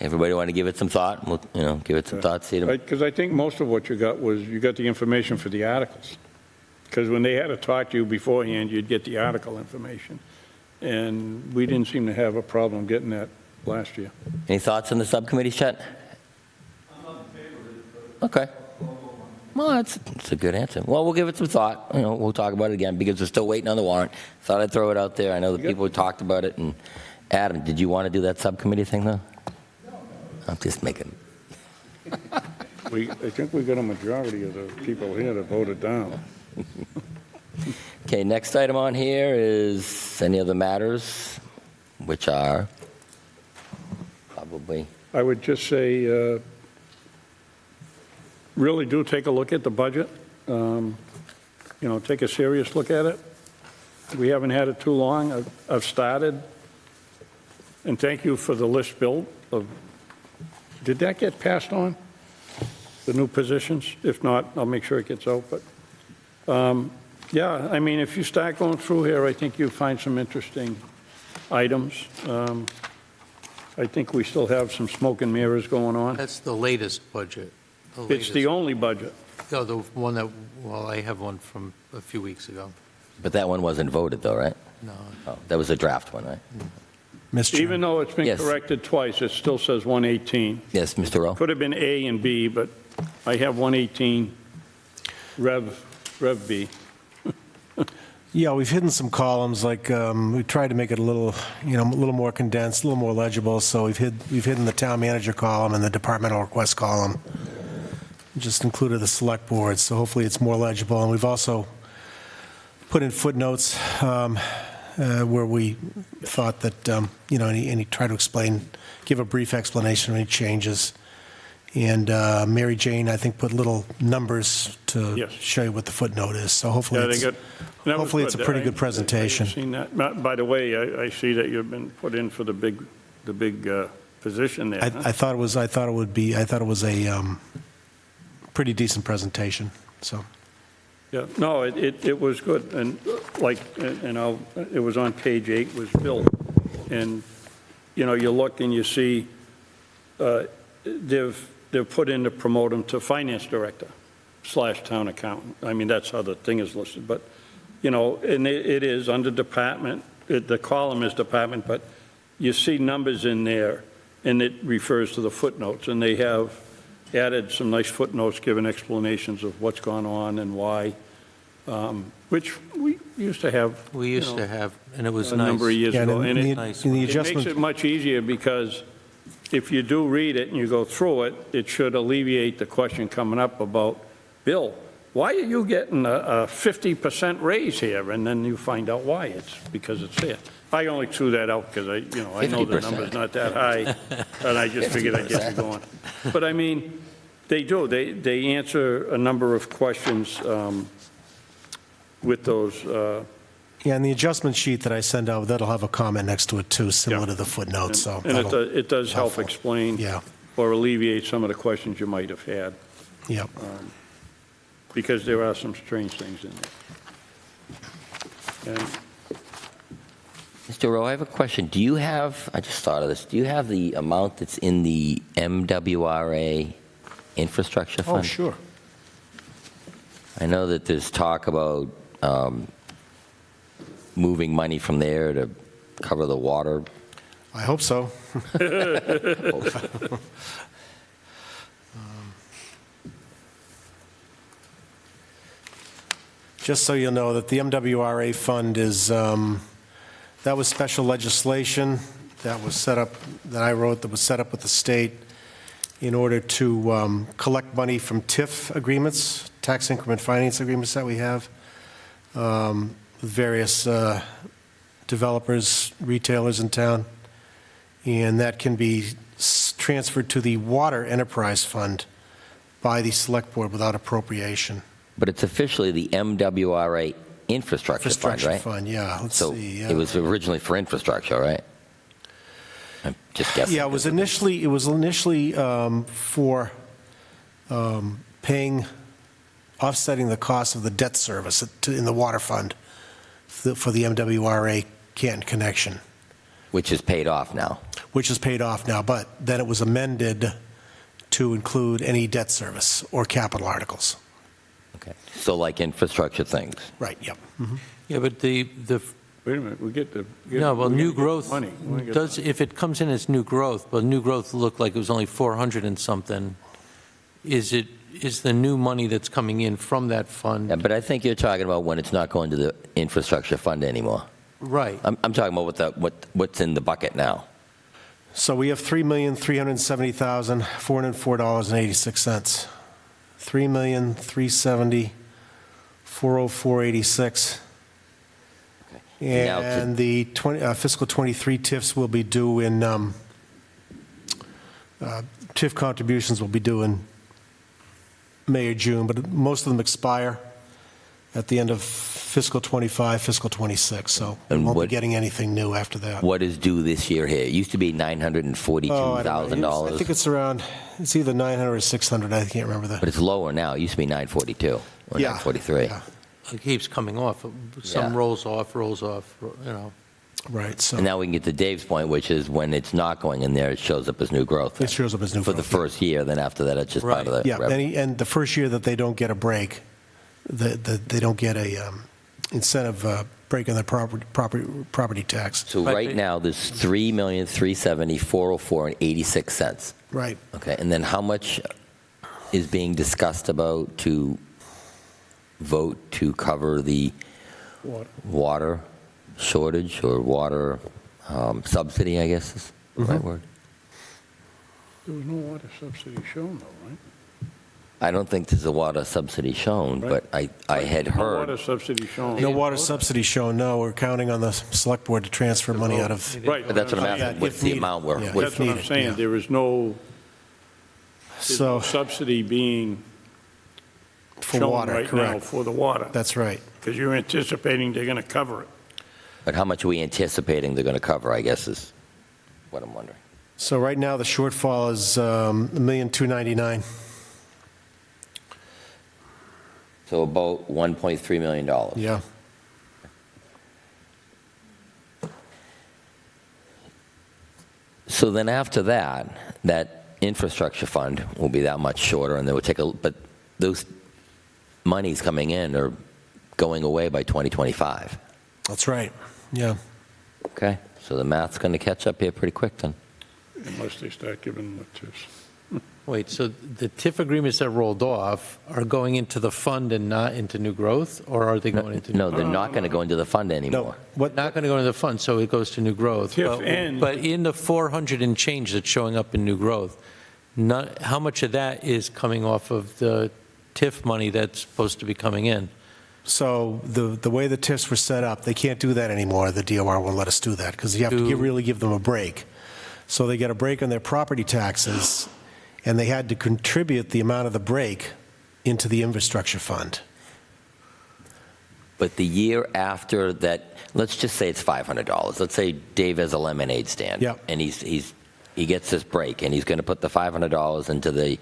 Everybody want to give it some thought? We'll, give it some thought, see it. Because I think most of what you got was, you got the information for the articles. Because when they had to talk to you beforehand, you'd get the article information. And we didn't seem to have a problem getting that last year. Any thoughts on the subcommittee, Chet? I'm not in favor of it, Okay. Well, that's a good answer. Well, we'll give it some thought. We'll talk about it again because we're still waiting on the warrant. Thought I'd throw it out there. I know the people who talked about it. And Adam, did you want to do that subcommittee thing, though? No. I'm just making. I think we got a majority of the people here that voted down. Okay, next item on here is any other matters, which are probably. I would just say, really do take a look at the budget. Take a serious look at it. We haven't had it too long. I've started. And thank you for the list built of, did that get passed on? The new positions? If not, I'll make sure it gets out. But yeah, I mean, if you start going through here, I think you'll find some interesting items. I think we still have some smoke and mirrors going on. That's the latest budget. It's the only budget. No, the one that, well, I have one from a few weeks ago. But that one wasn't voted, though, right? No. Oh, that was a draft one, right? Mr. Chairman. Even though it's been Yes. corrected twice, it still says 118. Yes, Mr. Rowe? Could have been A and B, but I have 118 Rev B. Yeah, we've hidden some columns, like, we tried to make it a little more condensed, a little more legible, so we've hidden the town manager column and the departmental request column. Just included the select board, so hopefully it's more legible. And we've also put in footnotes where we thought that, any try to explain, give a brief explanation of any changes. And Mary Jane, I think, put little numbers to Yes. show you what the footnote is. So hopefully Yeah, they it's, got- that was hopefully it's a good. pretty good presentation. I've seen that. By the way, I see that you've been put in for the big position there. I huh? thought it was a pretty decent presentation, so. Yeah, no, it was good, and it was on page 8, was built, and, you look and you see, they've put in to promote him to finance director / town accountant. I mean, that's how the thing is listed, but, and it is under department, the column is department, but you see numbers in there, and it refers to the footnotes, and they have added some nice footnotes giving explanations of what's gone on and why, which we used to have. We used to have, and it was A nice. number of years Yeah, ago. and And the- it Nice. and the it makes adjustment, it much easier because if you do read it and you go through it, it should alleviate the question coming up about, Bill, why are you getting a 50% raise here? And then you find out why. It's because it's there. I only threw that out because I know the 50%. number's not that high, and I just figured I'd get you going. But I mean, they do, they answer a number of questions with those, Yeah, and the adjustment sheet that I send out, that'll have a comment next to it too, similar to the footnotes, so. and that'll- it does help helpful. explain Yeah, or alleviate some of the questions you might have had, yeah. because there are some strange things in there. And Mr. Rowe, I have a question. Do you have, I just thought of this, do you have the amount that's in the MWRA infrastructure fund? Oh, sure. I know that there's talk about moving money from there to cover the water. I hope so. Just so you know that the MWRA fund is, that was special legislation that was set up, that I wrote, that was set up with the state in order to collect money from TIF agreements, tax increment finance agreements that we have, with various developers, retailers in town. And that can be transferred to the Water Enterprise Fund by the Select Board without appropriation. But it's officially the MWRA infrastructure fund, Infrastructure right? Fund, yeah. Let's So see. it was originally for infrastructure, right? I'm just guessing. Yeah, it was initially for paying, offsetting the cost of the debt service in the water fund for the MWRA Canton connection. Which is paid off now. Which is paid off now, but then it was amended to include any debt service or capital articles. Okay. So like infrastructure things. Right, yep. Yeah, but the wait a minute, we get the. no, well, new growth Money. We get does, if it comes in as new growth, but new growth looked like it was only 400 and something, is the new money that's coming in from that fund? Yeah, but I think you're talking about when it's not going to the infrastructure fund anymore. Right. I'm talking about what's in the bucket now. So we have $3,370,404.86. $3,370,404.86. Now, And the fiscal '23 TIFs will be due in, TIF contributions will be due in May or June, but most of them expire at the end of fiscal '25, fiscal '26, so we And won't be what- getting anything new after that. What is due this year here? It used to be Oh, I don't know. $942,000. I think it's around, it's either 900 or 600, I can't remember But the, it's lower now. It used to be 942 or Yeah. 943. Yeah. It keeps coming off. Some Yeah. rolls off, you know. right, so And now we can get to Dave's point, which is when it's not going in there, it shows up as new growth. it shows up as new. For the growth. first year, then after that, it's just part of the Yeah, revenue. and the first year that they don't get a break, they don't get a incentive break on their property tax. So Right, right but- now, there's $3,370,404.86. Right. Okay, and then how much is being discussed about to vote to cover the water shortage or water subsidy, I guess is the right word? There was no water subsidy shown though, right? I don't think there's a water subsidy shown, Right. but I had No water heard, subsidy shown. No water subsidy shown, no, we're counting on the select board to transfer money out of, Right. but that's what I'm Yeah, asking, what's if the needed. amount we're, Yeah. we're- That's what I'm needed, saying. yeah. There is no so, subsidy being for shown water, right now correct. for the water, That's right. because you're anticipating they're going to cover it. but how much are we anticipating they're going to cover, I guess is what I'm wondering. So right now, the shortfall is $1,299,000. So about $1.3 million. Yeah. So then after that, that infrastructure fund will be that much shorter, and they will take but those monies coming in are going away by 2025. That's right, yeah. Okay, so the math's going to catch up here pretty quick then. Unless they start giving them the tips. Wait, so the TIF agreements that rolled off are going into the fund and not into new growth, or are they going into? No, they're not going to go into the fund anymore. What, Not going to go into the fund, so it goes to new growth. TIF and- But in the 400 and change that's showing up in new growth, how much of that is coming off of the TIF money that's supposed to be coming in? So the way the TIFs were set up, they can't do that anymore. The DOR won't let us do that because you have to really give them a break. So they get a break on their property taxes, and they had to contribute the amount of the break into the infrastructure fund. But the year after that, let's just say it's $500. Let's say Dave has a lemonade stand. Yep. And he gets this break, and he's going to put the $500 into the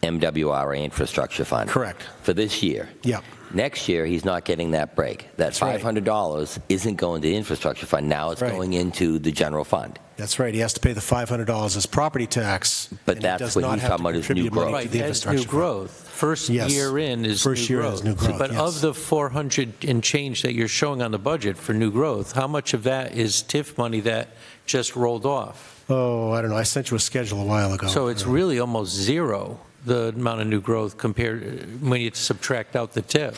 MWRA infrastructure fund. Correct. For this year. Yep. Next year, he's not getting that break. That That's right. $500 isn't going to the infrastructure fund. Now it's Right. going into the general fund. That's right. He has to pay the $500 as property tax. But and he that's does what not he's have to talking about is contribute new money growth. to the As infrastructure new fund. growth. First Yes. year in is First new year growth. is new growth, But yes. of the 400 and change that you're showing on the budget for new growth, how much of that is TIF money that just rolled off? Oh, I don't know. I sent you a schedule a while ago. So it's really almost zero, the amount of new growth compared, when you subtract out the TIF.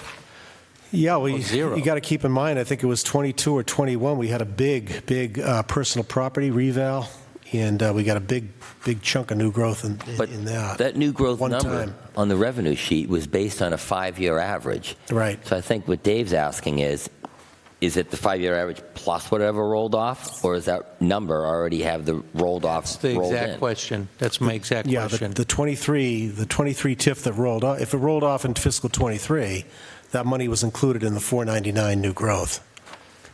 Yeah, well, zero. you got to keep in mind, I think it was 22 or 21, we had a big personal property reval, and we got a big chunk of new growth in that. That new growth One number time. on the revenue sheet was based on a 5-year average. Right. So I think what Dave's asking is it the 5-year average plus whatever rolled off, or is that number already have the rolled off That's the rolled exact in? question. That's my exact Yeah, question. the 23 TIF that rolled off, if it rolled off in fiscal 23, that money was included in the 499 new growth.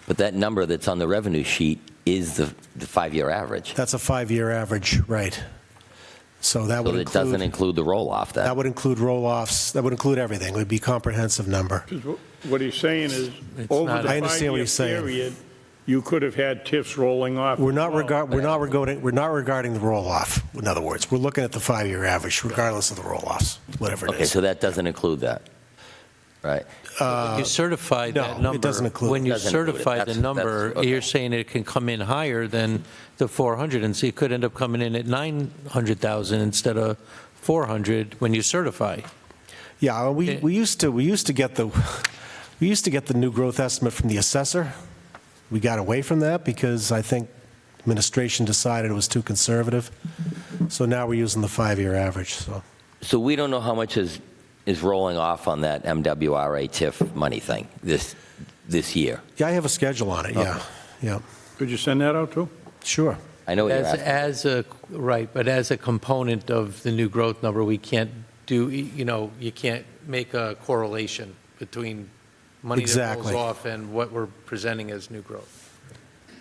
But that number that's on the revenue sheet is the 5-year average. That's a 5-year average, right. So that So would it include... doesn't include the roll-off then? That would include roll-offs, that would include everything. It would be a comprehensive number. What he's saying is, It's over not- the I understand what 5-year he's saying. period, you could have had TIFs rolling off. We're as not well. regarding the roll-off, in other words. We're looking at the 5-year average, regardless of the roll-offs, whatever it Okay, is. so that doesn't include that, right? When you certify that no, number. it doesn't include When it. you Doesn't include it. certify the That's- number, okay. you're saying it can come in higher than the 400, and so it could end up coming in at 900,000 instead of 400 when you certify. Yeah, we used to get the new growth estimate from the assessor. We got away from that because I think administration decided it was too conservative. So now we're using the 5-year average, so. So we don't know how much is rolling off on that MWRA TIF money thing this year. Yeah, I have a schedule on it, yeah, yeah. Could you send that out too? Sure. I know what you're asking. But as a component of the new growth number, we can't do, you can't make a correlation between money that Exactly. rolls off and what we're presenting as new growth.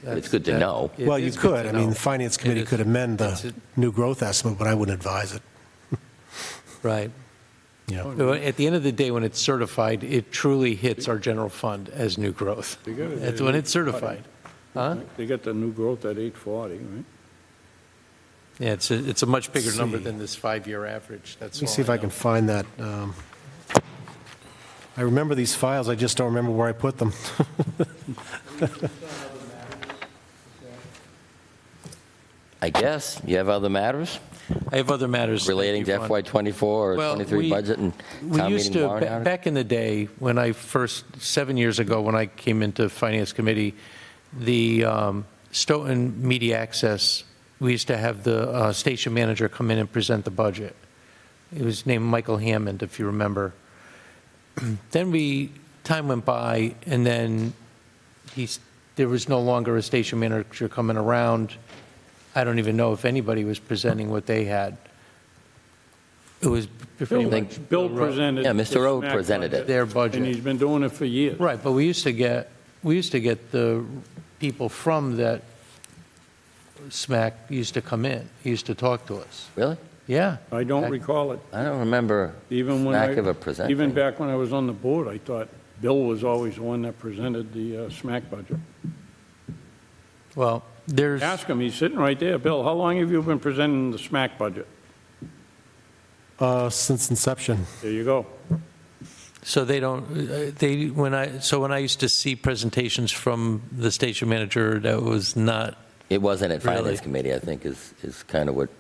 It's good to know. It Well, you is good could. to I mean, know. the Finance It Committee is- could amend it's the a- new growth estimate, but I wouldn't advise it. Right. Yeah. But at the end of the day, when it's certified, it truly hits our general fund as new growth. They got it That's at when it's certified. Huh? They got the new growth at 840, right? Yeah, it's a much bigger number see. than this 5-year average. That's Let me all see if I know. can find that. I remember these files, I just don't remember where I put them. I guess, you have other matters I have other matters. relating to Thank you, Fund. FY24 or Well, 23 budget and We town used meeting to, warrant article? back in the day, when I first, 7 years ago, when I came into Finance Committee, the Stoughton Media Access, we used to have the station manager come in and present the budget. It was named Michael Hammond, if you remember. Then time went by, and then there was no longer a station manager coming around. I don't even know if anybody was presenting what they had. It was pretty much Bill presented. Yeah, Mr. the Rowe SMAC presented it. budget, their budget. And he's been doing it for years. Right, but we used to get the people from that SMAC used to come in, used to talk to us. Really? Yeah. I don't recall it. I don't remember Even when SMAC ever presenting. even back when I was on the board, I thought Bill was always the one that presented the SMAC budget. Well, there's, Ask him, he's sitting right there. Bill, how long have you been presenting the SMAC budget? Since inception. There you go. so they don't, when I used to see presentations from the station manager, that was not, It wasn't at Really? Finance Committee, I think, is kind of what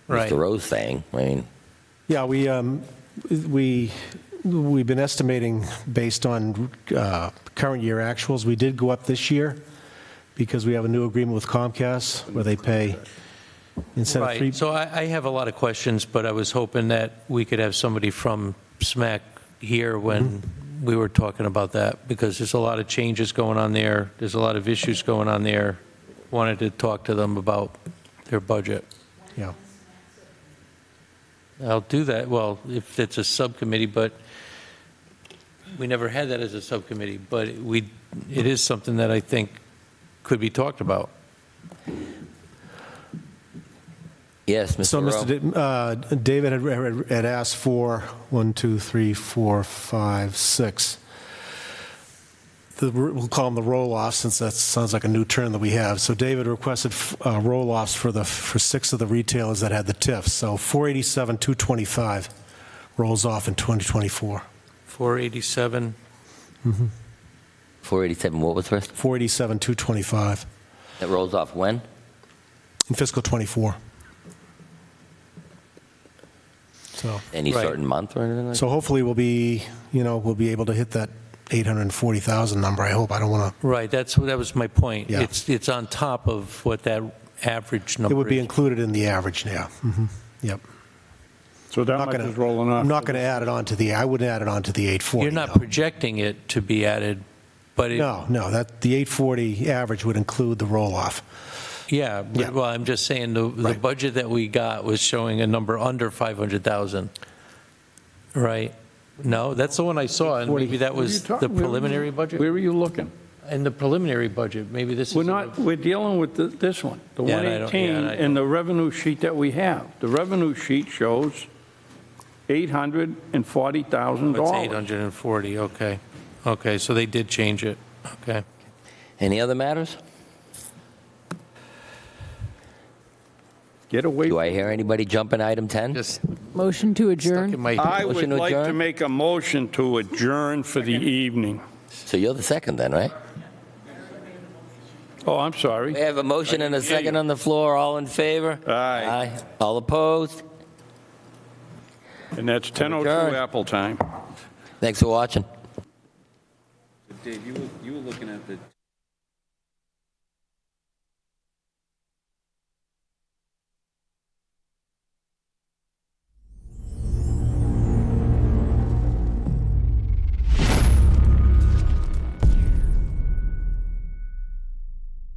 right. Mr. Rowe's saying. I mean, Yeah, we've been estimating based on current year actuals. We did go up this year because we have a new agreement with Comcast where they pay instead of Right, three. so I have a lot of questions, but I was hoping that we could have somebody from SMAC here when we were talking about that, because there's a lot of changes going on there, there's a lot of issues going on there. Wanted to talk to them about their budget. Yeah. I'll do that, well, if it's a subcommittee, but we never had that as a subcommittee, but it is something that I think could be talked about. Yes, Mr. So, Rowe. David had asked for 1, 2, 3, 4, 5, 6. We'll call them the roll-offs, since that sounds like a new term that we have. So David requested roll-offs for 6 of the retailers that had the TIFs. So 487, 225 rolls off in 2024. 487, 487, what was the rest? 487, 225 That rolls off when? in fiscal '24. So, Any Right. certain month or anything like so hopefully we'll be able to hit that 840,000 number. I hope. I don't want to. right, that was my point. Yeah. It's on top of what that average number It would be is. included in the average now. Yep. So that Not much gonna- is rolling off. I'm not going to add it on to I wouldn't add it on to the 840. You're not no. projecting it to be added, but No, that the 840 average would include the roll-off. yeah, but, Yeah. well, I'm just saying the Right. budget that we got was showing a number under 500,000, right? No, that's the one I saw, and maybe that was the preliminary budget? Where are you looking? In the preliminary budget, maybe this is. We're dealing with this one, the Yeah, and I don't- 118, yeah, and I- and the revenue sheet that we have. The revenue sheet shows $840,000. It's 840, okay. Okay, so they did change it, okay. Any other matters? Get away. Do I hear anybody jumping item 10? Motion to adjourn? Stuck in my- I would Motion to like to adjourn? make a motion to adjourn for the evening. So you're the second then, right? Oh, I'm sorry. We have a motion and a second on the floor. All in favor? Aye. All opposed? And that's 10:02 Adjourn. Apple time. Thanks for watching. Dave, you were looking at the